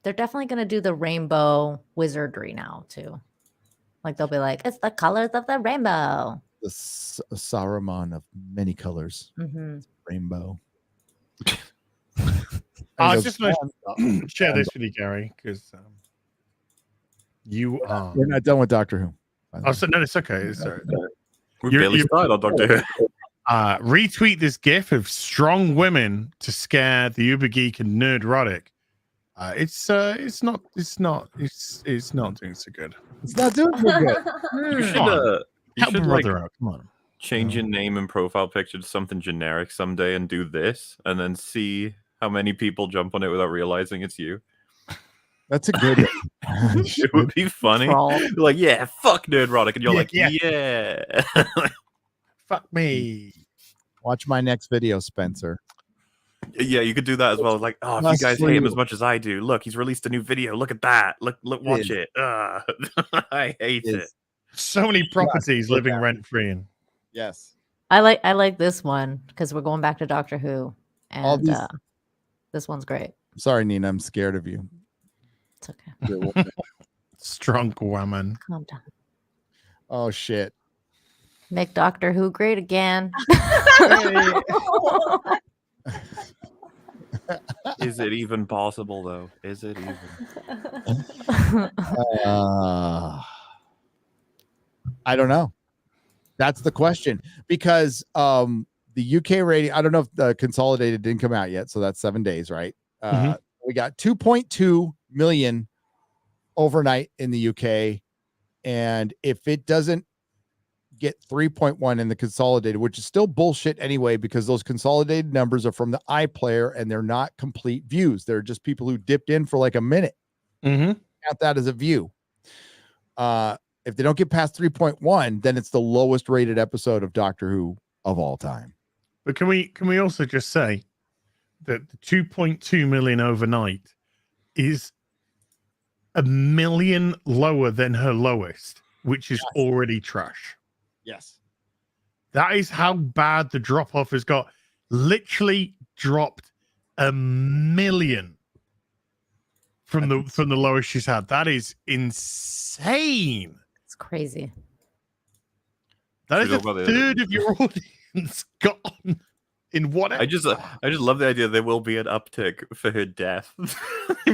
they're definitely going to do the rainbow wizardry now, too. Like they'll be like, it's the colors of the rainbow. The Saruman of many colors. Mm-hmm. Rainbow. I was just going to share this with you, Gary, because you are. We're not done with Doctor Who. Oh, so, no, it's okay. We barely started on Doctor Who. Retweet this GIF of strong women to scare the Uber Geek and Nerdrotic. It's not doing so good. It's not doing so good. You should, Help a brother out. Come on. Change your name and profile picture to something generic someday and do this, and then see how many people jump on it without realizing it's you. That's a good. It would be funny. Like, yeah, fuck Nerdrotic, and you're like, yeah. Fuck me. Watch my next video, Spencer. Yeah, you could do that as well. Like, oh, if you guys hate him as much as I do, look, he's released a new video. Look at that. Look, watch it. I hate it. So many properties living rent free in. Yes. I like this one because we're going back to Doctor Who, and this one's great. Sorry, Nina, I'm scared of you. It's okay. Strong woman. Calm down. Oh shit. Make Doctor Who great again. Is it even possible, though? Is it even? I don't know. That's the question, because the UK rating, I don't know if the consolidated didn't come out yet, so that's 7 days, right? We got 2.2 million overnight in the UK, and if it doesn't get 3.1 in the consolidated, which is still bullshit anyway, because those consolidated numbers are from the iPlayer and they're not complete views. They're just people who dipped in for like a minute. Count that as a view. If they don't get past 3.1, then it's the lowest rated episode of Doctor Who of all time. But can we also just say that the 2.2 million overnight is 1 million lower than her lowest, which is already trash. Yes. That is how bad the drop off has got. Literally dropped 1 million from the lowest she's had. That is insane. It's crazy. That is a third of your audience gone in one. I just love the idea there will be an uptick for her death.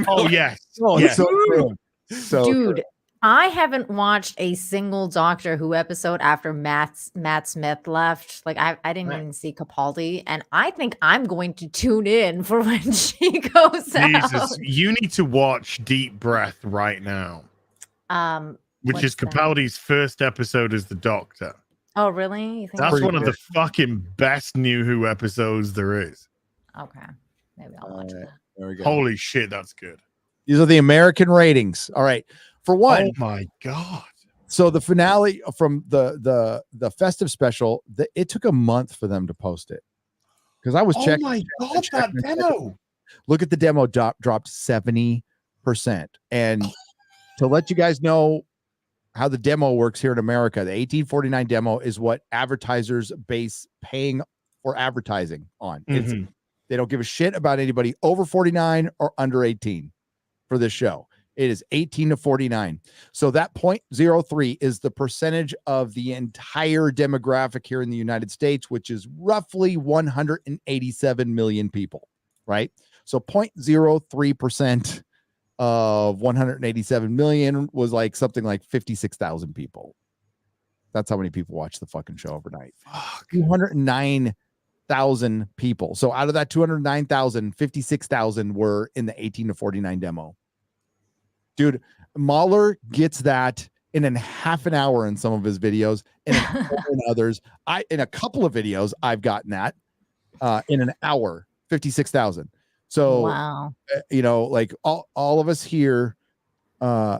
Oh yes. Oh, yes. so good. So dude, good. I haven't watched a single Doctor Who episode after Matt Smith left. Like I didn't even see Capaldi, and I think I'm going to tune in for when she goes Jesus, out. you need to watch Deep Breath right now, which is What's that? Capaldi's first episode as the Doctor. Oh, really? You think That's pretty one of good. the fucking best New Who episodes there is. Okay, maybe I'll watch that. There we go. Holy shit, that's good. These are the American ratings. All right. For one, Oh my god. so the finale from the festive special, it took a month for them to post it. Because I was Oh checking. my god, that demo. Look at the demo dropped 70%. And to let you guys know how the demo works here in America, the 1849 demo is what advertisers base paying for advertising on. Mhm. They don't give a shit about anybody over 49 or under 18 for this show. It is 18 to 49. So that 0.03 is the percentage of the entire demographic here in the United States, which is roughly 187 million people, right? So 0.03% of 187 million was like something like 56,000 people. That's how many people watch the fucking show overnight. 209,000 people. So out of that 209,000, 56,000 were in the 18 to 49 demo. Dude, MauLer gets that in a half an hour in some of his videos, and in others, in a couple of videos, I've gotten that in an hour, 56,000. So, Wow. like all of us here. My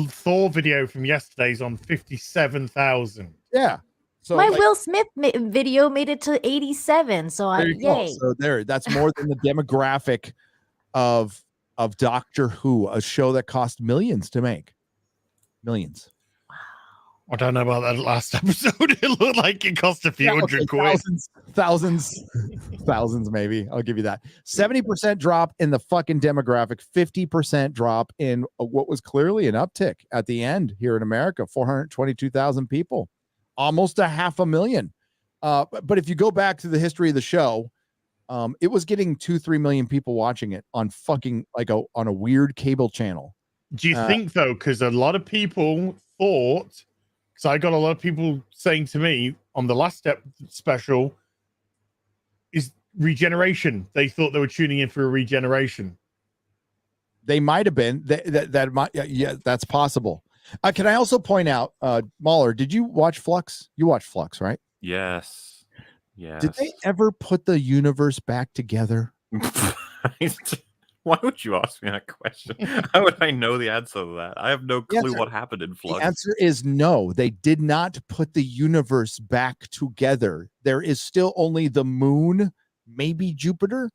Thor video from yesterday's on 57,000. Yeah. So my Will Smith video made it to 87. So there you go. yay. So that's more than the demographic of Doctor Who, a show that cost millions to make. Millions. I don't know about that last episode. It looked like it cost a few hundred quid. Thousands maybe. I'll give you that. 70% drop in the fucking demographic, 50% drop in what was clearly an uptick at the end here in America, 422,000 people, almost 500,000. But if you go back to the history of the show, it was getting 2-3 million people watching it on fucking on a weird cable channel. Do you think though? Because a lot of people thought, because I got a lot of people saying to me on the last special, is regeneration. They thought they were tuning in for a regeneration. They might have been. That might, yeah, that's possible. Can I also point out, MauLer, did you watch Flux? You watched Flux, right? Yes. Yes. Did they ever put the universe back together? Why would you ask me that question? How would I know the answer to that? I have no clue what happened in Flux. The answer is no. They did not put the universe back together. There is still only the moon, maybe Jupiter,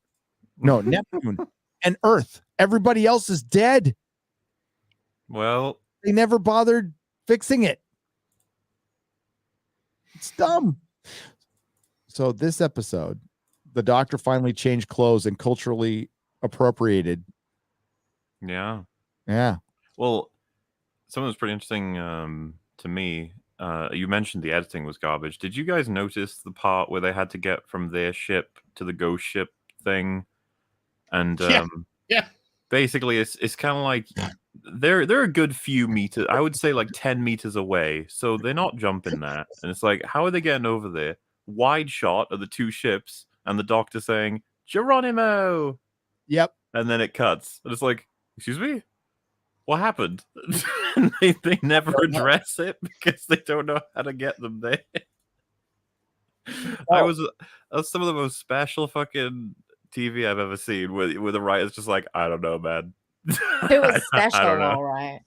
no, Neptune, and Earth. Everybody else is dead. Well, they never bothered fixing it. It's dumb. So this episode, the Doctor finally changed clothes and culturally appropriated. Yeah. Well, something was pretty interesting to me. You mentioned the editing was garbage. Did you guys notice the part where they had to get from their ship to the ghost ship thing? And yeah. Basically, it's kind of like they're a good few meters. I would say like 10 meters away. So they're not jumping that. And it's like, how are they getting over there? Wide shot of the two ships and the Doctor saying Geronimo. Yep. And then it cuts. And it's like, excuse me? What happened? And they never address it because they don't know how to get them there. Oh. That's some of the most special fucking TV I've ever seen where the writer's just like, I don't know, man. It was special, all right.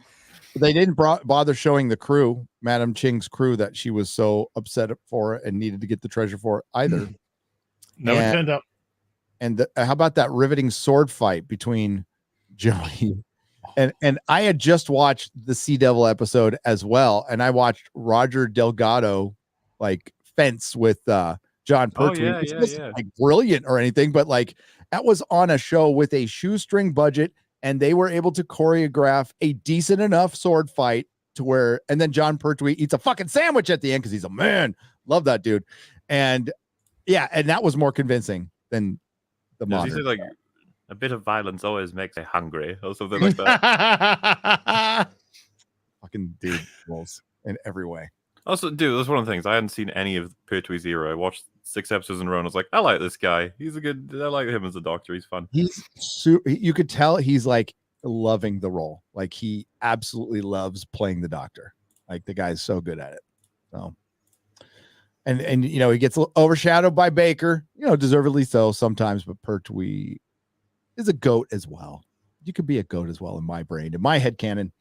They didn't bother showing the crew, Madam Ching's crew, that she was so upset for and needed to get the treasure for either. No, it turned up. And how about that riveting sword fight between Joey and I had just watched the Sea Devil episode as well, and I watched Roger Delgado like fence with John Pertwee. Oh, It wasn't like brilliant or anything, but like that was on a show with a shoestring budget, and they were able to choreograph a decent enough sword fight to where, and then John Pertwee eats a fucking sandwich at the end because he's a man. Love that dude. And yeah, and that was more convincing than the modern. Like A bit of violence always makes me hungry, or something like that. Fucking dude rules in every way. Also, dude, that's one of the things. I hadn't seen any of Pertwee Zero. I watched 6 episodes in a row and I was like, I like this guy. He's a good. I like him as a doctor. He's fun. You could tell he's like loving the role. Like he absolutely loves playing the doctor. Like the guy's so good at it. So, and you know, he gets overshadowed by Baker, you know, deservedly so sometimes, but Pertwee is a goat as well. You could be a goat as well in my brain, in my headcanon.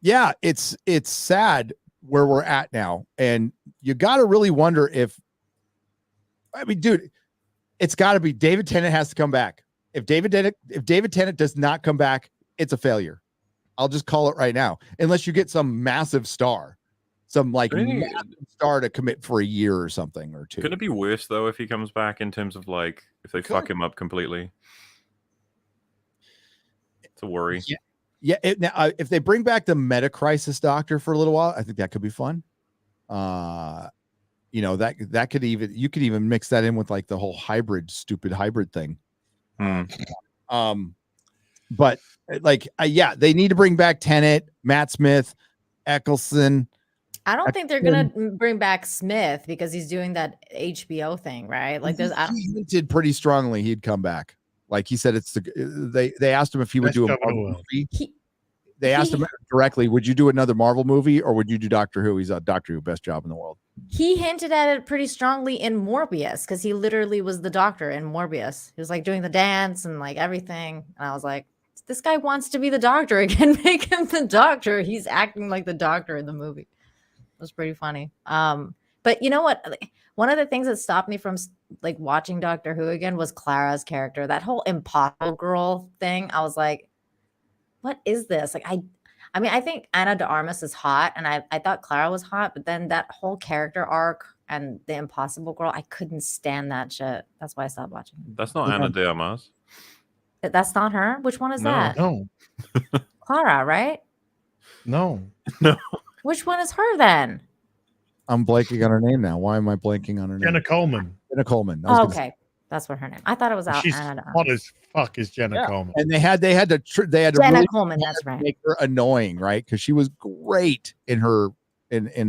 Yeah, it's sad where we're at now. And you got to really wonder if, I mean, dude, it's got to be David Tennant has to come back. If David Tennant does not come back, it's a failure. I'll just call it right now. Unless you get some massive star, some like massive star to commit for a year or something or two. Could it be worse though if he comes back in terms of like if they fuck him up completely? It's a worry. Yeah. Now, if they bring back the Meta Crisis Doctor for a little while, I think that could be fun. You know, that could you could even mix that in with like the whole stupid hybrid thing. But like, yeah, they need to bring back Tennant, Matt Smith, Eccleston. I don't think they're gonna bring back Smith because he's doing that HBO thing, right? Like, he hinted pretty strongly he'd come back. Like he said, they asked him if he would do a Marvel movie. They asked him directly, would you do another Marvel movie or would you do Doctor Who? He's a Doctor Who, best job in the world. He hinted at it pretty strongly in Morbius because he literally was the doctor in Morbius. He was like doing the dance and like everything. And I was like, this guy wants to be the doctor again. Make him the doctor. He's acting like the doctor in the movie. It was pretty funny. But you know what? One of the things that stopped me from like watching Doctor Who again was Clara's character. That whole impossible girl thing. I was like, what is this? Like, I mean, I think Ana de Armas is hot, and I thought Clara was hot, but then that whole character arc and the impossible girl, I couldn't stand that shit. That's why I stopped watching. That's not Ana de Armas. That's not her? Which one is that? No. Clara, right? No. Which one is her then? I'm blanking on her name now. Why am I blanking on her name? Jenna Coleman. Jenna Coleman. Oh, okay. That's what her name. I thought it was out. She's hot as fuck is Jenna Coleman. And they had to Jenna really Coleman, that's right. Make her annoying, right? Because she was great in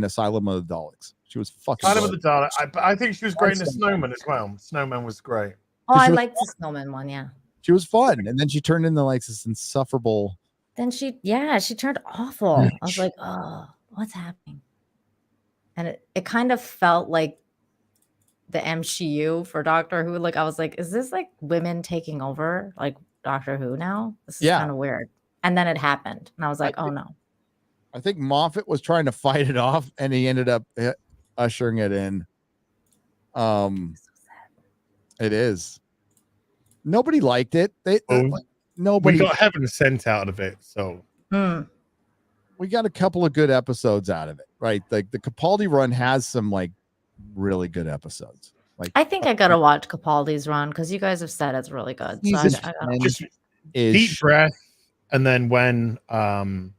Asylum of the Daleks. She was fucking Asylum of the Daleks. I think she was great in the Snowman as well. Snowman was great. Oh, I liked the Snowman one, yeah. She was fun. And then she turned into like this insufferable. Then she turned awful. I was like, oh, what's happening? And it kind of felt like the MCU for Doctor Who. Like, I was like, is this like women taking over like Doctor Who now? This is kind of weird. And then it happened. And I was like, oh no. I think Moffat was trying to fight it off and he ended up ushering it in. It is. Nobody liked it. Nobody. We got Heaven Sent out of it, so we got a couple of good episodes out of it, right? Like the Capaldi run has some like really good episodes. Like I think I gotta watch Capaldi's run because you guys have said it's really good. So I gotta just deep breath, and then when Murder on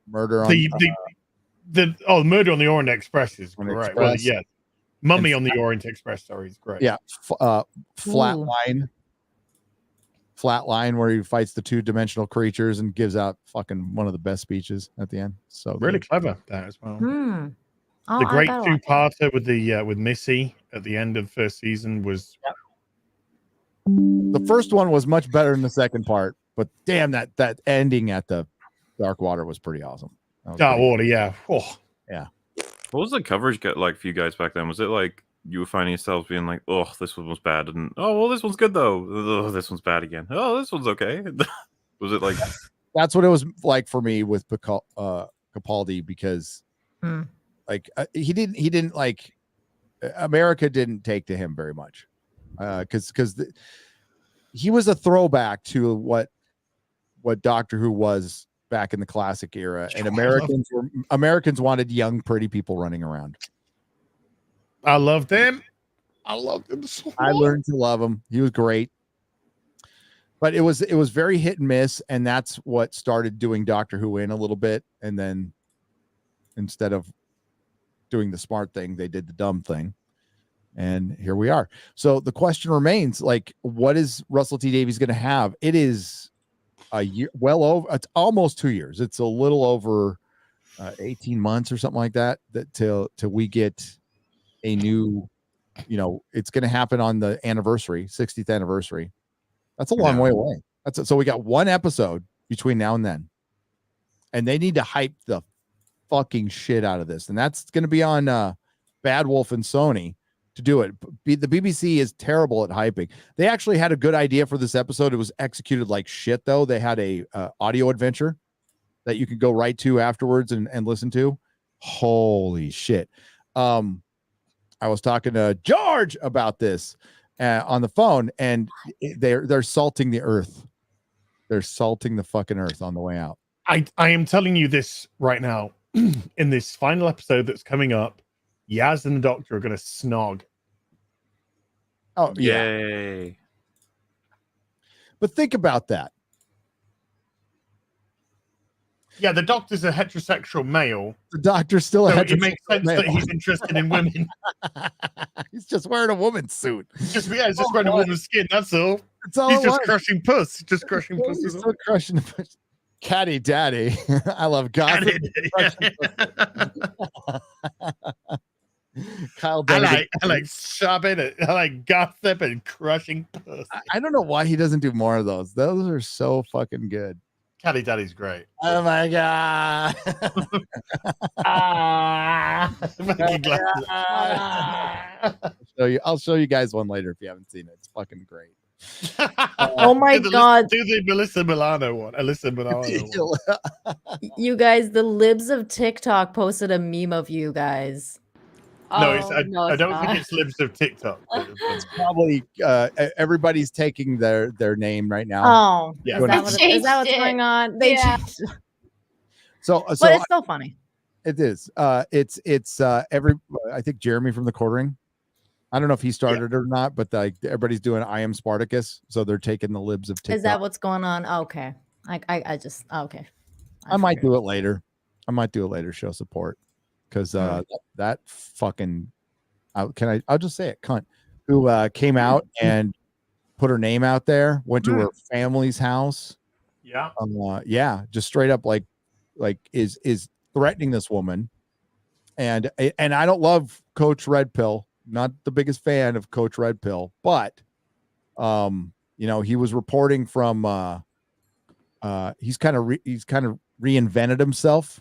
Murder on the Orient Express is great. Well, yeah, Mummy on the Orient Express. Sorry, is great. Yeah, Flatline, where he fights the two-dimensional creatures and gives out fucking one of the best speeches at the end. So really clever that as well. Oh, the great two-parter with Missy at the end of the first season was. The first one was much better than the second part, but damn, that ending at the Dark Water was pretty awesome. Dark Water, yeah. Oh. Yeah. What was the coverage get like for you guys back then? Was it like you were finding yourselves being like, oh, this one was bad, and oh, well, this one's good though. Oh, this one's bad again. Oh, this one's okay. Was it like? That's what it was like for me with Capaldi because, like, he didn't like America didn't take to him very much, because he was a throwback to what Doctor Who was back in the classic era, and Americans wanted young, pretty people running around. I loved him. I loved him so much. I learned to love him. He was great. But it was very hit and miss, and that's what started doing Doctor Who in a little bit. And then instead of doing the smart thing, they did the dumb thing. And here we are. So the question remains, like, what is Russell T Davies going to have? It is a year, well over, it's almost 2 years. It's a little over 18 months or something like that, till we get a new, it's going to happen on the anniversary, 60th anniversary. That's a long way away. So we got one episode between now and then, and they need to hype the fucking shit out of this. And that's going to be on Bad Wolf and Sony to do it. The BBC is terrible at hyping. They actually had a good idea for this episode. It was executed like shit, though. They had a audio adventure that you could go right to afterwards and listen to. Holy shit. I was talking to George about this on the phone, and they're salting the earth. They're salting the fucking earth on the way out. I am telling you this right now. In this final episode that's coming up, Yaz and the Doctor are going to snog. Oh, yeah. Yay. But think about that. Yeah, the Doctor's a heterosexual male. The Doctor's still a So heterosexual it makes sense male. that he's interested in women. He's just wearing a woman's suit. He's just wearing a woman's skin, that's all. It's all He's it just was. crushing puss. Just crushing puss. He's still crushing the puss. Caddy Daddy. I love gossip. Kyle Dunnigan. I like shopping. I like gossip and crushing puss. I don't know why he doesn't do more of those. Those are so fucking good. Caddy Daddy's great. Oh my god. Fucking glasses. I'll show you guys one later if you haven't seen it. It's fucking great. Oh my God. Do the Melissa Milano one. Alyssa Milano one. You guys, the libs of TikTok posted a meme of you guys. No, Oh, I don't think it's libs of TikTok. It's probably everybody's taking their name right now. Oh, Yeah. is that what's Changed going on? They Yeah. changed it. So But it's still funny. it is. It's I think Jeremy from the Quartering. I don't know if he started it or not, but everybody's doing I Am Spartacus, so they're taking the libs of TikTok. Is that what's going on? Okay. I just okay. I might do it later. Show support. Because that fucking I'll just say it, cunt, who came out and put her name out there, went to her family's house. Yeah. Just straight up like is threatening this woman. And I don't love Coach Red Pill, not the biggest fan of Coach Red Pill, but he was reporting from he's kind of reinvented himself.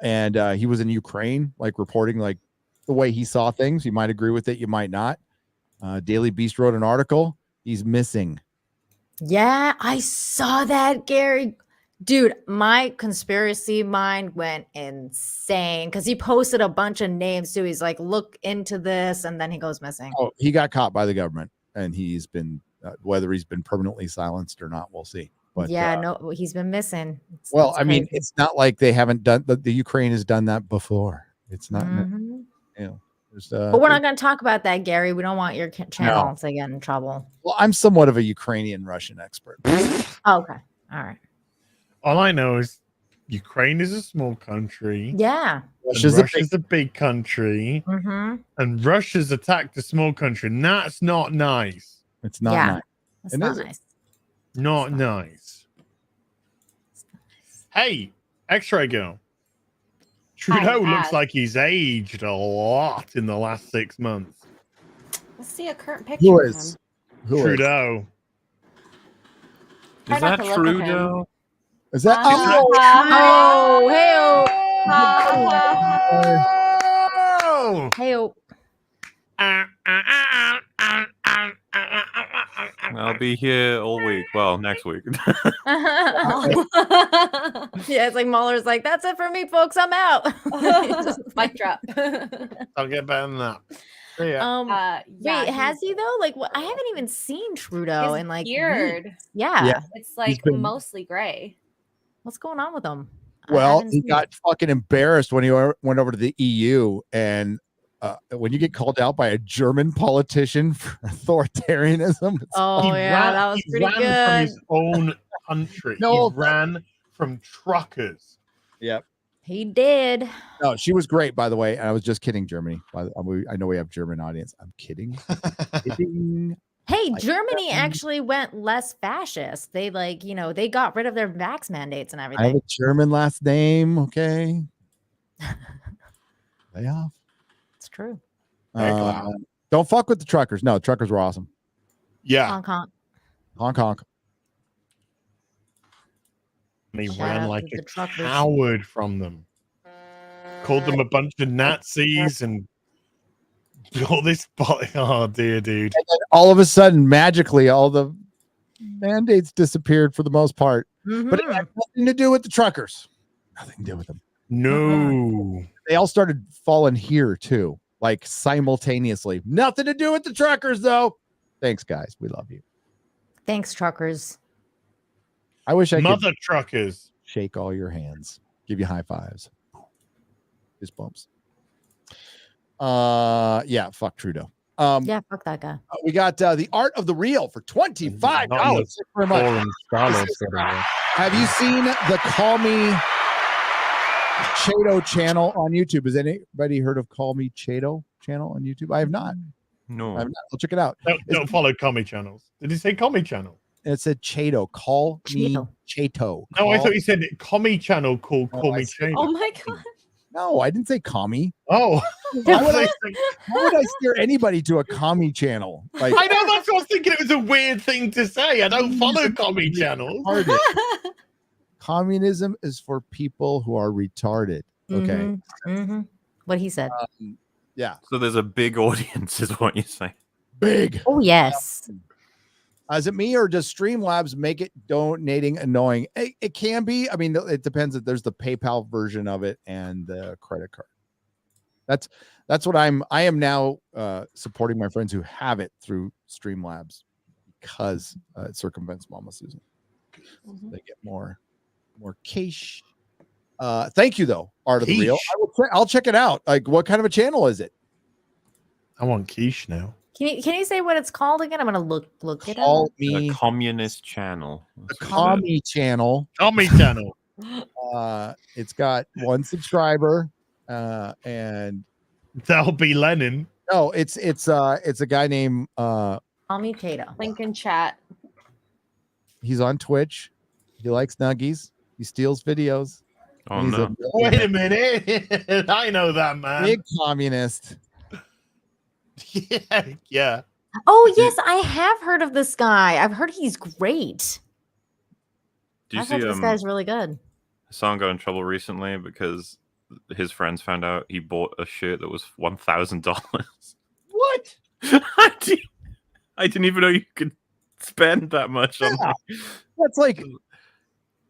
And he was in Ukraine, like reporting like the way he saw things. You might agree with it, you might not. Daily Beast wrote an article. He's missing. Yeah, I saw that, Gary. Dude, my conspiracy mind went insane because he posted a bunch of names too. He's like, look into this, and then he goes missing. Oh, he got caught by the government, and he's been whether he's been permanently silenced or not, we'll see. But no, he's been missing. Well, I mean, it's not like they haven't done the Ukraine has done that before. It's not, there's, but we're not going to talk about that, Gary. We don't want your channel to get in trouble. Well, I'm somewhat of a Ukrainian Russian expert. Oh, okay, all right. All I know is Ukraine is a small country. Yeah, Russia's a big country, and Russia's attacked a small country. And that's not nice. It's not nice. That's not nice. Not nice. Hey, X-Ray Girl. Trudeau looks like he's aged a lot in the last 6 months. Let's see a current picture. Who of is? him. Who Trudeau. Try Is not that to look at him. Trudeau? Is that? Oh, Oh! hey, I'll be here all week. Well, next week. yeah, it's like MauLer's like, that's it for me, folks. I'm out. Mic drop. I'll get better than that. Yeah. Wait, has he though? Like, what? I haven't even seen Trudeau His in like beard. weeks. Yeah. It's like mostly gray. What's going on with him? Well, he got fucking embarrassed when he went over to the EU, and when you get called out by a German politician for authoritarianism, that was pretty From good. his own country. No. He ran from truckers. Yep. He did. No, she was great, by the way. And I was just kidding, Germany. I know we have German audience. I'm kidding. Kidding. Hey, Germany actually went less fascist. They they got rid of their vax mandates and I have everything. a German last name. Okay. Lay off. It's true. Don't fuck with the truckers. No, truckers were awesome. Yeah. Hong Kong. Honk honk. And he Shout ran out like to a the truckers. coward from them. Called them a bunch of Nazis and all this. Oh dear, dude. And then all of a sudden, magically, all the mandates disappeared for the most part. But it had nothing to do with the truckers. Nothing to do with them. No. They all started falling here too, like simultaneously. Nothing to do with the truckers, though. Thanks, guys. We love you. Thanks, truckers. I wish I Mother could truckers. shake all your hands, give you high fives, fist bumps. Yeah, fuck Trudeau. Yeah, fuck that guy. We got the Art of the Real for $25. Thank you very much. Have you seen the Call Me Chato channel on YouTube? Has anybody heard of Call Me Chato channel on YouTube? I have not. No. I'll check it out. Don't follow commie channels. Did he say commie channel? It said Chato. Call Me Chato. No, I thought you said commie channel called Call Me Chato. Oh my god. No, I didn't say commie. Oh. Why would I steer anybody to a commie channel? Like, I know, that's what I was thinking. It was a weird thing to say. I don't follow commie channels. Communism is for people who are retarded. Okay. What he said. Yeah. So there's a big audience, is what you're saying. Big. Oh, yes. Is it me or does Streamlabs make it donating annoying? It can be. I mean, it depends. If there's the PayPal version of it and the credit card. That's what I am now supporting my friends who have it through Streamlabs because it circumvents Mama Susan. They get more cash. Thank you though, Art of the Real. I'll check it out. Like, what kind of a channel is it? I want quiche now. Can you say what it's called again? I'm gonna look it up. Call Me A communist channel. the Commie channel. Commie channel. It's got 1 subscriber, and That'll be Lenin. no, it's a guy named Call me Tato. Link in chat. he's on Twitch. He likes nuggies. He steals videos. Oh He's no. Wait a minute. I know that, man. big communist. Yeah. Oh yes, I have heard of this guy. I've heard he's great. Do you I've see heard this guy's really good. Hassan got in trouble recently because his friends found out he bought a shirt that was $1,000. What? I didn't even know you could spend that much on it.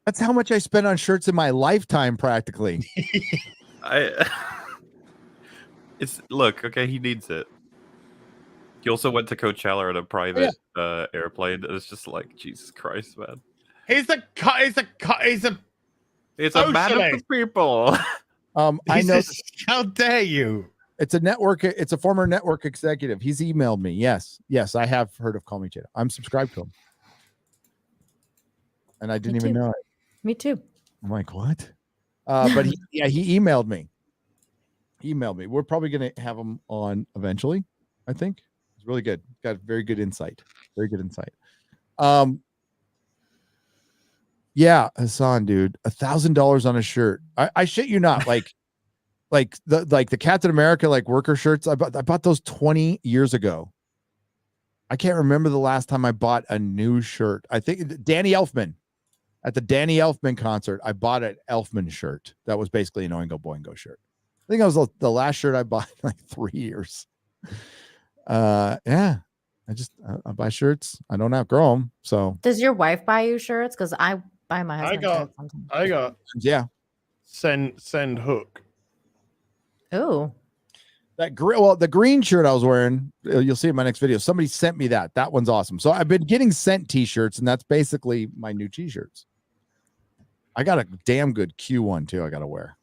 That's how much I spent on shirts in my lifetime, practically. Look, okay, he needs it. He also went to Coachella at a private airplane. It's just like, Jesus Christ, man. He's a It's a man of the people. I know. How dare you? It's a network. It's a former network executive. He's emailed me. Yes, I have heard of Call Me Chato. I'm subscribed to him, and I didn't even know it. Me too. I'm like, what? But he emailed me. We're probably gonna have him on eventually. I think it's really good. Got very good insight. Yeah, Hassan, dude, $1,000 on a shirt. I shit you not. Like the Captain America worker shirts. I bought those 20 years ago. I can't remember the last time I bought a new shirt. I think Danny Elfman. At the Danny Elfman concert, I bought an Elfman shirt. That was basically an Oingo Boingo shirt. I think that was the last shirt I bought in 3 years. Yeah. I buy shirts. I don't outgrow them. So does your wife buy you shirts? Because I buy my husband shirts sometimes. I got send hook. Oh. The green shirt I was wearing, you'll see in my next video. Somebody sent me that. That one's awesome. So I've been getting sent t-shirts, and that's basically my new t-shirts. I got a damn good Q one too. I got to wear.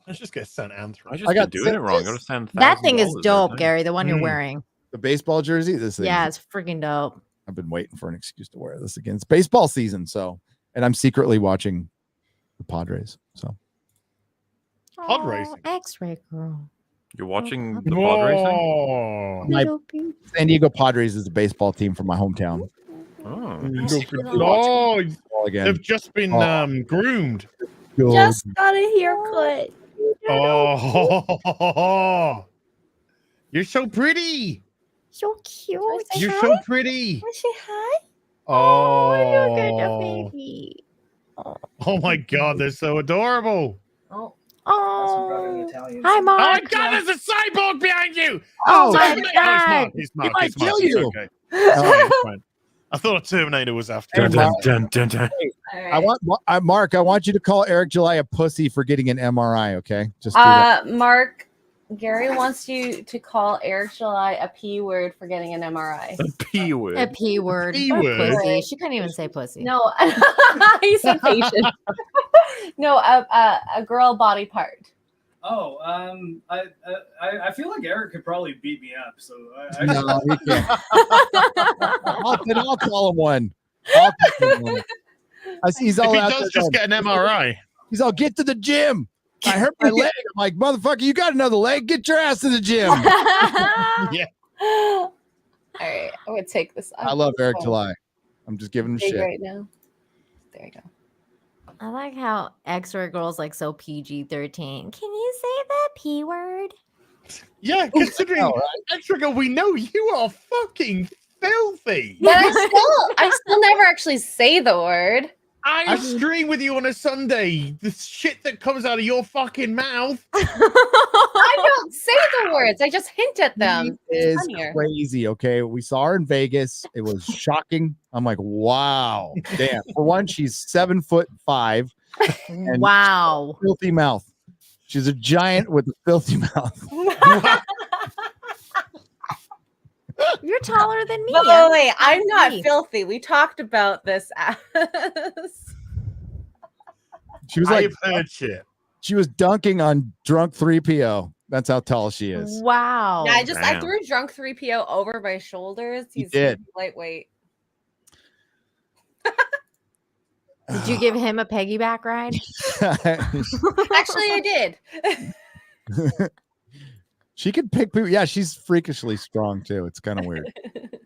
Let's just get sent Anthrax. I got doing it wrong. I got to send that thing is dope, Gary. The one you're wearing. The baseball jersey. This thing. Yeah, it's freaking dope. I've been waiting for an excuse to wear this again. It's baseball season, and I'm secretly watching the Padres. So Pod racing. X-ray girl. You're watching the pod racing? Whoa. My San Diego Padres is a baseball team from my hometown. Oh, Again. they've just been groomed. Just got a haircut. Oh, you're so pretty. So cute. You're so pretty. Wanna say hi? Oh, look at the baby. oh my God, they're so adorable. Oh, Oh, Italian. hi, Oh my Mark. God, there's a cyborg behind you. Oh, my Terminator. God. He's Mark. might He's Mark. kill It's you. okay. It's fine, it's fine. I thought a Terminator was after. Hey, him. Mark. all right. I want Mark. I want you to call Eric July a pussy for getting an MRI. Okay, just do that. Mark, Gary wants you to call Eric July a P word for getting an MRI. A P word. A P word. P Or word. pussy. She couldn't even say pussy. No, he said patient. No, a girl body part. Oh, I feel like Eric could probably beat me up. So No, he can't. I'll call him one. He's all If he out does there just going, get an MRI. He's all, get to the gym. I hurt my leg. I'm like, motherfucker, you got another leg? Get your ass to the gym. Yeah. All right, I'm gonna take this. I love Eric July. I'm just giving him Big shit. right now. There you go. I like how X-ray girl's like so PG-13. Can you say the P word? Yeah, considering know, right? Extra, we know you are fucking filthy. But I still never actually say the word. I stream with you on a Sunday. The shit that comes out of your fucking mouth. I don't say the words. I just hint at them. He It's is funnier. crazy. Okay, we saw her in Vegas. It was shocking. I'm like, wow, damn. For one, she's 7'5" and Wow. filthy mouth. She's a giant with a filthy mouth. You're taller than me. Wait, I'm not Me. filthy. We talked about this. She was like, I've heard shit. she was dunking on drunk 3PO. That's how tall she is. Wow. Yeah, I Damn. threw drunk 3PO over my shoulders. You He's did. lightweight. Did you give him a piggyback ride? Actually, I did. She could pick people. Yeah, she's freakishly strong too. It's kind of weird.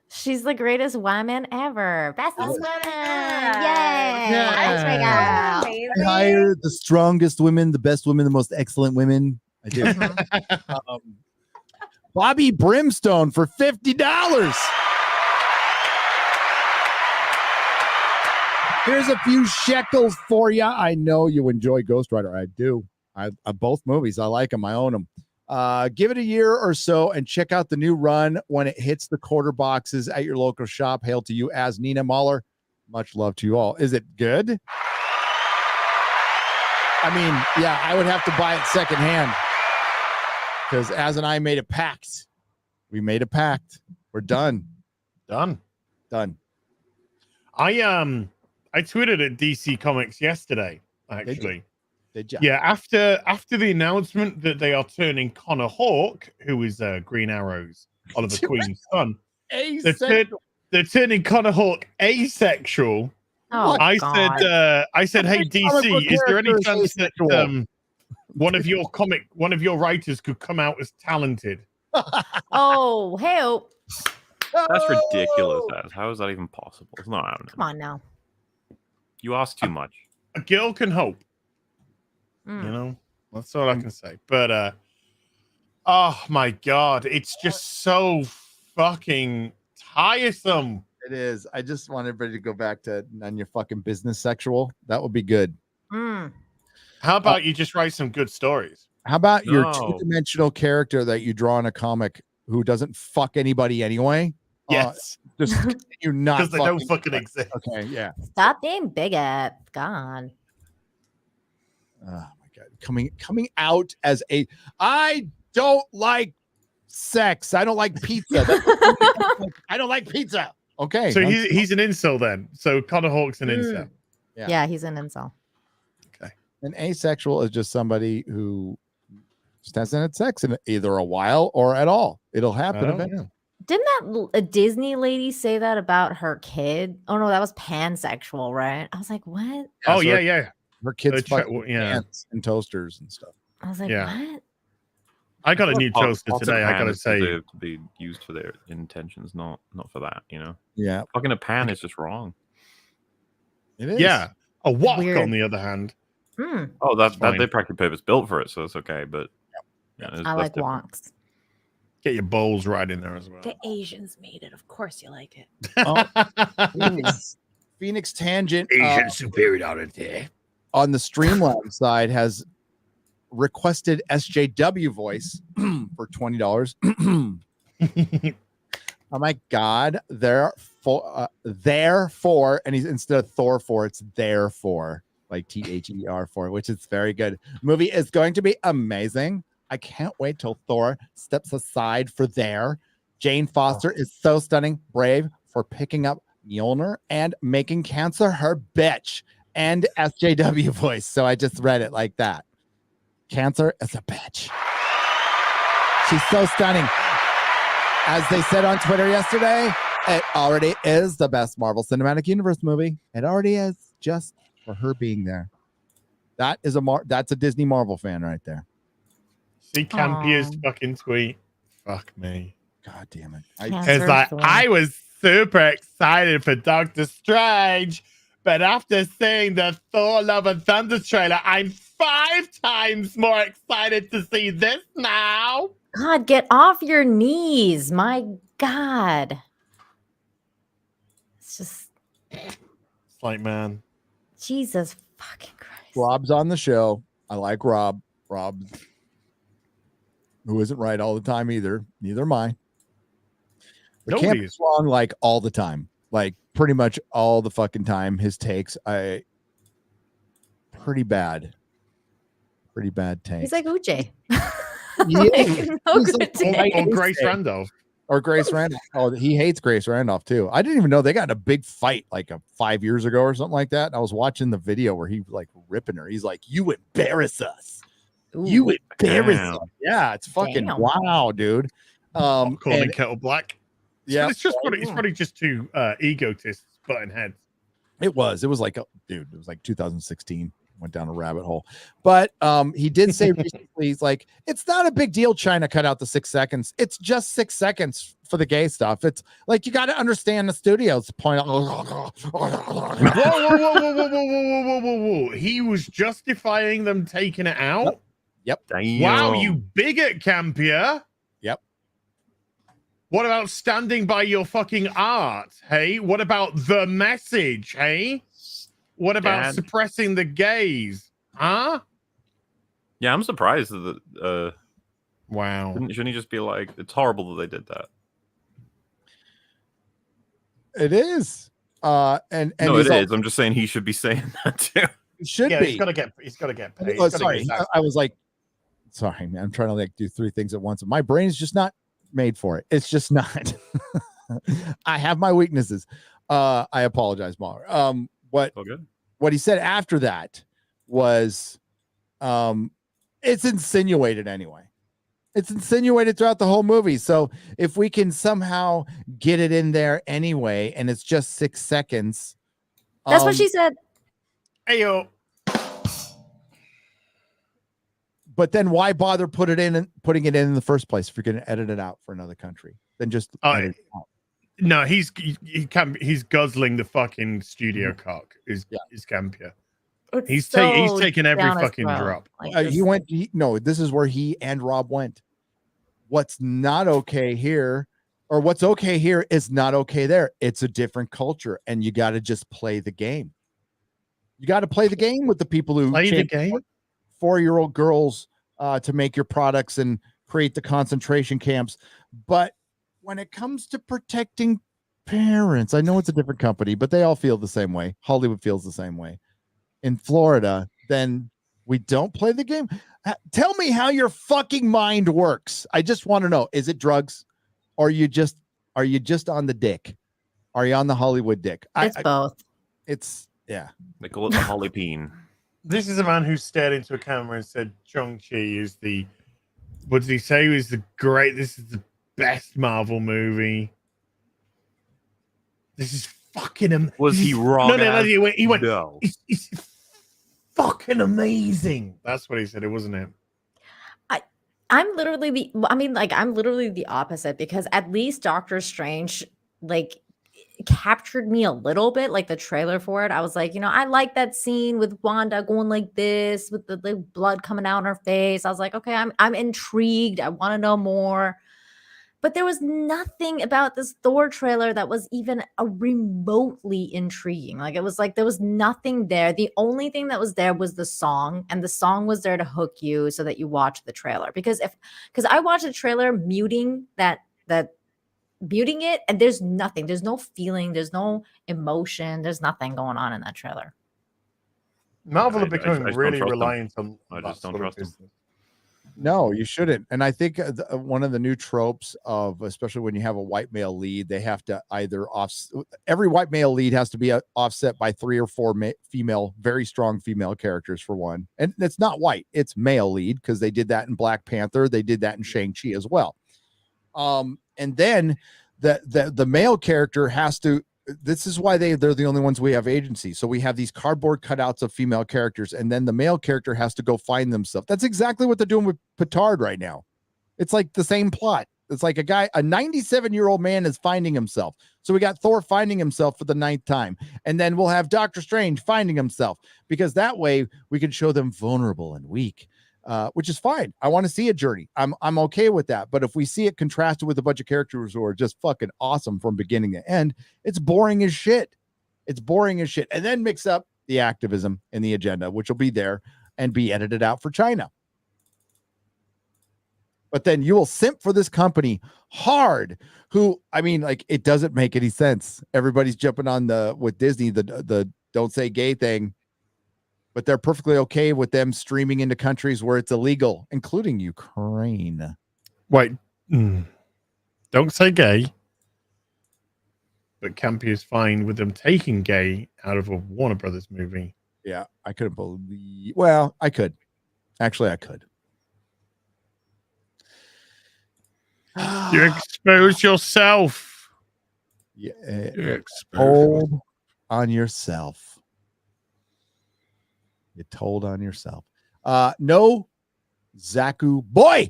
She's the greatest woman ever. Bestest woman. Yeah. Yay. X-ray girl. Amazing. I hire the strongest women, the best women, the most excellent women. I do. Bobby Brimstone for $50. Here's a few shekels for you. I know you enjoy Ghost Rider. I do. I both movies. I like them. I own them. Give it a year or so and check out the new run when it hits the quarter boxes at your local shop. Hail to you as Nina MauLer. Much love to you all. Is it good? I mean, yeah, I would have to buy it secondhand because Az and I made a pact. We made a pact. We're done. Done. I tweeted at DC Comics yesterday, actually. Did you? Yeah, after the announcement that they are turning Connor Hawke, who is Green Arrow's Oliver Queen's son, they're turning Connor Hawke asexual. Oh, I God. said, hey Every comic book DC, is there any character is chance that asexual. one of your writers could come out as talented? Oh, help. That's ridiculous, Az. How is that even possible? It's not happening. Come on now. You ask too much. A girl can hope. Mm. You know, that's all I can say. But oh my God, it's just so fucking tiresome. It is. I just want everybody to go back to none your fucking business sexual. That would be good. Mm. How about you just write some good stories? How about your No. two-dimensional character that you draw in a comic who doesn't fuck anybody anyway? Yes, Just continue not because they don't fucking exist. Okay, yeah. Stop being bigot. God. Oh my God. Coming out as a I don't like sex. I don't like pizza. I don't like pizza. Okay. So he's an incel then. So Connor Hawke's an incel. Yeah. Yeah, he's an incel. An asexual is just somebody who just hasn't had sex in either a while or at all. It'll happen eventually. Didn't a Disney lady say that about her kid? Oh no, that was pansexual, right? I was like, what? Oh so yeah. Her kids Tra- fucking yeah. pants and toasters and stuff. I was like, Yeah. what? I got a new toaster Pots and today. I gotta pans say, deserve to be used for their intentions, not for that. Yeah, Fucking a pan is just wrong. it is. yeah. A wok, Weird. on the other hand, Hmm. Oh, that fine. they're practically purpose built for it, so it's okay. But I like woks. Get your bowls right in there as well. The Asians made it. Of course you like it. Phoenix Tangent Asian superiority. on the Streamlabs side has requested SJW voice for $20. Oh my God! Therefore, and he's instead of Thor 4, it's therefore, like THER 4, which is very good. Movie is going to be amazing. I can't wait till Thor steps aside for there. Jane Foster is so stunning, brave for picking up MauLer and making cancer her bitch. And SJW voice. So I just read it like that. Cancer is a bitch. She's so stunning. As they said on Twitter yesterday, it already is the best Marvel Cinematic Universe movie. It already is, just for her being there. That's a Disney Marvel fan right there. See Campier's fucking tweet. Fuck me. God damn it. It's like, I was super excited for Doctor Strange, but after seeing the Thor Love and Thunder trailer, I'm 5 times more excited to see this now. God, get off your knees. My God. It's just. It's like, man. Jesus fucking Christ. Rob's on the show. I like Rob. Rob, who isn't right all the time either. Neither am I. But can't be wrong like all the time. Like pretty much all the fucking time. His takes, pretty bad takes. He's like Uche. Or Grace Randolph. Or Grace Randolph. Oh, he hates Grace Randolph too. I didn't even know they got in a big fight like 5 years ago or something like that. And I was watching the video where he like ripping her. He's like, "You embarrass us. Ooh. You embarrass us." Yeah, it's fucking wow, dude. Calling kettle black. Yeah, it's probably just two egotists butting heads. It was like, dude, it was like 2016. Went down a rabbit hole. But he did say recently, he's like, it's not a big deal China cut out the 6 seconds. It's just 6 seconds for the gay stuff. It's like, you got to understand the studio's point. Whoa. He was justifying them taking it out? Yep. Wow, you bigot, Campier. Yep. What about standing by your fucking art? Hey, what about the message? Hey, what about suppressing the gays? Huh? Yeah, I'm surprised that. Wow. Shouldn't he just be like, it's horrible that they did that? It is. And no, it is. I'm just saying he should be saying that too. It should be. He's got to get paid. Oh, sorry. I was like, sorry, man. I'm trying to like do 3 things at once. My brain is just not made for it. It's just not. I have my weaknesses. I apologize, MauLer. What he said after that was, it's insinuated anyway. It's insinuated throughout the whole movie. So if we can somehow get it in there anyway, and it's just 6 seconds. That's what she said. Hey, yo. But then why bother putting it in the first place if you're going to edit it out for another country? Then just edit it out. No, he's guzzling the fucking studio cock. Is Campier? He's taking every fucking drop. This is where he and Rob went. What's not okay here, or what's okay here is not okay there. It's a different culture, and you got to just play the game. You got to play the game with the people who play the game. 4-year-old girls to make your products and create the concentration camps. But when it comes to protecting parents, I know it's a different company, but they all feel the same way. Hollywood feels the same way. In Florida, then we don't play the game. Tell me how your fucking mind works. I just want to know: is it drugs, or are you just on the dick? Are you on the Hollywood dick? It's both. Yeah. They call it the Hollypeen. This is a man who stared into a camera and said, "Shang-Chi is the." What did he say? Was the great? This is the best Marvel movie. This is fucking. Was he wrong? No. He went. No. It's fucking amazing. That's what he said. It wasn't him. I'm literally the opposite, because at least Doctor Strange like captured me a little bit, like the trailer for it. I was like, I like that scene with Wanda going like this with the blood coming out in her face. I was like, okay, I'm intrigued. I want to know more. But there was nothing about this Thor trailer that was even a remotely intriguing. Like, it was like there was nothing there. The only thing that was there was the song, and the song was there to hook you so that you watch the trailer. Because I watched the trailer muting muting it, and there's nothing. There's no feeling, there's no emotion, there's nothing going on in that trailer. Marvel are becoming I just don't really trust them. reliant on I that just don't sort of trust them. business. No, you shouldn't. And I think one of the new tropes of, especially when you have a white male lead, they have to either every white male lead has to be offset by 3 or 4 female, very strong female characters for one. And it's not white, it's male lead, because they did that in Black Panther. They did that in Shang-Chi as well. And then the male character has to, this is why they're the only ones we have agency. So we have these cardboard cutouts of female characters, and then the male character has to go find themselves. That's exactly what they're doing with Petard right now. It's like the same plot. It's like a 97-year-old man is finding himself. So we got Thor finding himself for the 9th time. And then we'll have Doctor Strange finding himself, because that way we can show them vulnerable and weak. Which is fine. I want to see a journey. I'm okay with that. But if we see it contrasted with a bunch of characters who are just fucking awesome from beginning to end, it's boring as shit. It's boring as shit. And then mix up the activism and the agenda, which will be there and be edited out for China. But then you will simp for this company hard, who, I mean, like, it doesn't make any sense. Everybody's jumping on with Disney, the don't say gay thing. But they're perfectly okay with them streaming into countries where it's illegal, including Ukraine. Wait, don't say gay. But Campy is fine with them taking gay out of a Warner Brothers movie. Yeah, I couldn't believe. Well, I could. Actually, I could. You expose yourself. Yeah, hold on yourself. You told on yourself. No Zaku boy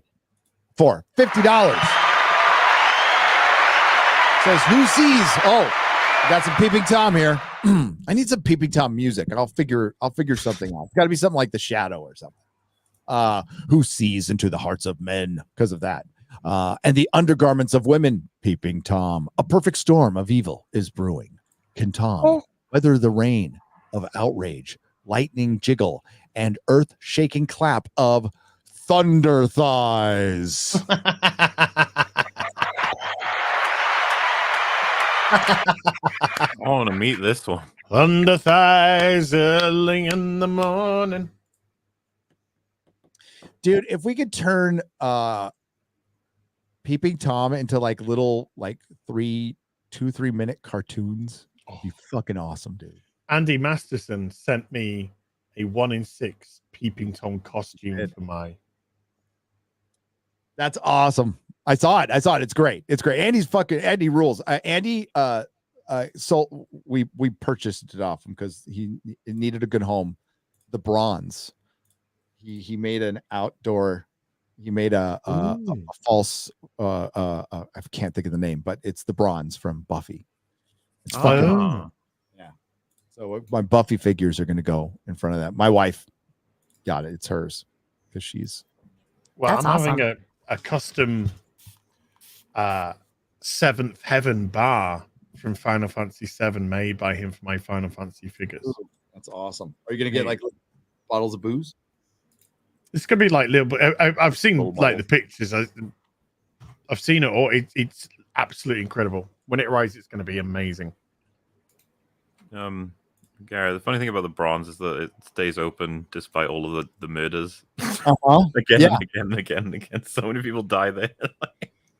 for $50. Says, who sees? Oh, I got some Peeping Tom here. I need some Peeping Tom music. I'll figure something out. It's got to be something like The Shadow or something. Who sees into the hearts of men? Because of that. And the undergarments of women. Peeping Tom. A perfect storm of evil is brewing. Can Tom weather the rain of outrage, lightning jiggle, and earth-shaking clap of thunder thighs? I want to meet this one. Thunder thighs early in the morning. Dude, if we could turn Peeping Tom into like little 2-3 minute cartoons, it'd be fucking awesome, dude. Andy Masterson sent me a 1 in 6 Peeping Tom costume for my. That's awesome. I saw it. It's great. Andy rules. Andy, so we purchased it off him because he needed a good home. The bronze. He made an outdoor. He made a false. I can't think of the name, but it's the bronze from Buffy. It's fucking. So my Buffy figures are going to go in front of that. My wife got it. It's hers because she's. Well, That's I'm awesome. having a custom 7th Heaven bar from Final Fantasy VII made by him for my Final Fantasy figures. Ooh, that's awesome. Are you going to get like bottles of booze? It's going to be like little, but I've seen Little like the bottles. pictures. I've seen it all. It's absolutely incredible. When it arrives, it's going to be amazing. Gary, the funny thing about the bronze is that it stays open despite all of the murders. Again and again. So many people die there.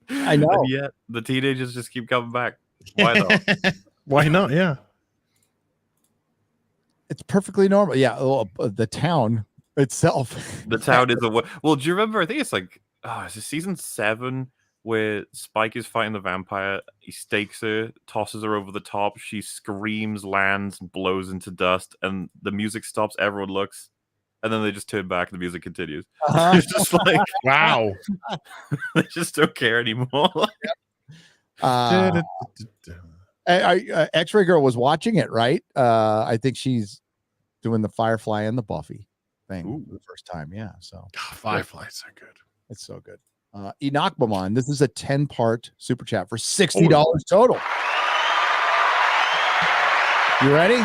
I know. And yet the teenagers just keep coming back. Why not? Why not? Yeah. It's perfectly normal. Yeah. The town itself. The town is a. Well, do you remember? I think it's like, is it season 7 where Spike is fighting the vampire? He stakes her, tosses her over the top. She screams, lands, blows into dust, and the music stops. Everyone looks. and then they just turn back and the music continues. Uh-huh. It's just like, Wow. they just don't care anymore. X-Ray Girl was watching it, right? I think she's doing the Firefly and the Buffy thing for the first time. Yeah, so Firefly's so good. it's so good. Enoch Bamon, this is a 10-part super chat for $60 total. You ready?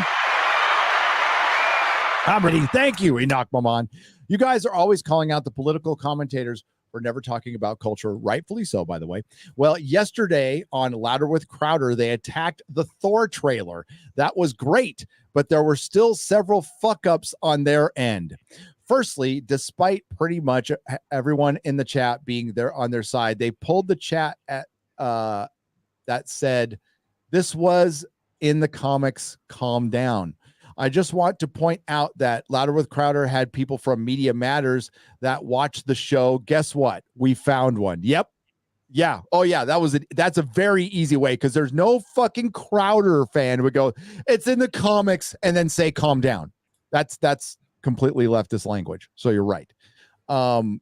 I'm ready. Thank you, Enoch Bamon. You guys are always calling out the political commentators for never talking about culture, rightfully so, by the way. Well, yesterday on Louder with Crowder, they attacked the Thor trailer. That was great, but there were still several fuck-ups on their end. Firstly, despite pretty much everyone in the chat being there on their side, they pulled the chat at that said, "This was in the comics, calm down." I just want to point out that Louder with Crowder had people from Media Matters that watched the show. Guess what? We found one. Yep. Yeah. Oh, yeah. That's a very easy way, because there's no fucking Crowder fan who would go, "It's in the comics," and then say, "Calm down." That's completely leftist language. So you're right. And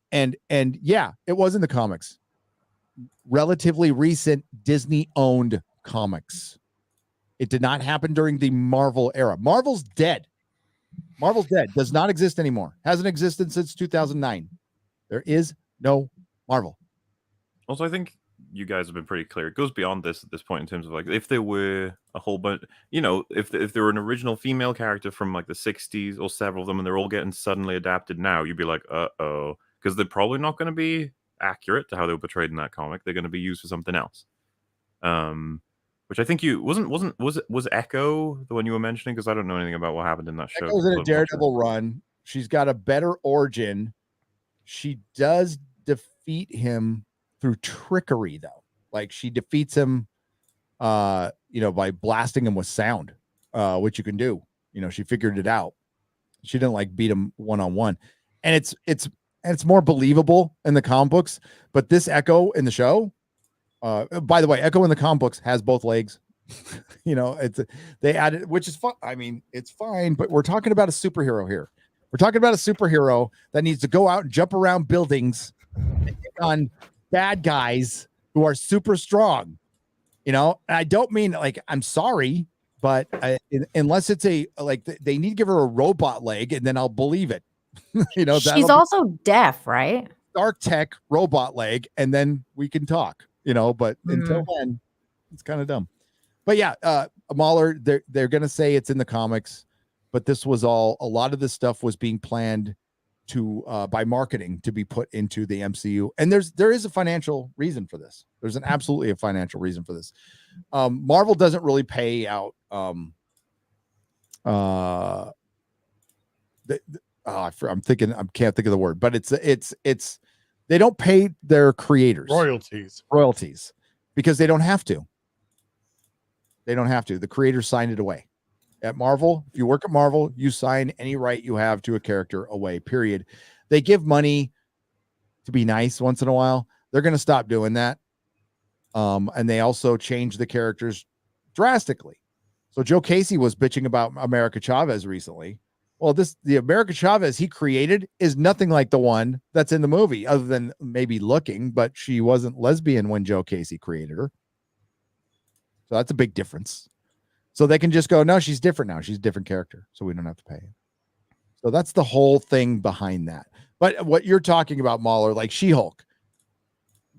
yeah, it was in the comics. Relatively recent Disney-owned comics. It did not happen during the Marvel era. Marvel's dead. Marvel's dead. Does not exist anymore. Hasn't existed since 2009. There is no Marvel. Also, I think you guys have been pretty clear. It goes beyond this at this point in terms of like, if there were a whole bunch, if there were an original female character from like the 60s or several of them, and they're all getting suddenly adapted now, you'd be like, uh-oh, because they're probably not going to be accurate to how they were portrayed in that comic. They're going to be used for something else. Which I think was Echo the one you were mentioning? Because I don't know anything about what happened in that show. Echo's in a Daredevil run. She's got a better origin. She does defeat him through trickery, though. Like, she defeats him, by blasting him with sound, which you can do. She figured it out. She didn't like beat him one-on-one, and it's more believable in the comic books. But this Echo in the show. By the way, Echo in the comic books has both legs. They added, which is fun. I mean, it's fine, but we're talking about a superhero here. We're talking about a superhero that needs to go out and jump around buildings and take on bad guys who are super strong. And I don't mean like, I'm sorry, but unless it's they need to give her a robot leg, and then I'll believe it. She's also deaf, right? Dark tech robot leg, and then we can talk. But until then, it's kind of dumb. But yeah, MauLer, they're going to say it's in the comics, but this was a lot of this stuff was being planned to by marketing to be put into the MCU. And there is a financial reason for this. There's absolutely a financial reason for this. Marvel doesn't really pay out. I'm thinking, I can't think of the word, but it's they don't pay their creators royalties because they don't have to. The creators signed it away. At Marvel, if you work at Marvel, you sign any right you have to a character away, period. They give money to be nice once in a while. They're going to stop doing that. And they also change the characters drastically. So Joe Casey was bitching about America Chavez recently. Well, the America Chavez he created is nothing like the one that's in the movie, other than maybe looking, but she wasn't lesbian when Joe Casey created her. So that's a big difference. So they can just go, no, she's different now. She's a different character. So we don't have to pay. So that's the whole thing behind that. But what you're talking about, MauLer, like She-Hulk,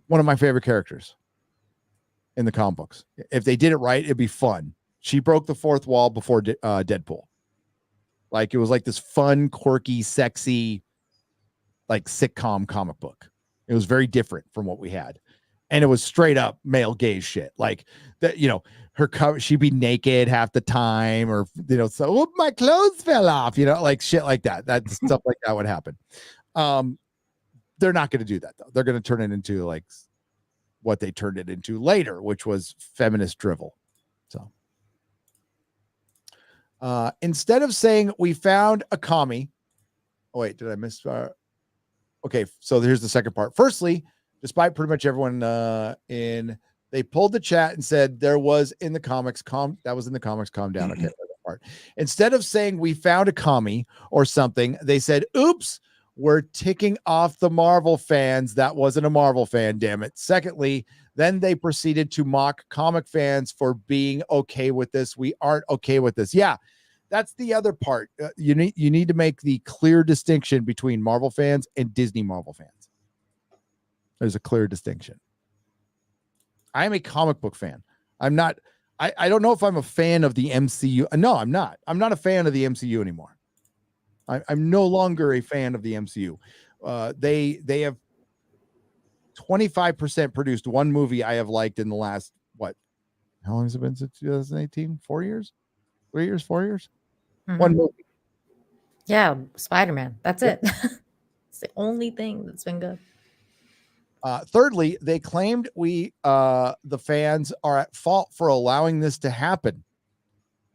one of my favorite characters in the comic books. If they did it right, it'd be fun. She broke the fourth wall before Deadpool. Like, it was like this fun, quirky, sexy, like sitcom comic book. It was very different from what we had. And it was straight up male gaze shit. Like that, her cover, she'd be naked half the time, or, so my clothes fell off, like shit like that. That stuff like that would happen. They're not going to do that, though. They're going to turn it into like what they turned it into later, which was feminist drivel. So instead of saying we found a commie. Oh, wait, did I miss? Okay, so here's the second part. Firstly, despite pretty much everyone they pulled the chat and said there was in the comics. That was in the comics. Calm down. Okay. part. Instead of saying we found a commie or something, they said, oops, we're ticking off the Marvel fans. That wasn't a Marvel fan, damn it. Secondly, then they proceeded to mock comic fans for being okay with this. We aren't okay with this. Yeah, that's the other part. You need to make the clear distinction between Marvel fans and Disney Marvel fans. There's a clear distinction. I am a comic book fan. I'm not. I don't know if I'm a fan of the MCU. No, I'm not. I'm not a fan of the MCU anymore. I'm no longer a fan of the MCU. They have 25% produced one movie I have liked in the last, what? How long has it been since 2018? 4 years? 3 years? 4 years? Mhm. One movie. Yeah, Spider-Man. That's it. It's the only thing that's been good. Thirdly, they claimed the fans are at fault for allowing this to happen.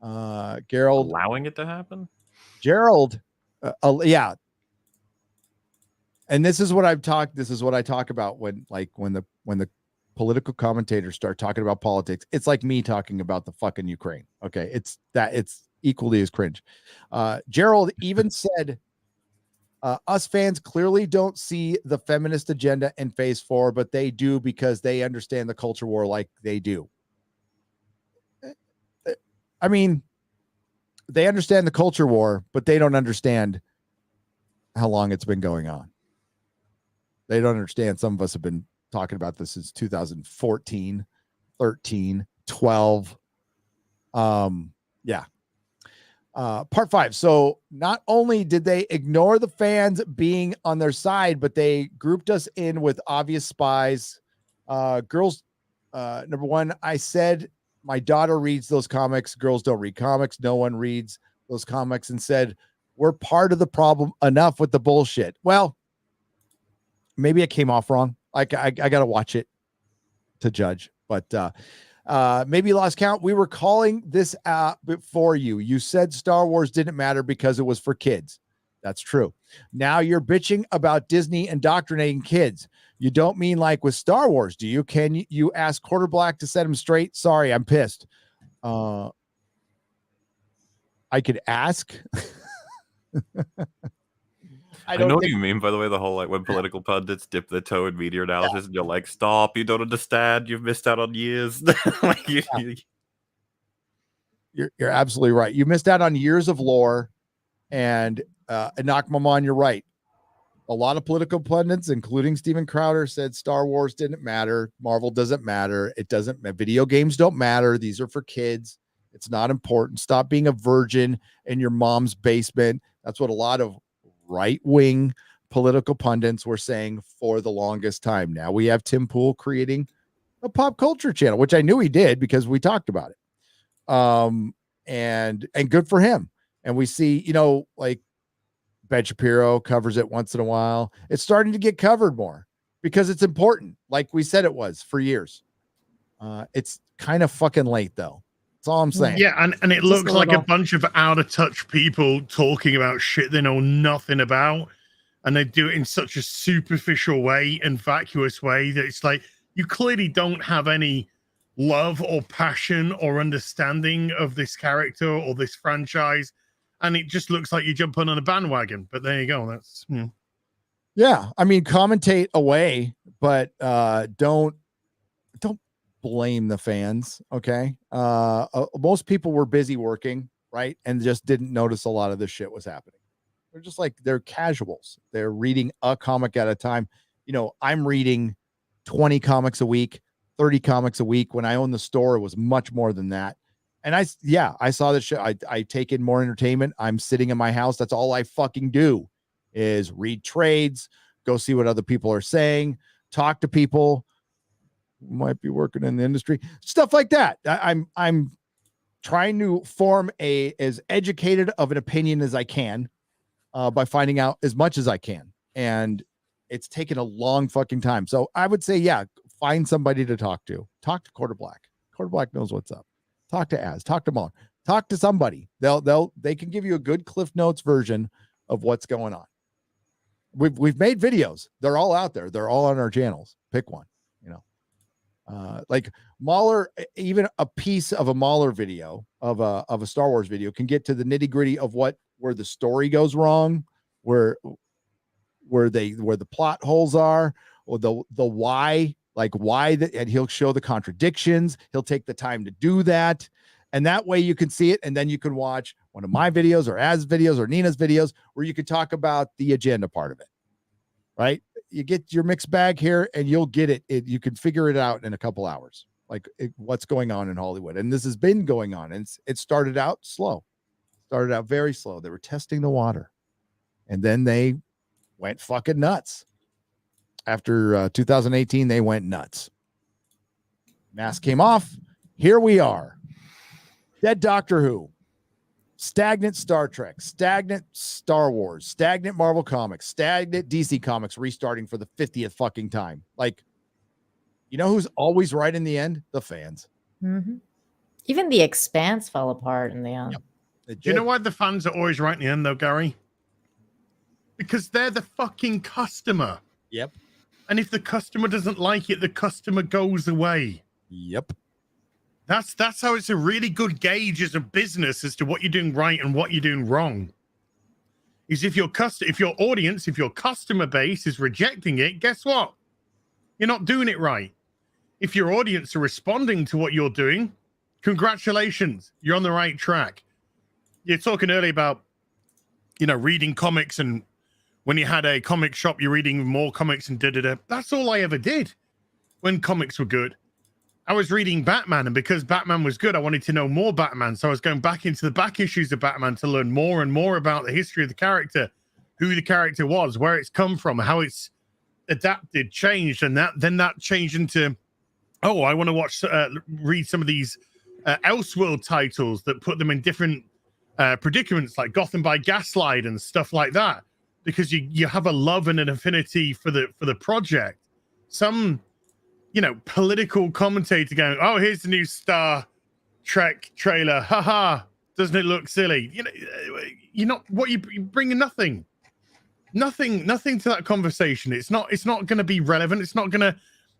Allowing it to happen? Gerald, yeah. And this is what I've talked. This is what I talk about when the political commentators start talking about politics. It's like me talking about the fucking Ukraine. Okay, it's equally as cringe. Gerald even said, us fans clearly don't see the feminist agenda in Phase 4, but they do because they understand the culture war like they do. I mean, they understand the culture war, but they don't understand how long it's been going on. They don't understand. Some of us have been talking about this since 2014, 13, 12. Yeah. Part 5. So not only did they ignore the fans being on their side, but they grouped us in with obvious spies. Girls, number one, I said my daughter reads those comics. Girls don't read comics. No one reads those comics, and said, we're part of the problem. Enough with the bullshit. Well, maybe it came off wrong. I got to watch it to judge, but maybe you lost count. We were calling this before you. You said Star Wars didn't matter because it was for kids. That's true. Now you're bitching about Disney indoctrinating kids. You don't mean like with Star Wars, do you? Can you ask Quarter Black to set him straight? Sorry, I'm pissed. I could ask. I know what you mean, by the way, the whole like when political pundits dip their toe in media analysis and you're like, stop, you don't understand, you've missed out on years. Like, You're absolutely right. You missed out on years of lore, and Nakmamon, you're right. A lot of political pundits, including Steven Crowder, said Star Wars didn't matter. Marvel doesn't matter. It doesn't. Video games don't matter. These are for kids. It's not important. Stop being a virgin in your mom's basement. That's what a lot of right-wing political pundits were saying for the longest time. Now we have Tim Pool creating a pop culture channel, which I knew he did because we talked about it. And good for him. And we see, like Ben Shapiro covers it once in a while. It's starting to get covered more because it's important. Like we said, it was for years. It's kind of fucking late though. That's all I'm saying. Yeah, and it looks like a bunch of out of touch people talking about shit they know nothing about, and they do it in such a superficial way and vacuous way that it's like you clearly don't have any love or passion or understanding of this character or this franchise, and it just looks like you're jumping on a bandwagon. But there you go. That's yeah. I mean, commentate away, but don't blame the fans. Okay. Most people were busy working, right, and just didn't notice a lot of this shit was happening. They're just like, they're casuals. They're reading a comic at a time. I'm reading 20 comics a week, 30 comics a week. When I owned the store, it was much more than that. And I saw this shit. I take in more entertainment. I'm sitting in my house. That's all I fucking do is read trades, go see what other people are saying, talk to people who might be working in the industry, stuff like that. I'm trying to form as educated of an opinion as I can by finding out as much as I can. And it's taken a long fucking time. So I would say, yeah, find somebody to talk to. Talk to Quarter Black. Quarter Black knows what's up. Talk to Az. Talk to MauLer. Talk to somebody. They can give you a good Cliff Notes version of what's going on. We've made videos. They're all out there. They're all on our channels. Pick one. Like MauLer, even a piece of a MauLer video of a Star Wars video can get to the nitty gritty of where the story goes wrong, where the plot holes are, or the why, like why that, and he'll show the contradictions. He'll take the time to do that. And that way you can see it. And then you can watch one of my videos or Az videos or Nina's videos where you can talk about the agenda part of it. Right. You get your mixed bag here and you'll get it. You can figure it out in a couple hours, like what's going on in Hollywood. And this has been going on. And it started out slow, started out very slow. They were testing the water and then they went fucking nuts. After 2018, they went nuts. Mask came off. Here we are. Dead Doctor Who, stagnant Star Trek, stagnant Star Wars, stagnant Marvel Comics, stagnant DC Comics restarting for the 50th fucking time. Like, you know who's always right in the end? The fans. Mm-hmm. Even The Expanse fell apart in the end. Yep. Do you know why the fans are always right in the end, though, Gary? Because they're the fucking customer. Yep. And if the customer doesn't like it, the customer goes away. Yep. That's how it's a really good gauge as a business as to what you're doing right and what you're doing wrong. Is if your audience, if your customer base is rejecting it, guess what? You're not doing it right. If your audience are responding to what you're doing, congratulations, you're on the right track. You're talking earlier about, reading comics, and when you had a comic shop, you're reading more comics and da-da-da. That's all I ever did when comics were good. I was reading Batman, and because Batman was good, I wanted to know more Batman. So I was going back into the back issues of Batman to learn more and more about the history of the character, who the character was, where it's come from, how it's adapted, changed, and then that changed into, I want to read some of these Elseworld titles that put them in different predicaments, like Gotham by Gaslight and stuff like that, because you have a love and an affinity for the project. Some political commentator going, oh, here's the new Star Trek trailer. Haha, doesn't it look silly? You're not you bringing nothing to that conversation. It's not going to be relevant. It's not going to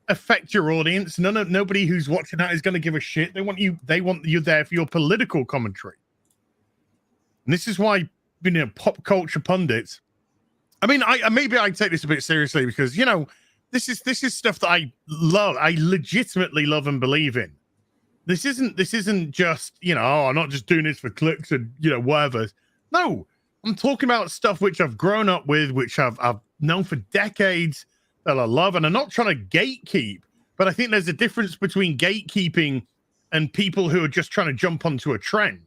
affect your audience. Nobody who's watching that is going to give a shit. They want you there for your political commentary. And this is why, pop culture pundits. I mean, maybe I take this a bit seriously because, this is stuff that I love. I legitimately love and believe in. This isn't just, I'm not just doing this for clicks and, whatever. No, I'm talking about stuff which I've grown up with, which I've known for decades, that I love. And I'm not trying to gatekeep, but I think there's a difference between gatekeeping and people who are just trying to jump onto a trend.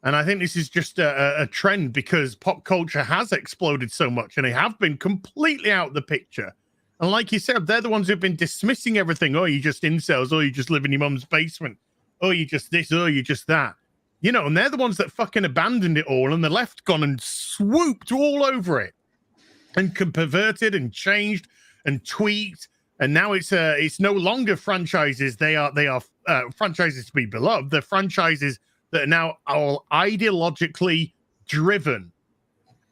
And I think this is just a trend because pop culture has exploded so much and they have been completely out of the picture. And like you said, they're the ones who've been dismissing everything. Oh, you just incels. Oh, you just live in your mum's basement. Oh, you just this. Oh, you just that. And they're the ones that fucking abandoned it all, and the left gone and swooped all over it and perverted and changed and tweaked. And now it's no longer franchises. They are franchises to be beloved. They're franchises that are now all ideologically driven,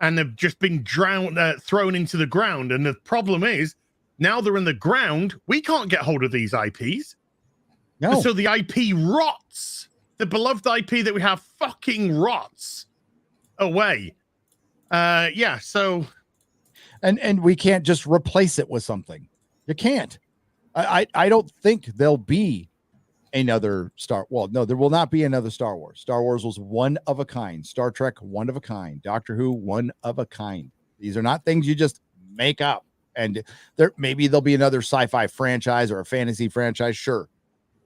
and they've just been thrown into the ground. And the problem is, now they're in the ground, we can't get hold of these IPs. No. And so the IP rots. The beloved IP that we have fucking rots away. So. And we can't just replace it with something. You can't. I don't think there'll be another there will not be another Star Wars. Star Wars was one of a kind. Star Trek, one of a kind. Doctor Who, one of a kind. These are not things you just make up. And maybe there'll be another sci-fi franchise or a fantasy franchise. Sure,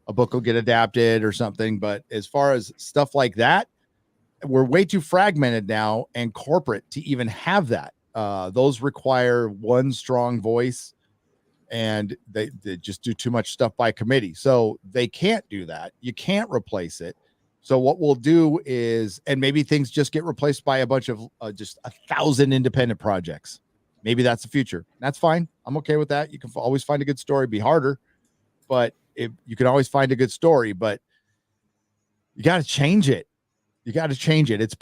a book will get adapted or something. But as far as stuff like that, we're way too fragmented now and corporate to even have that. Those require one strong voice, and they just do too much stuff by committee. So they can't do that. You can't replace it. So what we'll do is, and maybe things just get replaced by a bunch of just 1,000 independent projects. Maybe that's the future. That's fine. I'm okay with that. You can always find a good story. Be harder, but you can always find a good story. But you got to change it. You got to change it. It's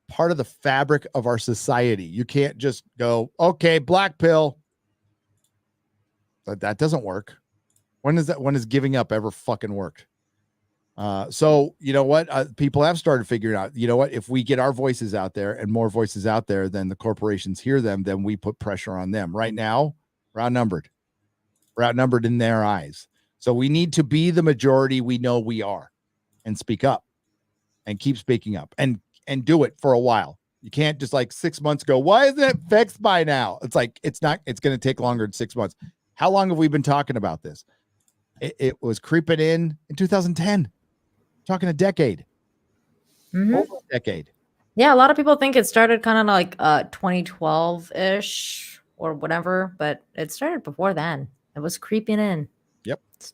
part of the fabric of our society. You can't just go, okay, black pill. But that doesn't work. When has giving up ever fucking worked? So you know what? People have started figuring out, you know what? If we get our voices out there and more voices out there, then the corporations hear them, then we put pressure on them. Right now, we're outnumbered. We're outnumbered in their eyes. So we need to be the majority we know we are and speak up and keep speaking up and do it for a while. You can't just like 6 months go, why isn't it fixed by now? It's like, it's going to take longer than 6 months. How long have we been talking about this? It was creeping in 2010, talking a decade, over a decade. Yeah. A lot of people think it started kind of like 2012 ish or whatever, but it started before then. It was creeping in. Yep. It's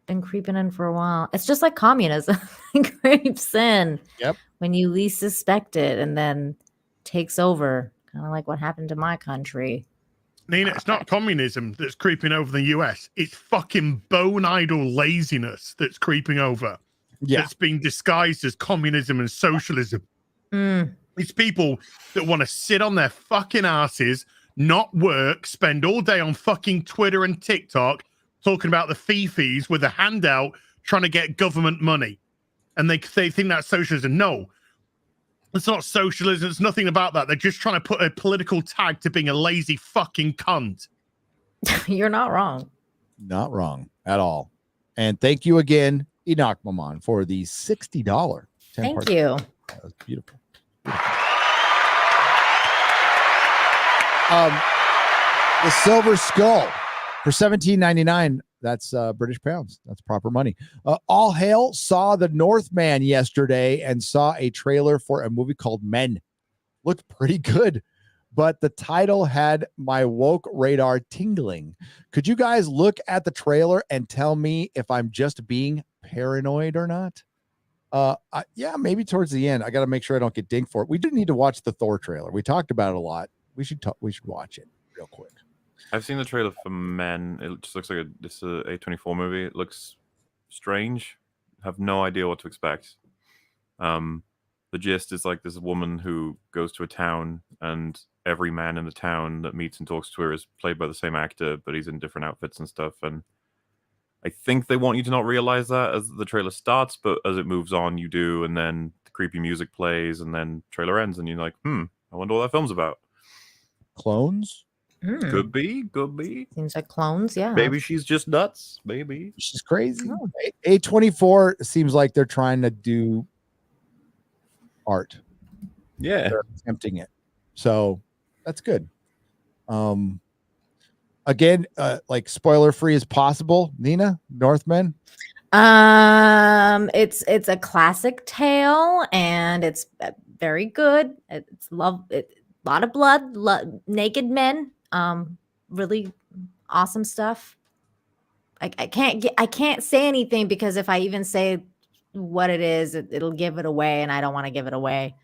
been creeping in for a while. It's just like communism. It creeps in. Yep. When you least suspect it and then takes over, kind of like what happened to my country. Nina, it's not communism that's creeping over the US. It's fucking bone idle laziness that's creeping over. Yeah. It's been disguised as communism and socialism. It's people that want to sit on their fucking asses, not work, spend all day on fucking Twitter and TikTok talking about the fifis with a handout trying to get government money. And they think that's socialism. No, it's not socialism. It's nothing about that. They're just trying to put a political tag to being a lazy fucking cunt. You're not wrong. Not wrong at all. And thank you again, Enoch Maman, for the $60. Thank you. That was beautiful. The Silver Skull for $17.99. That's British pounds. That's proper money. All Hail saw The Northman yesterday and saw a trailer for a movie called Men. Looked pretty good, but the title had my woke radar tingling. Could you guys look at the trailer and tell me if I'm just being paranoid or not? Yeah, maybe towards the end. I got to make sure I don't get dinged for it. We do need to watch the Thor trailer. We talked about it a lot. We should watch it real quick. I've seen the trailer for Men. It just looks like this is a A24 movie. It looks strange. Have no idea what to expect. The gist is like this woman who goes to a town, and every man in the town that meets and talks to her is played by the same actor, but he's in different outfits and stuff. And I think they want you to not realize that as the trailer starts, but as it moves on, you do. And then the creepy music plays, and then trailer ends, and you're like, I wonder what that film's about. Clones? Could be. Seems like clones, yeah. Maybe she's just nuts. Maybe she's crazy. Oh. A24 seems like they're trying to do art. Yeah, they're attempting it, so that's good. Again, like spoiler free as possible. Nina, Northman. It's a classic tale, and it's very good. It's a lot of blood, naked men. Really awesome stuff. I can't say anything because if I even say what it is, it'll give it away, and I don't want to give it away.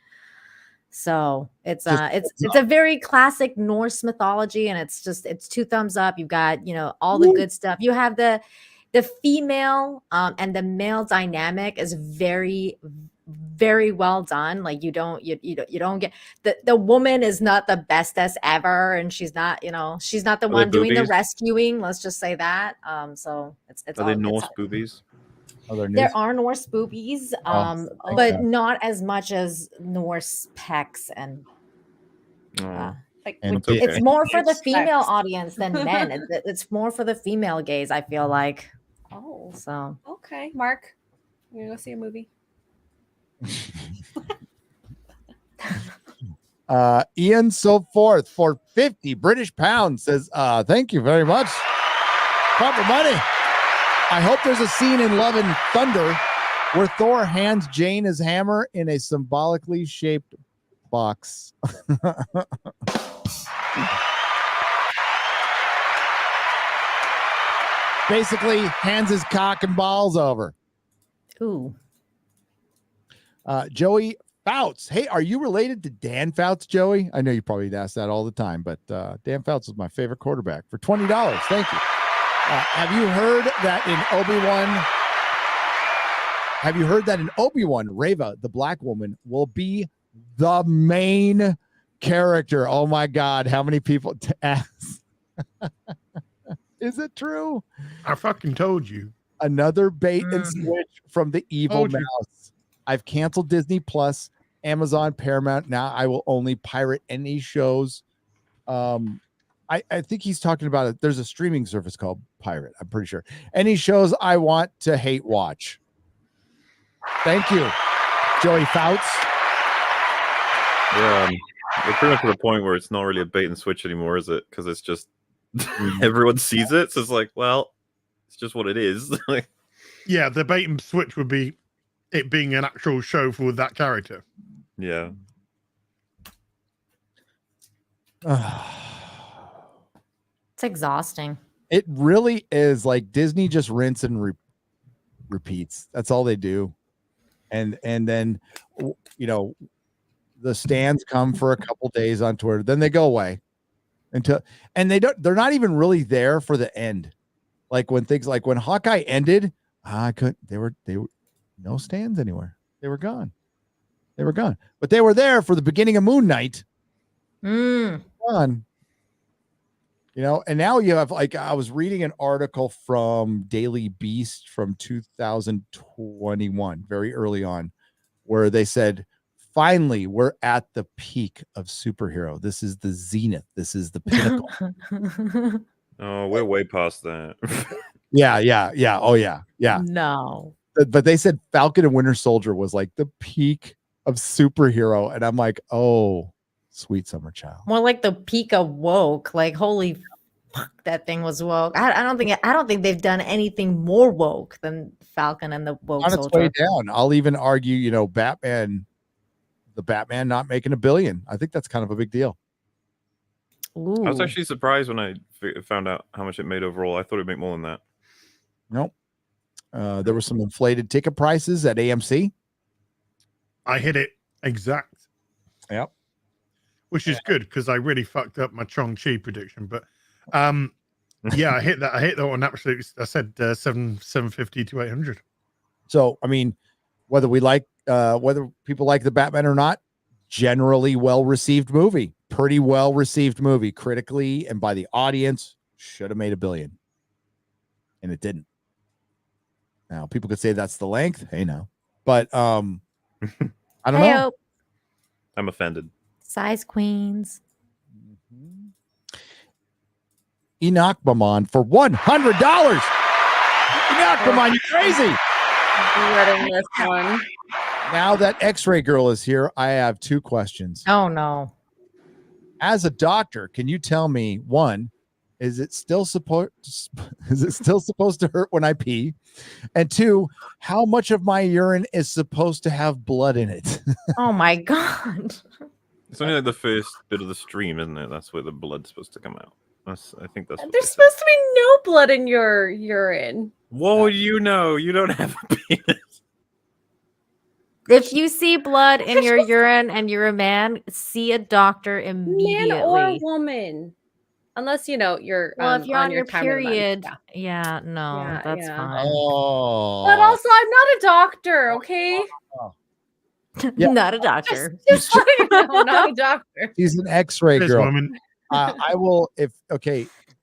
So it's a very classic Norse mythology, and it's 2 thumbs up. You've got, all the good stuff. You have the female and the male dynamic is very, very well done. Like you don't get the woman is not the bestest ever, and she's not the one doing the rescuing. Let's just say that. So it's are they Norse boobies? There are Norse boobies, but not as much as Norse pecs and. It's more for the female audience than men. It's more for the female gaze, I feel like. Oh, so okay, Mark, you're gonna go see a movie. Ian So Forth for 50 British pounds says, thank you very much. Proper money. I hope there's a scene in Love and Thunder where Thor hands Jane his hammer in a symbolically shaped box. Basically hands his cock and balls over. Ooh. Joey Fouts. Hey, are you related to Dan Fouts, Joey? I know you probably ask that all the time, but Dan Fouts is my favorite quarterback for $20. Thank you. Have you heard that in Obi-Wan, Reva, the black woman, will be the main character? Oh my God. How many people to ask? Is it true? I fucking told you. Another bait and switch from the evil Told you. mouse. I've canceled Disney Plus, Amazon, Paramount. Now I will only pirate any shows. I think he's talking about it. There's a streaming service called Pirate. I'm pretty sure. Any shows I want to hate watch. Thank you, Joey Fouts. Yeah, we're pretty much to the point where it's not really a bait and switch anymore, is it? Because it's just everyone sees it, so it's like, well, it's just what it is. Like, Yeah, the bait and switch would be it being an actual show for that character. yeah, It's exhausting. It really is. Like Disney just rinse and repeats. That's all they do. And then, you know, the stands come for a couple days on Twitter, then they go away they're not even really there for the end. Like when Hawkeye ended, they were no stands anywhere. They were gone. But they were there for the beginning of Moon Knight. Gone. You know, and now you have, like, I was reading an article from Daily Beast from 2021, very early on, where they said, finally, we're at the peak of superhero. This is the zenith. This is the pinnacle. oh, we're way past that. Yeah. Oh, yeah. No. But they said Falcon and Winter Soldier was like the peak of superhero. And I'm like, oh, sweet summer child. More like the peak of woke. Like, holy fuck, that thing was woke. I don't think they've done anything more woke than Falcon and the woke On its soldier. way down. I'll even argue, you know, Batman not making $1 billion. I think that's kind of a big deal. Ooh. I was actually surprised when I found out how much it made overall. I thought it'd make more than that. Nope. There were some inflated ticket prices at AMC. I hit it exact. Yep. Which is good because I really fucked up my Chong-Chi prediction. But yeah, I hit that. I hit that one absolutely. I said 750 to 800. So, I mean, whether people like the Batman or not, generally well-received movie. Pretty well-received movie critically and by the audience. Should have made $1 billion. And it didn't. Now, people could say that's the length. Hey, no. But I don't know. I'm offended. Size queens. Enoch Bamon for $100. Enoch Bamon, you crazy. Dreading this one. Now that X-Ray Girl is here, I have 2 questions. Oh no. As a doctor, can you tell me, one, is it still supposed to hurt when I pee? And 2, how much of my urine is supposed to have blood in it? Oh my god. It's only like the first bit of the stream, isn't it? That's where the blood's supposed to come out. I think that's. There's supposed to be no blood in your urine. What would you know? You don't have a penis. If you see blood in your urine and you're a man, see a doctor immediately. Man or woman. Unless, you know, you're if you're on your time of the month. period. Yeah. That's fine. Oh. But also, I'm not a doctor, okay? Yeah. Not a doctor. Just letting you know, I'm not a doctor. She's an X-ray This girl. woman. I will,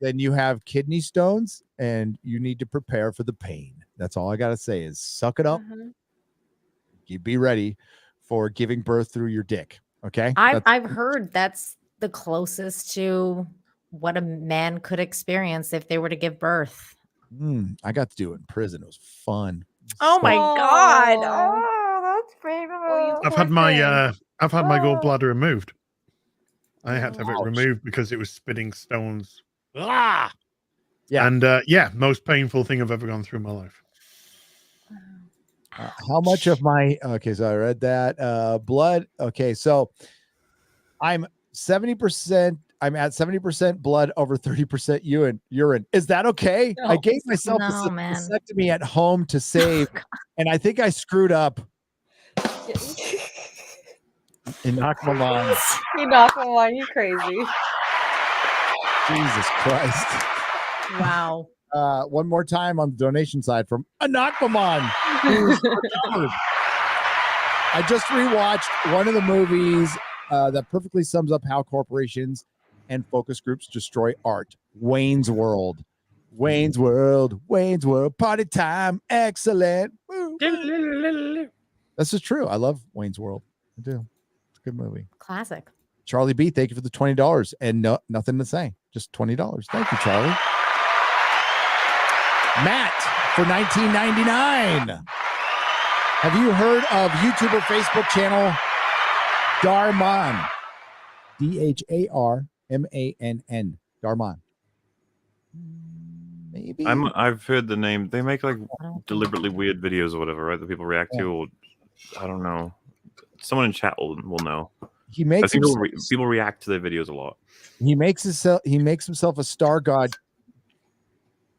then you have kidney stones and you need to prepare for the pain. That's all I got to say is suck it up. You be ready for giving birth through your dick. Okay. I've heard that's the closest to what a man could experience if they were to give birth. I got to do it in prison. It was fun. Oh my god. Oh, that's great. I've had my gallbladder removed. I had to have it removed because it was spitting stones. Ah! Yeah. And most painful thing I've ever gone through in my life. How much of my so I read that blood. Okay, so I'm 70%. I'm at 70% blood over 30% urine. Is that okay? No. I gave myself a vasectomy at home to save, and I think I screwed up. Enoch Milan. Enoch Milan, you crazy. Jesus Christ. Wow. One more time on the donation side from Enoch Milan. I just rewatched one of the movies that perfectly sums up how corporations and focus groups destroy art. Wayne's World. Wayne's World, party time, excellent. Woo, woo. This is true. I love Wayne's World. I do. It's a good movie. Classic. Charlie B, thank you for the $20 and nothing to say. Just $20. Thank you, Charlie. Matt for $19.99. Have you heard of YouTuber Facebook channel Darman? DHARMANN. Darman. Maybe. I've heard the name. They make like deliberately weird videos or whatever, right? That people react to. Or, I don't know. Someone in chat will know. He makes people react to their videos a lot. He makes himself a Star God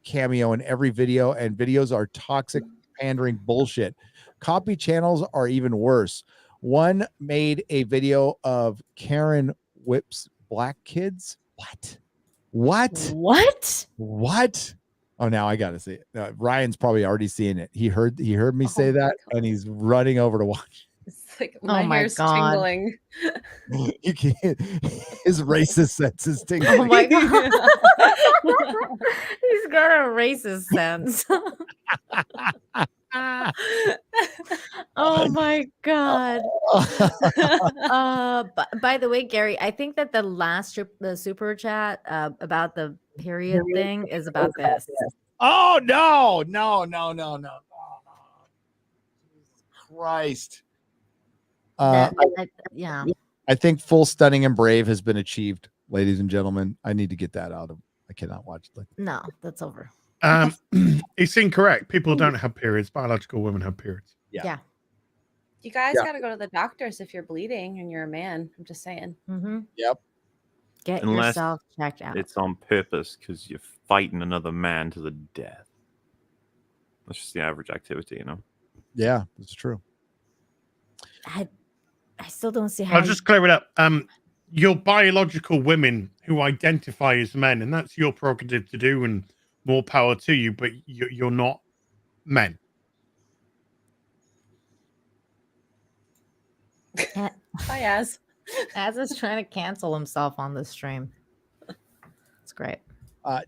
cameo in every video, and videos are toxic, pandering bullshit. Copy channels are even worse. One made a video of Karen whips black kids. What? Oh, now I gotta see it. Ryan's probably already seeing it. He heard me say that, and he's running over to watch. It's like my hair's tingling. You can't. His racist sense is tingling. Oh my god. He's got a racist sense. Oh my god. By the way, Gary, I think that the super chat about the period thing is about this. Oh no. Christ. Yeah. I think full stunning and brave has been achieved, ladies and gentlemen. I need to get that out of. I cannot watch it. No, that's over. It's incorrect. People don't have periods. Biological women have periods. Yeah. You guys got to go to the doctors if you're bleeding and you're a man. I'm just saying. Mm-hmm. Yep. Get Unless yourself checked out. It's on purpose because you're fighting another man to the death. That's just the average activity, you know? Yeah, that's true. I still don't see how. I'll just clear it up. You're biological women who identify as men, and that's your prerogative to do, and more power to you, but you're not men. Hi, Az. Az is trying to cancel himself on the stream. It's great.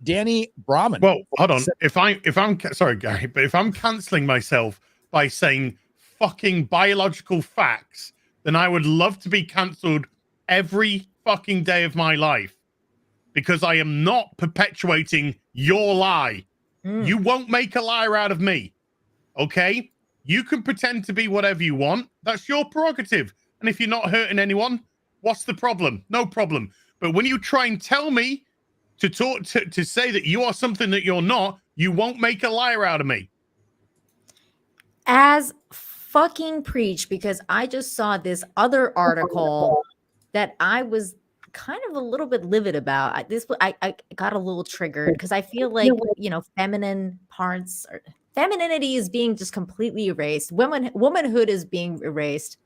Danny Brahman. Well, hold on. If I'm sorry, Gary, but if I'm canceling myself by saying fucking biological facts, then I would love to be cancelled every fucking day of my life because I am not perpetuating your lie. You won't make a liar out of me. Okay? You can pretend to be whatever you want. That's your prerogative. And if you're not hurting anyone, what's the problem? No problem. But when you try and tell me to talk to say that you are something that you're not, you won't make a liar out of me. As fucking preach, because I just saw this other article that I was kind of a little bit livid about. I got a little triggered because I feel like, feminine parts or femininity is being just completely erased. Womanhood is being erased.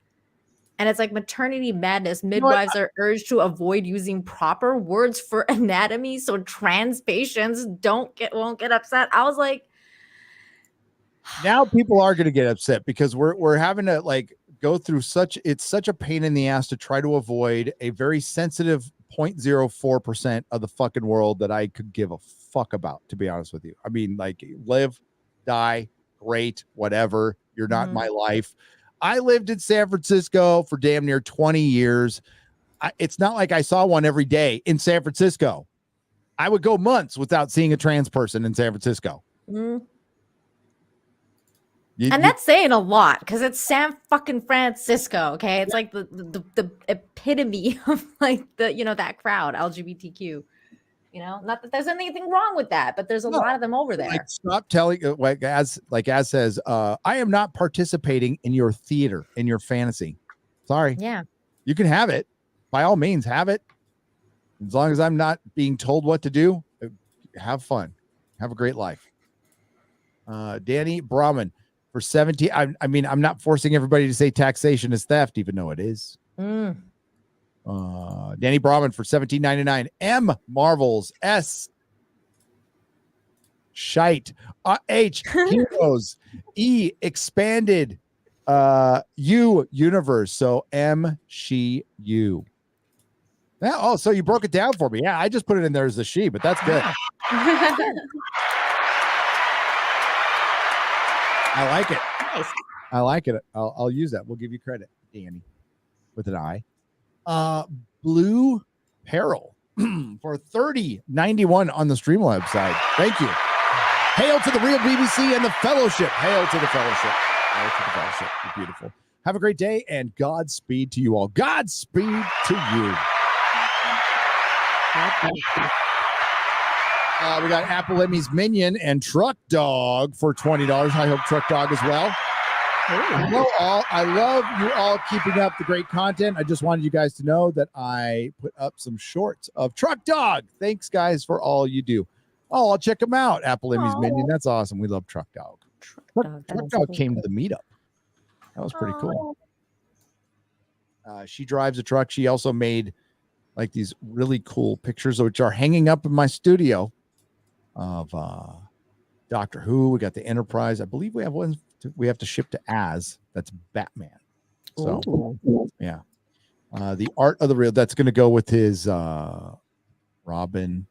And it's like maternity madness. Midwives are urged to avoid using proper words for anatomy so trans patients won't get upset. I was like, now people are going to get upset because we're having to go through such a pain in the ass to try to avoid a very sensitive 0.04% of the fucking world that I could give a fuck about, to be honest with you. I mean, live, die, great, whatever. You're not my life. I lived in San Francisco for damn near 20 years. It's not like I saw one every day in San Francisco. I would go months without seeing a trans person in San Francisco. And that's saying a lot because it's San fucking Francisco. Okay, it's like the epitome of that crowd, LGBTQ. Not that there's anything wrong with that, but there's a lot of them over there. Stop telling as says, I am not participating in your theater, in your fantasy. Sorry. Yeah. You can have it. By all means, have it. As long as I'm not being told what to do, have fun. Have a great life. Danny Brahman for 17. I mean, I'm not forcing everybody to say taxation is theft, even though it is. Danny Brahman for $17.99. M Marvels. S Shite. H Heroes. E Expanded. U Universe. So M She U. Yeah, so you broke it down for me. Yeah, I just put it in there as a she, but that's good. I like it. Nice. I like it. I'll use that. We'll give you credit, Danny, with an I. Blue Peril for $30.91 on the Streamlabs side. Thank you. Hail to the real BBC and the Fellowship. Hail to the Fellowship. Hail to the Fellowship. You're beautiful. Have a great day and Godspeed to you all. Godspeed to you. We got Apple Emmy's Minion and Truck Dog for $20. I hope Truck Dog as well. Hello all. I love you all keeping up the great content. I just wanted you guys to know that I put up some shorts of Truck Dog. Thanks, guys, for all you do. Oh, I'll check them out. Apple Emmy's Minion. That's awesome. We love Truck Dog. Truck Dog came to the meetup. That was pretty cool. She drives a truck. She also made like these really cool pictures, which are hanging up in my studio of Doctor Who. We got the Enterprise. I believe we have one we have to ship to Az. That's Batman. So yeah. The art of the real, that's going to go with his Robin,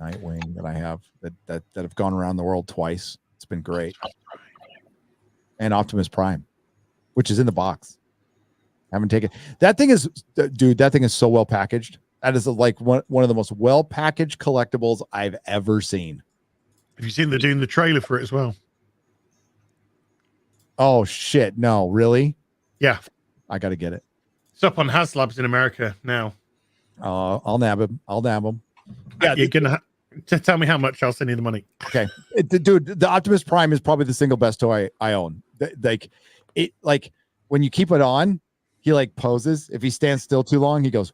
Nightwing that I have that have gone around the world twice. It's been great. And Optimus Prime, which is in the box. Haven't taken that thing is, dude, that thing is so well packaged. That is like one of the most well packaged collectibles I've ever seen. Have you seen they're doing the trailer for it as well? Oh shit! No, really? Yeah, I got to get it. It's up on HasLabs in America now. I'll nab him. Yeah, you're gonna to tell me how much. I'll send you the money. Okay, dude. The Optimus Prime is probably the single best toy I own. Like when you keep it on, he like poses. If he stands still too long, he goes.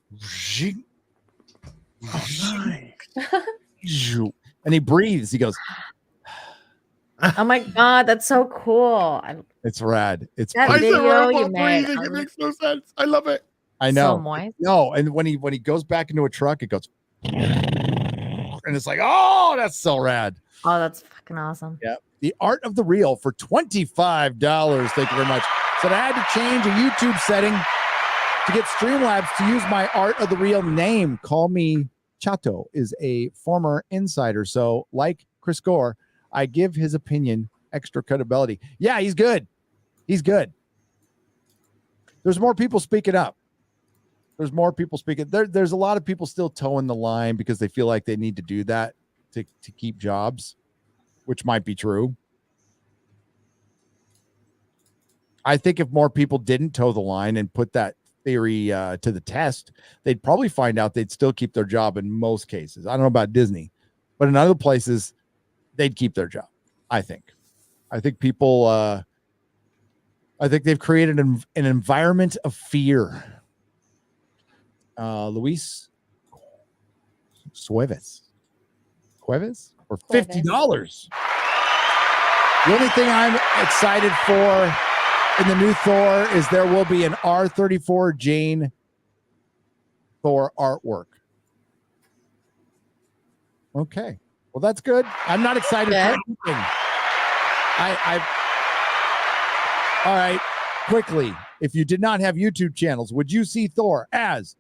Oh, nice. And he breathes. He goes. Oh my god, that's so cool! It's rad. It's that Why is the video you robot made. breathing? It makes no sense. I love it. I know. So moist. No, and when he goes back into a truck, it goes, and it's like, oh, that's so rad. Oh, that's fucking awesome. Yeah. The Art of the Real for $25. Thank you very much. So I had to change a YouTube setting to get Streamlabs to use my Art of the Real name. Call me Chato is a former insider. So like Chris Gore, I give his opinion extra credibility. Yeah, he's good. He's good. There's more people speaking up. There's more people speaking. There's a lot of people still towing the line because they feel like they need to do that to keep jobs, which might be true. I think if more people didn't toe the line and put that theory to the test, they'd probably find out they'd still keep their job in most cases. I don't know about Disney, but in other places, they'd keep their job. I think people, I think they've created an environment of fear. Luis Cuevas for $50. The only thing I'm excited for in the new Thor is there will be an R34 Jane Thor artwork. Okay. Well, that's good. I'm not excited for anything. All right. Quickly, if you did not have YouTube channels, would you see Thor as?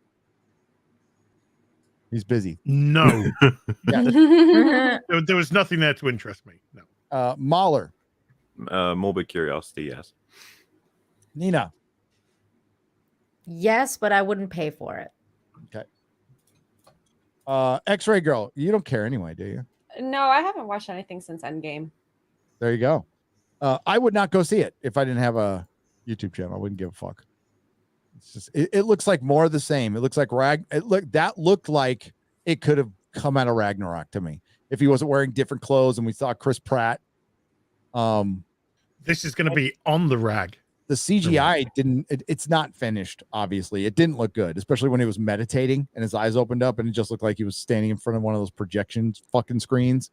He's busy. No. Yeah. There was nothing there to interest me. No. MauLer. Morbid curiosity, yes. Nina. Yes, but I wouldn't pay for it. Okay. X-Ray Girl. You don't care anyway, do you? No, I haven't watched anything since Endgame. There you go. I would not go see it if I didn't have a YouTube channel. I wouldn't give a fuck. It's just it looks like more of the same. It looks like that looked like it could have come out of Ragnarok to me if he wasn't wearing different clothes and we saw Chris Pratt. This is going to be on the rag. The CGI it's not finished, obviously. It didn't look good, especially when he was meditating and his eyes opened up and it just looked like he was standing in front of one of those projections fucking screens.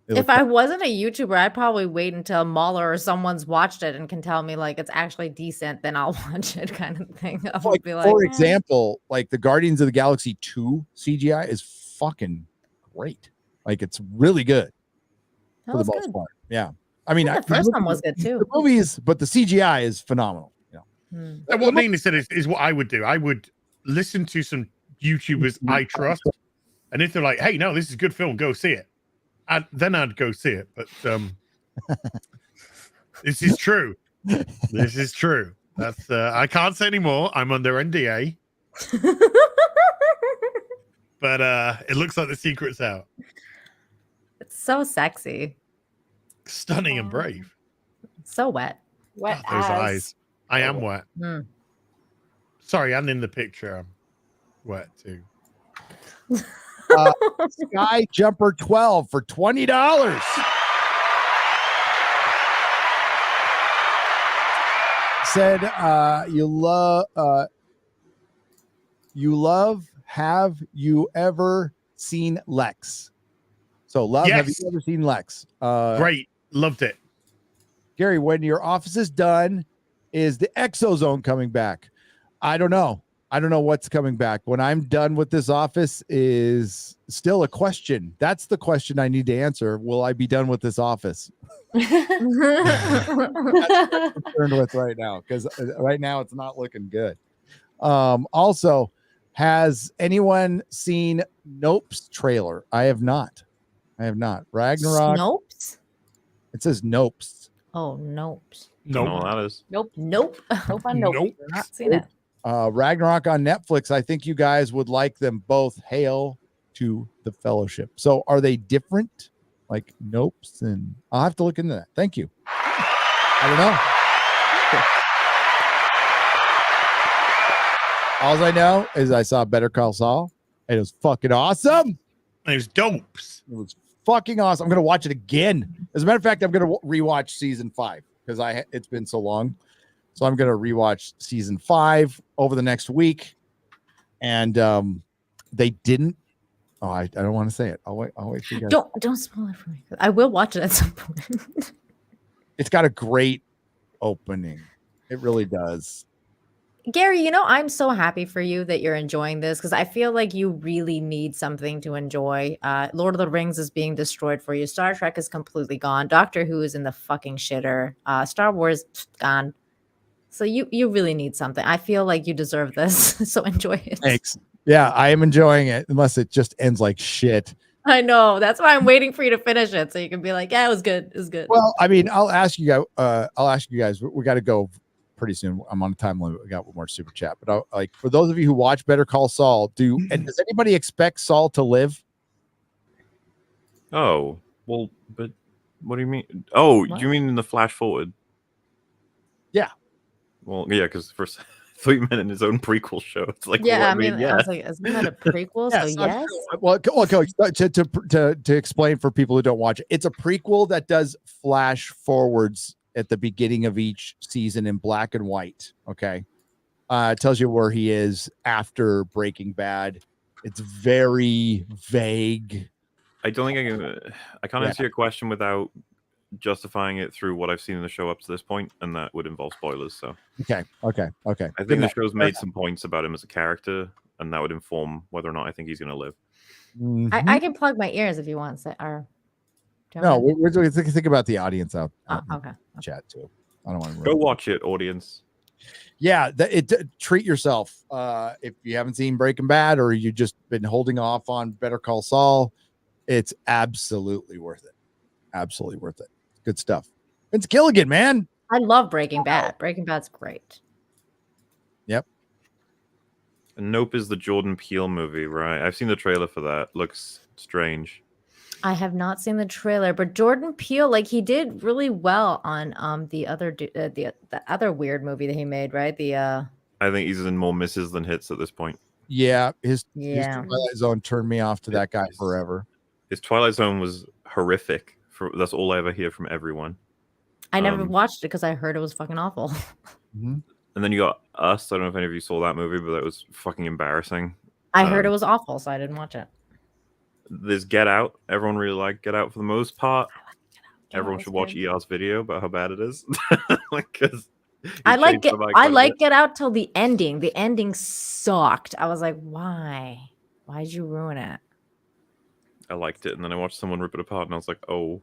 If I wasn't a YouTuber, I'd probably wait until MauLer or someone's watched it and can tell me like it's actually decent, then I'll watch it kind of thing. I would be like, for example, like the Guardians of the Galaxy 2 CGI is fucking great. Like it's really good for the most part. Yeah. I mean, the first one was good too. The movies, but the CGI is phenomenal. You know. And what Nina said is what I would do. I would listen to some YouTubers I trust, and if they're like, "Hey, no, this is a good film, go see it," then I'd go see it. But This is true. This is true. That's I can't say anymore. I'm under NDA. But it looks like the secret's out. It's so sexy. Stunning and brave. So wet. Wet God, those as. eyes. I am wet. Mm. Sorry, and in the picture, I'm wet too. Sky Jumper 12 for $20. Said have you ever seen Lex? So love, have Yes. you ever seen Lex? Great. Loved it. Gary, when your office is done, is the Exozone coming back? I don't know. I don't know what's coming back. When I'm done with this office is still a question. That's the question I need to answer. Will I be done with this office? That's what I'm concerned with right now, because right now it's not looking good. Also, has anyone seen Nope's trailer? I have not. Ragnarok. Snopes? It says Nope's. Oh, nopes. Nope. No, that is. Nope. Nope. Nope on nope. Nope. Not seen it. Ragnarok on Netflix. I think you guys would like them both. Hail to the Fellowship. So are they different? Like Nopes? And I'll have to look into that. Thank you. I don't know. All I know is I saw Better Call Saul. It was fucking awesome. It was dopes. It was fucking awesome. I'm gonna watch it again. As a matter of fact, I'm gonna rewatch season 5 because it's been so long. So I'm gonna rewatch season 5 over the next week. And they didn't. Oh, I don't want to say it. I'll wait for you guys. Don't spoil it for me. I will watch it at some point. It's got a great opening. It really does. Gary, I'm so happy for you that you're enjoying this because I feel like you really need something to enjoy. Lord of the Rings is being destroyed for you. Star Trek is completely gone. Doctor Who is in the fucking shitter. Star Wars gone. So you really need something. I feel like you deserve this. So enjoy it. Thanks. Yeah, I am enjoying it, unless it just ends like shit. I know. That's why I'm waiting for you to finish it so you can be like, yeah, it was good. It was good. Well, I mean, I'll ask you guys. We got to go pretty soon. I'm on a time limit. We got one more super chat, but for those of you who watch Better Call Saul, and does anybody expect Saul to live? Oh, well, but what do you mean? Oh, What? you mean in the flash forward? Yeah. Well, yeah, because for 3 minutes in his own prequel show, it's like, yeah, well, I mean, yeah. I was like, isn't that a prequel? Yes, So yes. Well, Coach, to explain for people who don't watch it, it's a prequel that does flash forwards at the beginning of each season in black and white. Okay. It tells you where he is after Breaking Bad. It's very vague. I don't think I can't answer your question without justifying it through what I've seen in the show up to this point, and that would involve spoilers. So Okay. I think the show's made some points about him as a character, and that would inform whether or not I think he's going to live. I can plug my ears if you want. No, we're doing think about the audience out okay. chat too. I don't want to Go watch it, audience. Yeah, treat yourself. If you haven't seen Breaking Bad or you just been holding off on Better Call Saul, it's absolutely worth it. Absolutely worth it. Good stuff. Vince Gilligan, man. I love Breaking Bad. Breaking Bad's great. Yep. And Nope is the Jordan Peele movie, right? I've seen the trailer for that. Looks strange. I have not seen the trailer, but Jordan Peele, he did really well on the other weird movie that he made, right? I think he's in more misses than hits at this point. Yeah, his Yeah. Twilight Zone turned me off to that guy forever. His Twilight Zone was horrific. That's all I ever hear from everyone. I never watched it because I heard it was fucking awful. Mm-hmm. And then you got Us. I don't know if any of you saw that movie, but that was fucking embarrassing. I heard it was awful, so I didn't watch it. There's Get Out. Everyone really liked Get Out for the most part. Everyone Out should was watch good. ER's video about how bad it is. Because I like Get Out till the ending. The ending sucked. I was like, why? Why'd you ruin it? I liked it, and then I watched someone rip it apart, and I was like, oh.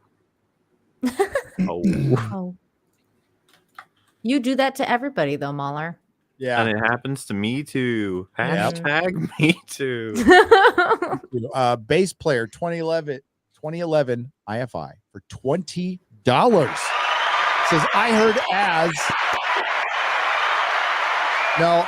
Oh. You do that to everybody, though, MauLer. Yeah. And it happens to me too. Hashtag me too. Bass player 2011 IFI for $20. says, I heard as. No,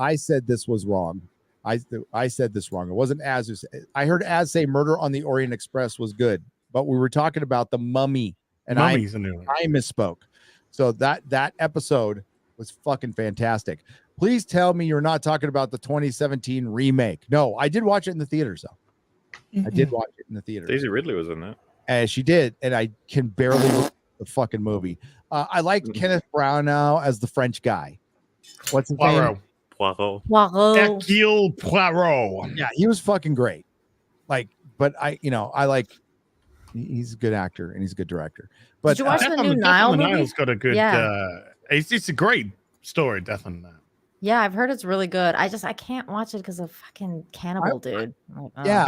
I said this was wrong. I said this wrong. It wasn't as. I heard as say Murder on the Orient Express was good, but we were talking about The Mummy, and I misspoke. So that episode was fucking fantastic. Please tell me you're not talking about the 2017 remake. No, I did watch it in the theaters though. I did watch it in the theater. Daisy Ridley was in that. And she did, and I can barely look at the fucking movie. I like Kenneth Branagh now as the French guy. What's his name? Poirot. Hercule Poirot. Yeah, he was fucking great. Like, but I like. He's a good actor and he's a good director. But did you watch the new Nile movie? Nile's got a good. Yeah. It's a great story, Death on the Nile. Yeah, I've heard it's really good. I can't watch it because of fucking cannibal dude. Yeah.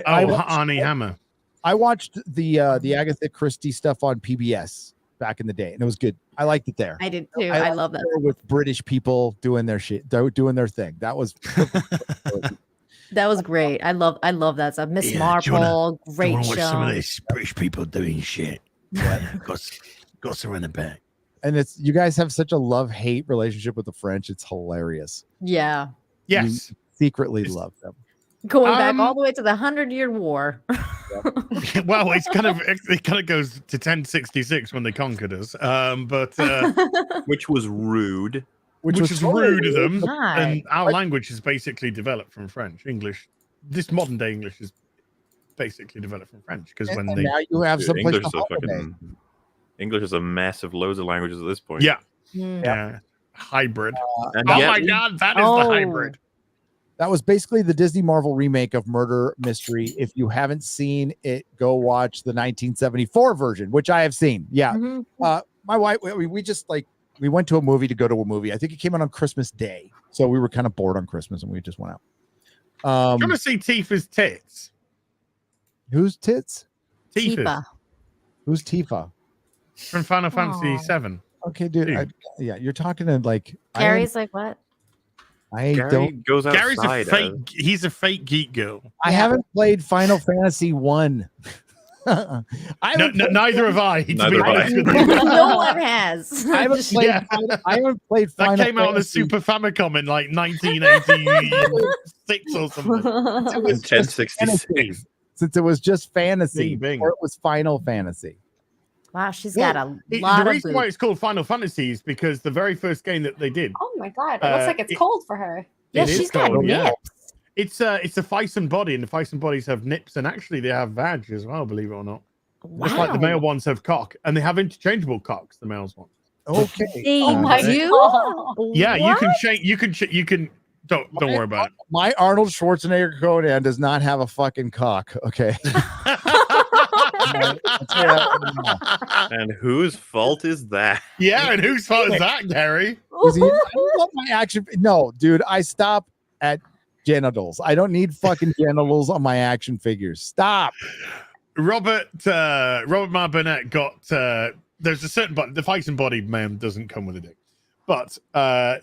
Arnie Hammer. I watched the Agatha Christie stuff on PBS back in the day, and it was good. I liked it there. I did too. I love that with British people doing their shit, doing their thing. That was that was great. I love that stuff. Miss Marple, great show. Some of these British people doing shit. Got some in the back. And it's you guys have such a love-hate relationship with the French. It's hilarious. Yeah. Yes. You secretly love them. Going back all the way to the 100-Year War. Well, it kind of goes to 1066 when they conquered us. Which was rude. Which was rude of them. Right. And our language is basically developed from French. English, this modern day English is basically developed from French because when they now you have some English English is a mess of loads of languages at this point. Yeah. Hybrid. My God, that is the hybrid. That was basically the Disney Marvel remake of Murder Mystery. If you haven't seen it, go watch the 1974 version, which I have seen. Yeah. Mm-hmm. My wife, we went to a movie to go to a movie. I think it came out on Christmas Day. So we were kind of bored on Christmas and we just went out. I'm going to see Tifa's tits. Whose tits? Tifa. Who's Tifa? From Final Fantasy 7. Okay, dude. You're talking to like Gary's like what? Goes outside. Gary's a fake. He's a fake geek girl. I haven't played Final Fantasy 1. Neither have I. Neither have I. No one has. I haven't played Final That came out on the Fantasy. Super Famicom in like 1986 or something. 1066. Since it was just fantasy, Bing, bing. or it was Final Fantasy. Wow, she's got a The lot of reason why it's called Final Fantasy is because the very first game that they did. Oh my god, it looks like it's cold for her. Yeah, It is she's got cold, yeah. nips. It's a Phison body, and the Phison bodies have nips, and actually they have vag as well, believe it or not. Wow. Just like the male ones have cock, and they have interchangeable cocks. The males ones. Okay. Oh my god. Yeah, you What? can change. You can. Don't worry about it. My Arnold Schwarzenegger Conan does not have a fucking cock. Okay. And whose fault is that? Yeah, and whose fault is that, Gary? I love my action. No, dude, I stop at genitals. I don't need fucking genitals on my action figures. Stop. Robert Mar Burnett got there's a certain body. The Phison body man doesn't come with a dick, but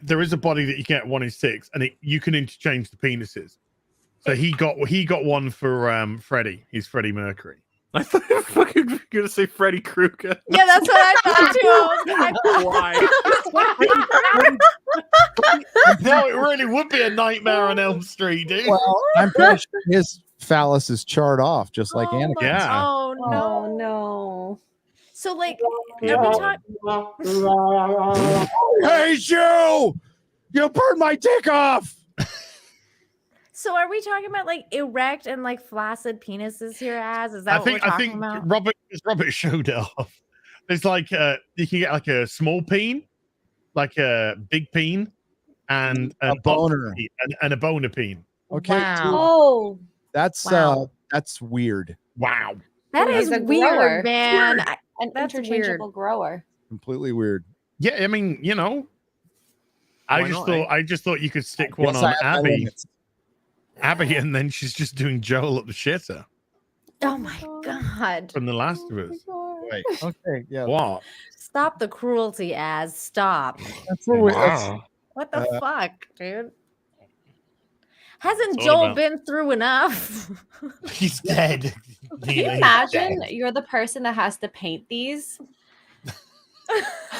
there is a body that you get 1 in 6, and you can interchange the penises. So he got one for Freddie. He's Freddie Mercury. I thought you were fucking gonna say Freddy Krueger. Yeah, that's what I thought too. Why? No, it really would be a Nightmare on Elm Street, dude. Well, I'm pretty sure his phallus is charred off, just like Anakin. Yeah. Oh no. Oh no. So like, are we talking? Hey, you! You burned my dick off. So are we talking about like erect and like flaccid penises here? Is that I what we're think talking about? Robert showed it off. There's like you can get like a small peen, like a big peen, and A boner. peen, and a boner peen. Okay, Wow. Oh, that's Wow. That's weird. Wow. That He's is a grower. weird, man. an That's interchangeable grower. Completely weird. Yeah, I mean, you know, I just thought you could stick one Yes, on I have my Abby. limits. Abby, and then she's just doing Joel up the shitter Oh my god! from The Last of Us. Right. Okay. Yeah. What? Stop the cruelty, stop. That's what Wow. What the fuck, dude? Hasn't It's all Joel about- been through enough? He's dead. Can you imagine you're the person that has to paint these?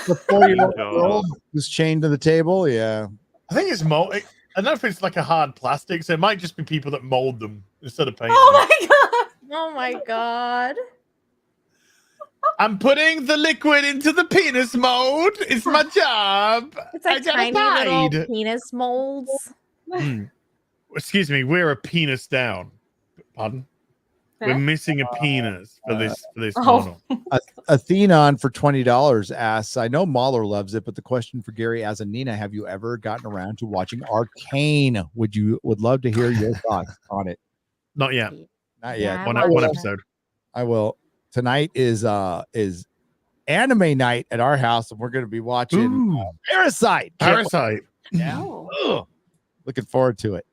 The 4-year-old God. girl who's chained to the table. Yeah. I think it's mold. I don't know if it's like a hard plastic, so it might just be people that mold them instead of painting. Oh my god! Oh my god. I'm putting the liquid into the penis mold. It's my job. It's like I gotta tiny little hide. penis molds. Excuse me, we're a penis down. Pardon? We're missing a penis for this model. Athenon for $20 asks, I know MauLer loves it, but the question for Gary as a Nina, have you ever gotten around to watching Arcane? Would love to hear your thoughts on it. Not yet. Not Yeah, yet. I One watched episode. I will. Tonight is anime night at our house, and we're going to be watching Parasite. Parasite. Yeah. Oh, Ugh. Looking forward to it.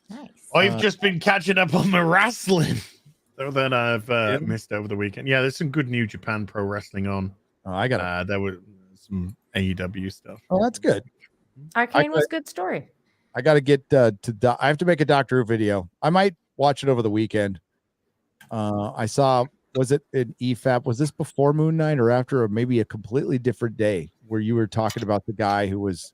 Nice. I've just been catching up on my wrestling that I've missed over the weekend. Yeah, there's some good New Japan Pro Wrestling on. Oh, I got it. There was some AEW stuff. Oh, that's good. Arcane was a good story. I got to get I have to make a Doctor Who video. I might watch it over the weekend. I saw, was it in EFAP? Was this before Moon Knight or after, or maybe a completely different day where you were talking about the guy who was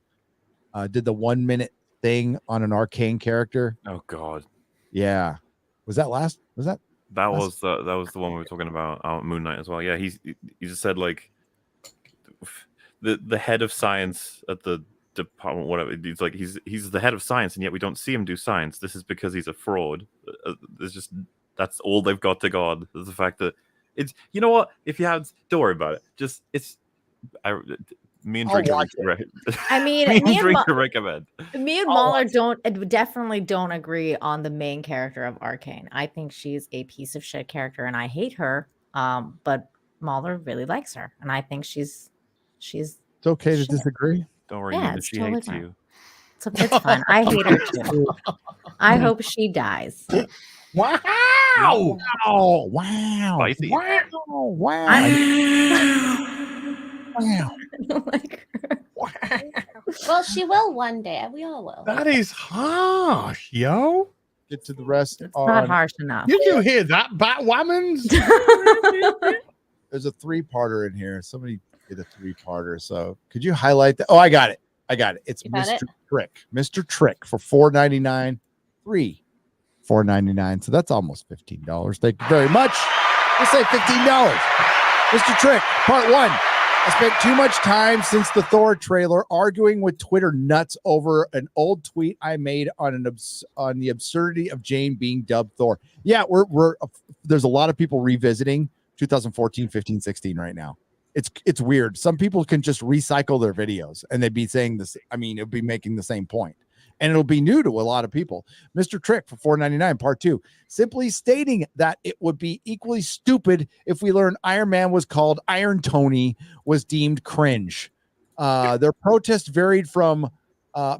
did the 1 minute thing on an Arcane character? Oh God. Yeah. Was that last? Was that? That was the one we were talking about, Moon Knight as well. Yeah, he just said like the head of science at the department, whatever. He's like he's the head of science, and yet we don't see him do science. This is because he's a fraud. There's just that's all they've got to God. Is the fact that it's, you know what? If you have, don't worry about it. Just me and Drink. I mean, me and Drink recommend. Me and MauLer definitely don't agree on the main character of Arcane. I think she's a piece of shit character, and I hate her. But MauLer really likes her, and I think she's. It's okay to disagree. Don't worry, Yeah, Nina, it's she totally hates fine. you. It's fine. I hate her too. I hope she dies. Wow! Oh, wow! Spicy. Wow! Wow! Wow! well, she will one day. We all will. That is harsh, yo. Get to the rest. It's not harsh enough. Did you hear that, Batwoman's? There's a 3-parter in here. Somebody did a 3-parter. So could you highlight that? Oh, I got it. It's Mr. Trick. Mr. Trick for $4.99. $4.99. So that's almost $15. Thank you very much. Let's say $15. Mr. Trick, part 1. I spent too much time since the Thor trailer arguing with Twitter nuts over an old tweet I made on the absurdity of Jane being dubbed Thor. Yeah, we're there's a lot of people revisiting 2014, 15, 16 right now. It's weird. Some people can just recycle their videos and they'd be saying this. I mean, it'll be making the same point. And it'll be new to a lot of people. Mr. Trick for $4.99, part 2, simply stating that it would be equally stupid if we learned Iron Man was called Iron Tony was deemed cringe. Their protest varied from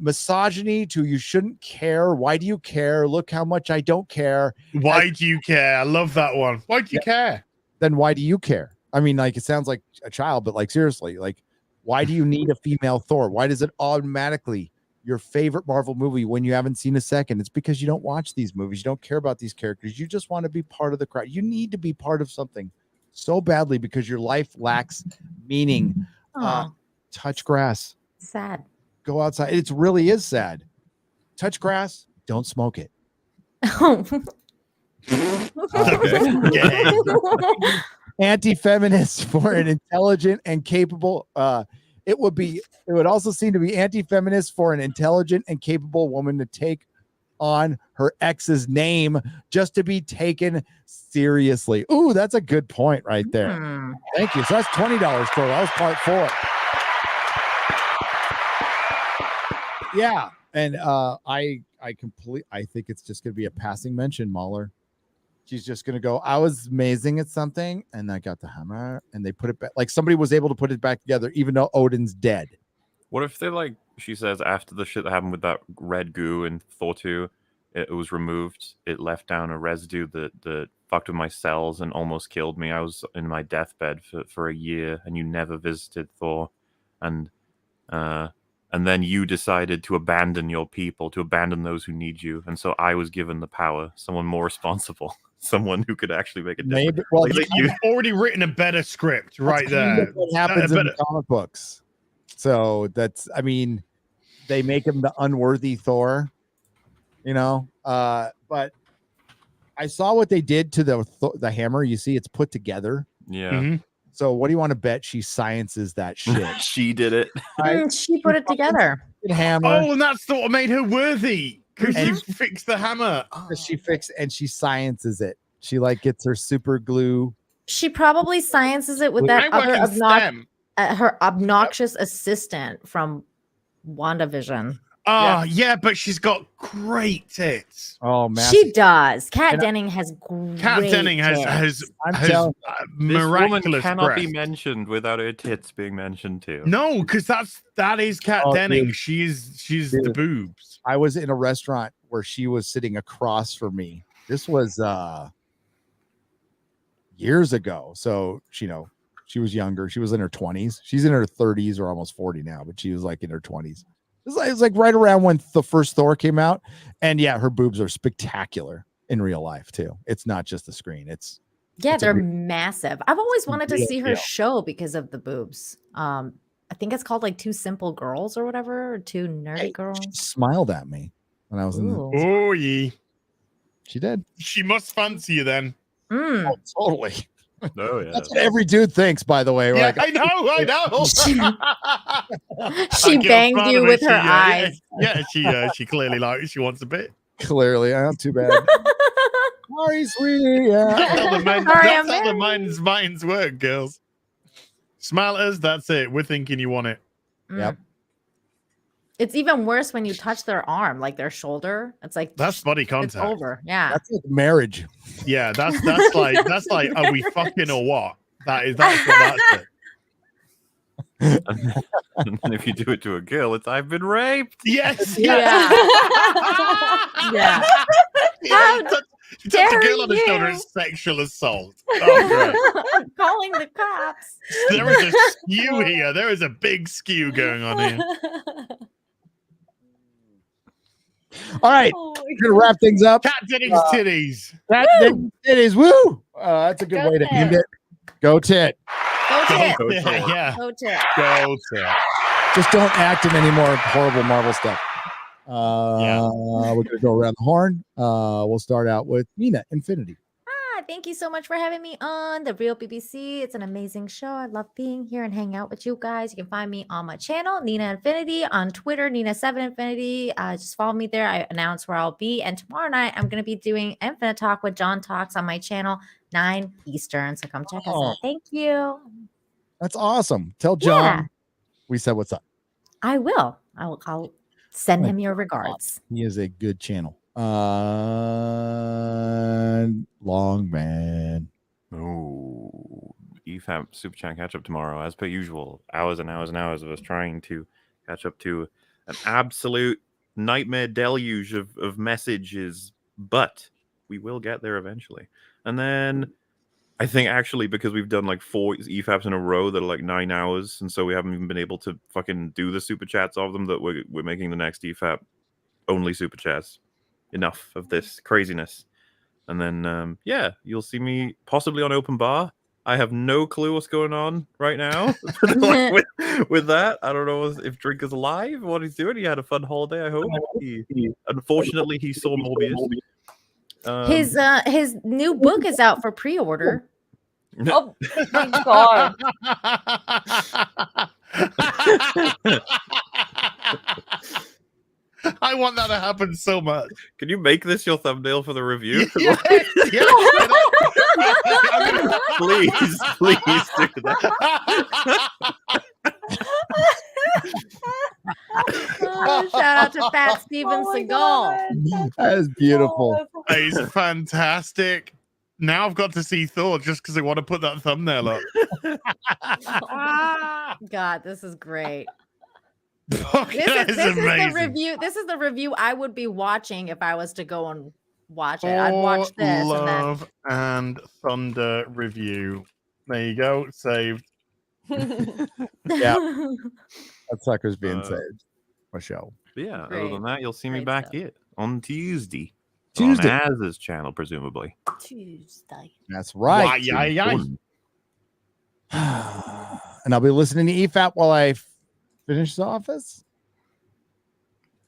misogyny to you shouldn't care. Why do you care? Look how much I don't care. Why do you care? I love that one. Why do you care? Then why do you care? I mean, like, it sounds like a child, but like, seriously, like, why do you need a female Thor? Why does it automatically your favorite Marvel movie when you haven't seen a second? It's because you don't watch these movies. You don't care about these characters. You just want to be part of the crowd. You need to be part of something so badly because your life lacks meaning. Touch grass. Sad. Go outside. It really is sad. Touch grass. Don't smoke it. Anti-feminist for an intelligent and capable it would also seem to be anti-feminist for an intelligent and capable woman to take on her ex's name just to be taken seriously. Ooh, that's a good point right there. Thank you. So that's $20 for that was part 4. Yeah, and I think it's just gonna be a passing mention, MauLer. She's just gonna go, I was amazing at something, and I got the hammer, and they put it back. Like somebody was able to put it back together, even though Odin's dead. What if they, like, she says after the shit that happened with that red goo in Thor 2, it was removed, it left down a residue that fucked with my cells and almost killed me. I was in my deathbed for a year, and you never visited Thor, and and then you decided to abandon your people, to abandon those who need you, and so I was given the power, someone more responsible, someone who could actually make a difference. Maybe. Well, You've already written a better script right kind of there. what happens in the comic books. So that's, I mean, they make him the unworthy Thor, you know. But I saw what they did to the hammer. You see, it's put together. Yeah. Mm-hmm. So what do you want to bet she sciences that shit? She did it. She put it together. Hammer. Oh, and that's what made her worthy because she fixed the hammer. She fixed and she sciences it. She like gets her super glue. She probably sciences it with that other her obnoxious assistant from WandaVision. Oh, yeah, but she's got great tits. Oh, man. She does. Kat Denning has great Kat Denning has This miraculous woman cannot be breasts. mentioned without her tits being mentioned too. No, because that is Kat Oh, Denning. dude. She's the boobs. I was in a restaurant where she was sitting across from me. This was years ago. So she was younger. She was in her 20s. She's in her 30s or almost 40 now, but she was like in her 20s. It's like right around when the first Thor came out. And yeah, her boobs are spectacular in real life too. It's not just the screen. They're massive. I've always wanted to real see her deal. show because of the boobs. I think it's called like Two Simple Girls or whatever, or Two Nerdy Girls. She smiled at me when I was in the. Oh, yeah. She did. She must fancy you then. Oh, totally. Oh, yeah. That's what every dude thinks, by the way. Yeah, Like, I know. She banged you with her eyes. Yeah, she clearly likes. She wants a bit. clearly, not too bad. Sorry, sweetie. That's how the, Sorry, that's I'm how the minds work, girls. Smile at us. That's it. We're thinking you want it. Yep. It's even worse when you touch their arm, like their shoulder. It's like That's body it's contact. over. Yeah. That's like marriage. Yeah, that's like are we fucking or what? That's what that's it. And then if you do it to a girl, it's I've been raped. Yes. Yeah. Yeah. How You touch a dare girl on the you? shoulder, it's sexual assault. Oh, great. Calling the cops. There is a skew here. There is a big skew going on here. All right, Oh my we're gonna wrap things up. Cat Denning's titties. Cat Denning's titties. Woo! That's a good Go way to tit. end it. Go tit. Go tit. Go Yeah, tit. yeah. Go tit. Go tit. Just don't act in any more horrible Marvel stuff. We're gonna go around the horn. We'll start out with Nina Infinity. Thank you so much for having me on The Real BBC. It's an amazing show. I love being here and hanging out with you guys. You can find me on my channel, Nina Infinity, on Twitter, Nina7Infinity. Just follow me there. I announce where I'll be. And tomorrow night, I'm going to be doing Infinite Talk with John Talks on my channel, 9 Eastern. So come check us out. Thank you. That's awesome. Tell John Yeah. we said what's up. I will. I'll send him your regards. He is a good channel. Long man. Oh, EFAP Super Chat catch up tomorrow, as per usual. Hours and hours and hours of us trying to catch up to an absolute nightmare deluge of messages, but we will get there eventually. And then I think actually because we've done like 4 EFAPs in a row that are like 9 hours, and so we haven't even been able to fucking do the super chats of them, that we're making the next EFAP only super chats. Enough of this craziness. And then yeah, you'll see me possibly on open bar. I have no clue what's going on right now. Like, with that, I don't know if Drink is alive, what he's doing. He had a fun holiday, I hope. Unfortunately, he saw Morbius. His new book is out for pre-order. Oh my god. I want that to happen so much. Can you make this your thumbnail for the review? Yes, yes. Please do that. Shout out to Fat Steven Oh my Seagal. God. That is beautiful. He's fantastic. Now I've got to see Thor just because I want to put that thumbnail up. God, this is great. Fuck, that This is is the amazing. review. This is the review I would be watching if I was to go and watch it. I'd watch this and then Love and Thunder review. There you go. Saved. Yeah. That sucker's being saved. a show. But yeah, other Great. than that, you'll see me Great back stuff. here on Tuesday. Tuesday. On Az's channel, presumably. Tuesday. That's right. Why, yeah. And I'll be listening to EFAP while I finish The Office.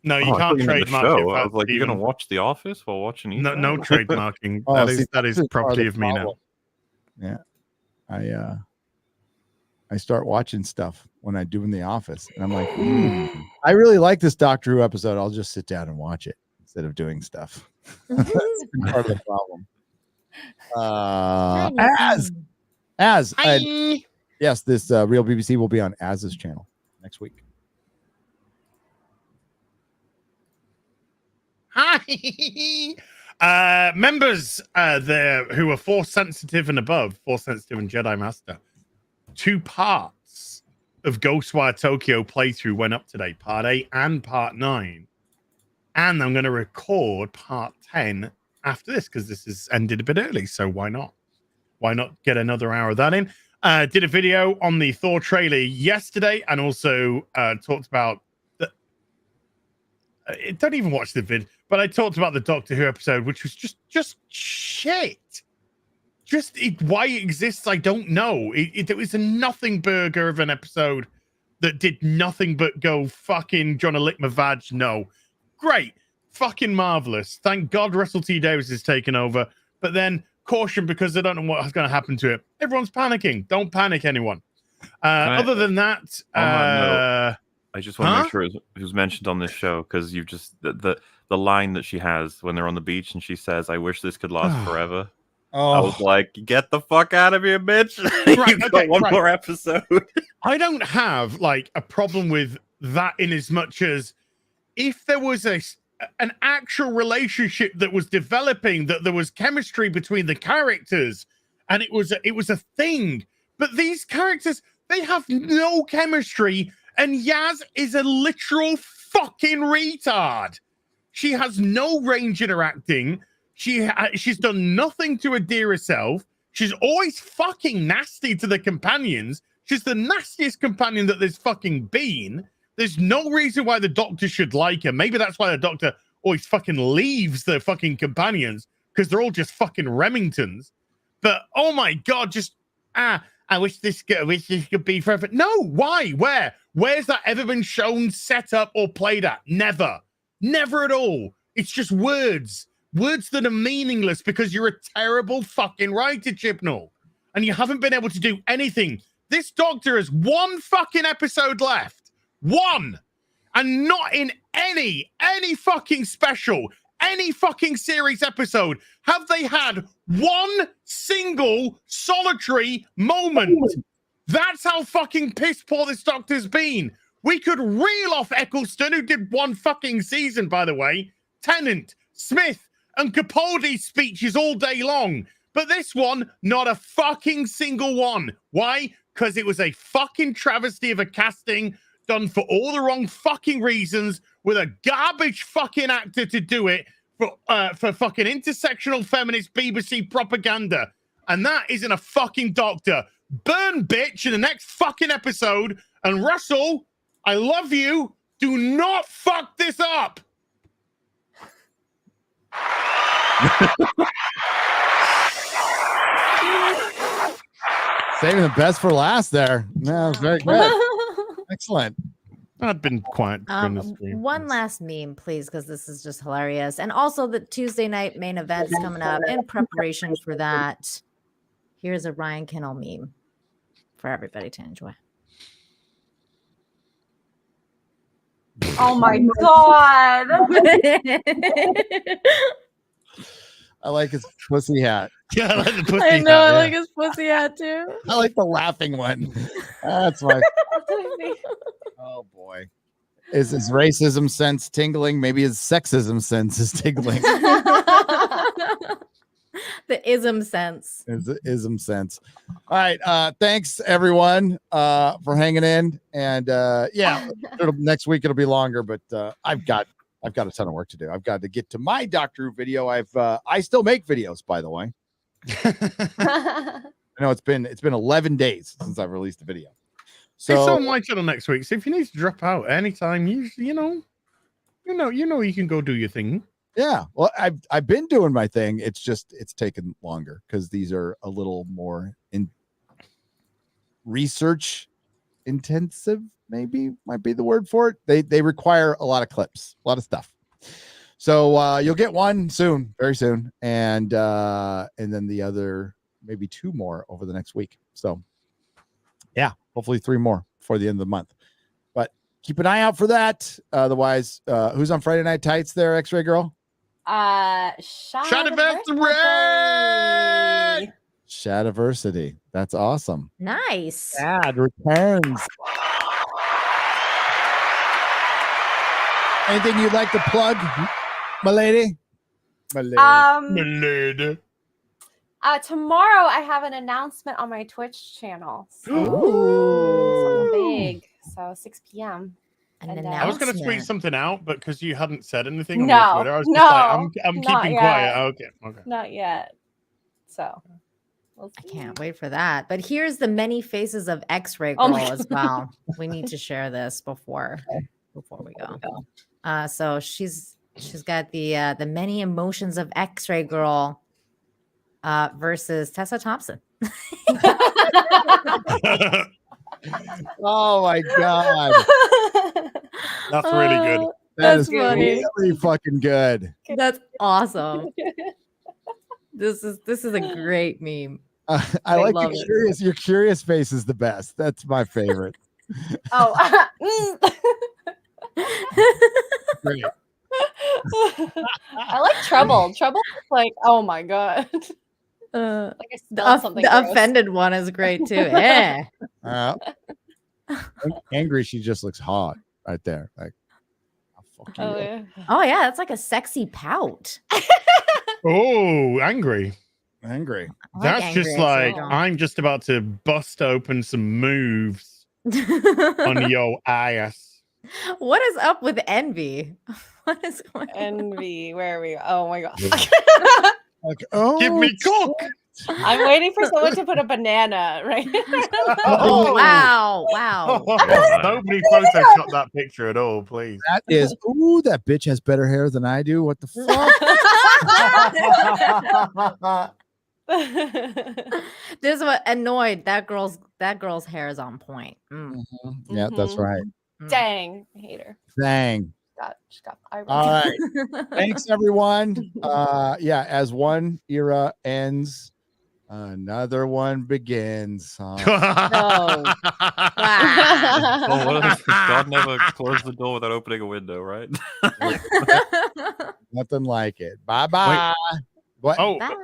No, you Oh, I thought can't you meant the trademark it. show. I was like, you're Steven. going to watch The Office while watching EFAP? No trademarking. Oh, that see, is that's part property the of me now. problem. Yeah. I start watching stuff when I'm doing The Office, and I'm like, I really like this Doctor Who episode. I'll just sit down and watch it instead of doing stuff. That's been part of the problem. Yes, this Real BBC will be on Az's channel next week. Hi. Members there who are Force sensitive and above, Force sensitive and Jedi Master. 2 parts of Ghostwire Tokyo playthrough went up today, part 8 and part 9. And I'm going to record part 10 after this because this has ended a bit early. So why not? Why not get another hour of that in? Did a video on the Thor trailer yesterday and also talked about don't even watch the vid, but I talked about the Doctor Who episode, which was just shit. Why it exists, I don't know. It was a nothing burger of an episode that did nothing but go fucking John lick my vag. No, great, fucking marvelous. Thank God Russell T Davies has taken over. But then caution because I don't know what's going to happen to it. Everyone's panicking. Don't panic, anyone. Other than that, I just want to make sure it was mentioned on this show because you've just the line that she has when they're on the beach and she says, "I wish this could last forever." I was like, "Get the fuck out of here, bitch!" You've got one more episode. I don't have like a problem with that in as much as if there was an actual relationship that was developing, that there was chemistry between the characters, and it was a thing. But these characters, they have no chemistry. And Yaz is a literal fucking retard. She has no range interacting. She's done nothing to endear herself. She's always fucking nasty to the companions. She's the nastiest companion that there's fucking been. There's no reason why the Doctor should like her. Maybe that's why the Doctor always fucking leaves the fucking companions because they're all just fucking Remingtons. But oh my God, I wish this could be forever. No, why? Where's that ever been shown, set up, or played at? Never at all. It's just words that are meaningless because you're a terrible fucking writer, Chibnall, and you haven't been able to do anything. This Doctor has 1 fucking episode left, 1, and not in any fucking special, any fucking series episode have they had 1 single solitary moment. That's how fucking piss poor this Doctor's been. We could reel off Eccleston, who did 1 fucking season, by the way, Tennant, Smith, and Capaldi's speeches all day long. But this one, not a fucking single one. Why? Because it was a fucking travesty of a casting done for all the wrong fucking reasons with a garbage fucking actor to do it for fucking intersectional feminist BBC propaganda. And that isn't a fucking Doctor. Burn, bitch, in the next fucking episode. And Russell, I love you. Do not fuck this up. Saving the best for last there. No, very good. Excellent. I've been quiet. One last meme, please, because this is just hilarious. And also the Tuesday night main event's coming up. In preparation for that, here's a Ryan Kennel meme for everybody to enjoy. Oh my God. I like his pussy hat. Yeah, I like the pussy I know, hat, I like his pussy hat too. I like the laughing one. That's my. Oh boy. Is his racism sense tingling? Maybe his sexism sense is tingling. The ism sense. Ism sense. All right. Thanks everyone for hanging in. And next week it'll be longer, but I've got a ton of work to do. I've got to get to my Doctor Who video. I still make videos, by the way. I know it's been 11 days since I've released a video. So it's on my channel next week. So if you need to drop out anytime, you know, you can go do your thing. yeah, well, I've been doing my thing. It's just it's taken longer because these are a little more in research intensive. Maybe might be the word for it. They require a lot of clips, a lot of stuff. So you'll get one soon, very soon, and then the other maybe 2 more over the next week. So yeah, hopefully 3 more before the end of the month. But keep an eye out for that. Otherwise, who's on Friday Night Tights there, X-Ray Girl? Shadiversary. Shadiversity. That's awesome. Nice. Shad returns. Anything you'd like to plug, my lady? My lady. Tomorrow I have an announcement on my Twitch channel. So, something big. So 6 p.m. I was going to tweet something out, but because you hadn't said anything on No, your Twitter, I was just like, I'm not keeping yet. quiet. Okay. Not yet. So we'll I see. can't wait for that. But here's the many faces of X-Ray Oh Girl my as well. We need to share this before we go. So she's got the many emotions of X-Ray Girl versus Tessa Thompson. Oh my god, That's really good. That's is funny. really fucking good. That's awesome. This is a great meme. I like love your it. curious. Your curious face is the best. That's my favorite. Oh. Great. I like trouble. Trouble is like, oh my god. Like I spelled something. The gross. offended one is great too. Yeah. Angry, she just looks hot right there. Like, I'll fuck you Oh up. yeah. Oh yeah, that's like a sexy pout. Oh, angry. Angry. I like That's angry just X-Ray like, Girl. I'm just about to bust open some moves on your ass. What is up with envy? What is going on? Envy. Where are we? Oh my god. Like, oh, Give me cock. I'm waiting for someone to put a banana right. Oh wow, wow. Nobody photoshopped that picture at all, please. that is. Ooh, that bitch has better hair than I do. What the fuck? This is what annoyed that girl's hair is on point. Mm. Yeah, that's right. Dang, I hate her. Dang. She got eyebrows. All right. Thanks, everyone. Yeah, as one era ends, another one begins. No. Well, what if God never closed the door without opening a window, right? Nothing like it. Bye bye. What? Oh, Bye.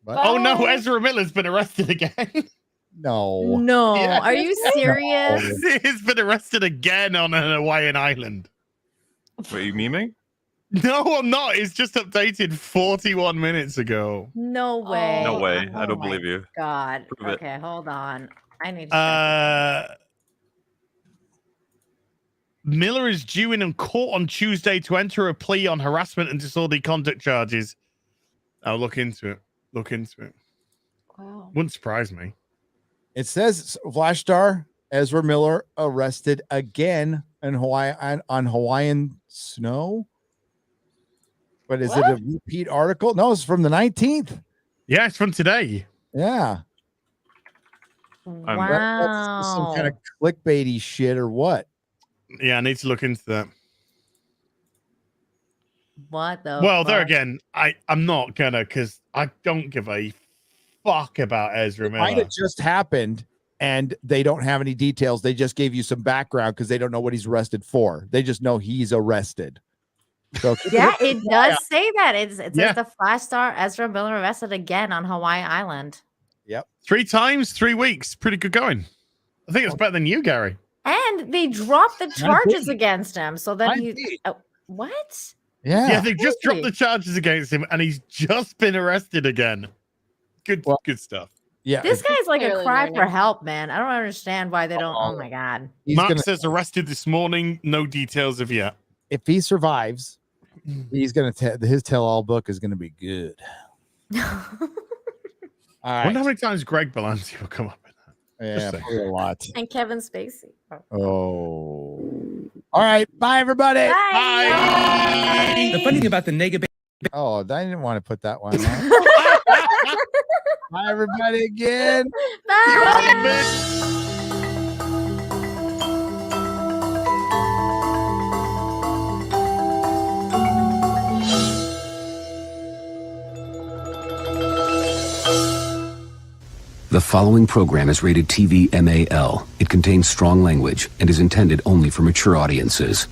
What? oh no, Ezra Miller's been arrested again. No. No, Yeah. are you serious? He's been arrested again on an Hawaiian island. Wait, you memeing? No, I'm not. It's just updated 41 minutes ago. No way. No way. I Oh don't my believe you. God. Prove it. Okay, hold on. I need to Miller is due in court on Tuesday to enter a plea on harassment and disorderly conduct charges. I'll look into it. Wow. Wouldn't surprise me. It says Flash Star Ezra Miller arrested again in Hawaii on Hawaiian snow. But is it a repeat article? No, it's from the 19th. Yeah, it's from today. Yeah. That's some kind of clickbaity shit or what? Yeah, I need to look into that. What the Well, there fuck? again, I'm not gonna, because I don't give a fuck about Ezra It might Miller. have just happened and they don't have any details. They just gave you some background because they don't know what he's arrested for. They just know he's arrested. So Yeah, it does say that. It Yeah. says the Flash star Ezra Miller arrested again on Hawaii Island. Yep. 3 times, 3 weeks. Pretty good going. I think it's better than you, Gary. And they dropped the charges Indeed. against him. So then he Indeed. what? Yeah, they just dropped Really? the charges against him, and he's just been arrested again. Good stuff. Yeah. This guy's like a Clearly cry learning. for help, man. I don't understand why they don't. Oh my god. He's Mark gonna, says arrested this morning. No details of yet. if he survives, he's gonna his tell-all book is gonna be good. All I wonder how right. many times Greg Berlanti will come up in that. Yeah, probably a lot. And Kevin Spacey. Oh. All right. Bye, everybody. Bye. The funny thing about the negative. Oh, I didn't want to put that one on. Bye, everybody, again. Bye. The following program is rated TV MAL. It contains strong language and is intended only for mature audiences.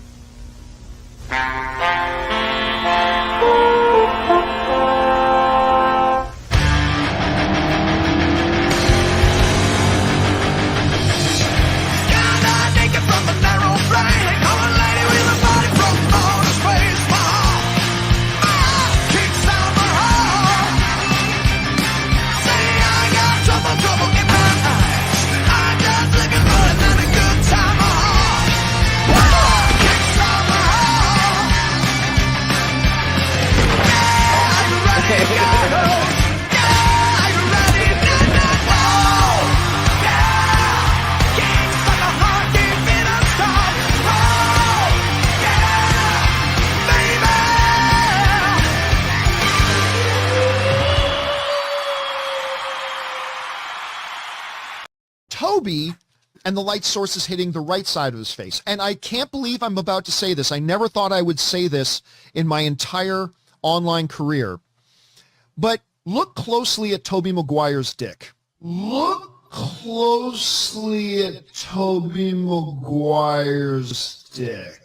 Toby, and the light source is hitting the right side of his face. And I can't believe I'm about to say this. I never thought I would say this in my entire online career. But look closely at Tobey Maguire's dick. Look closely at Tobey Maguire's dick.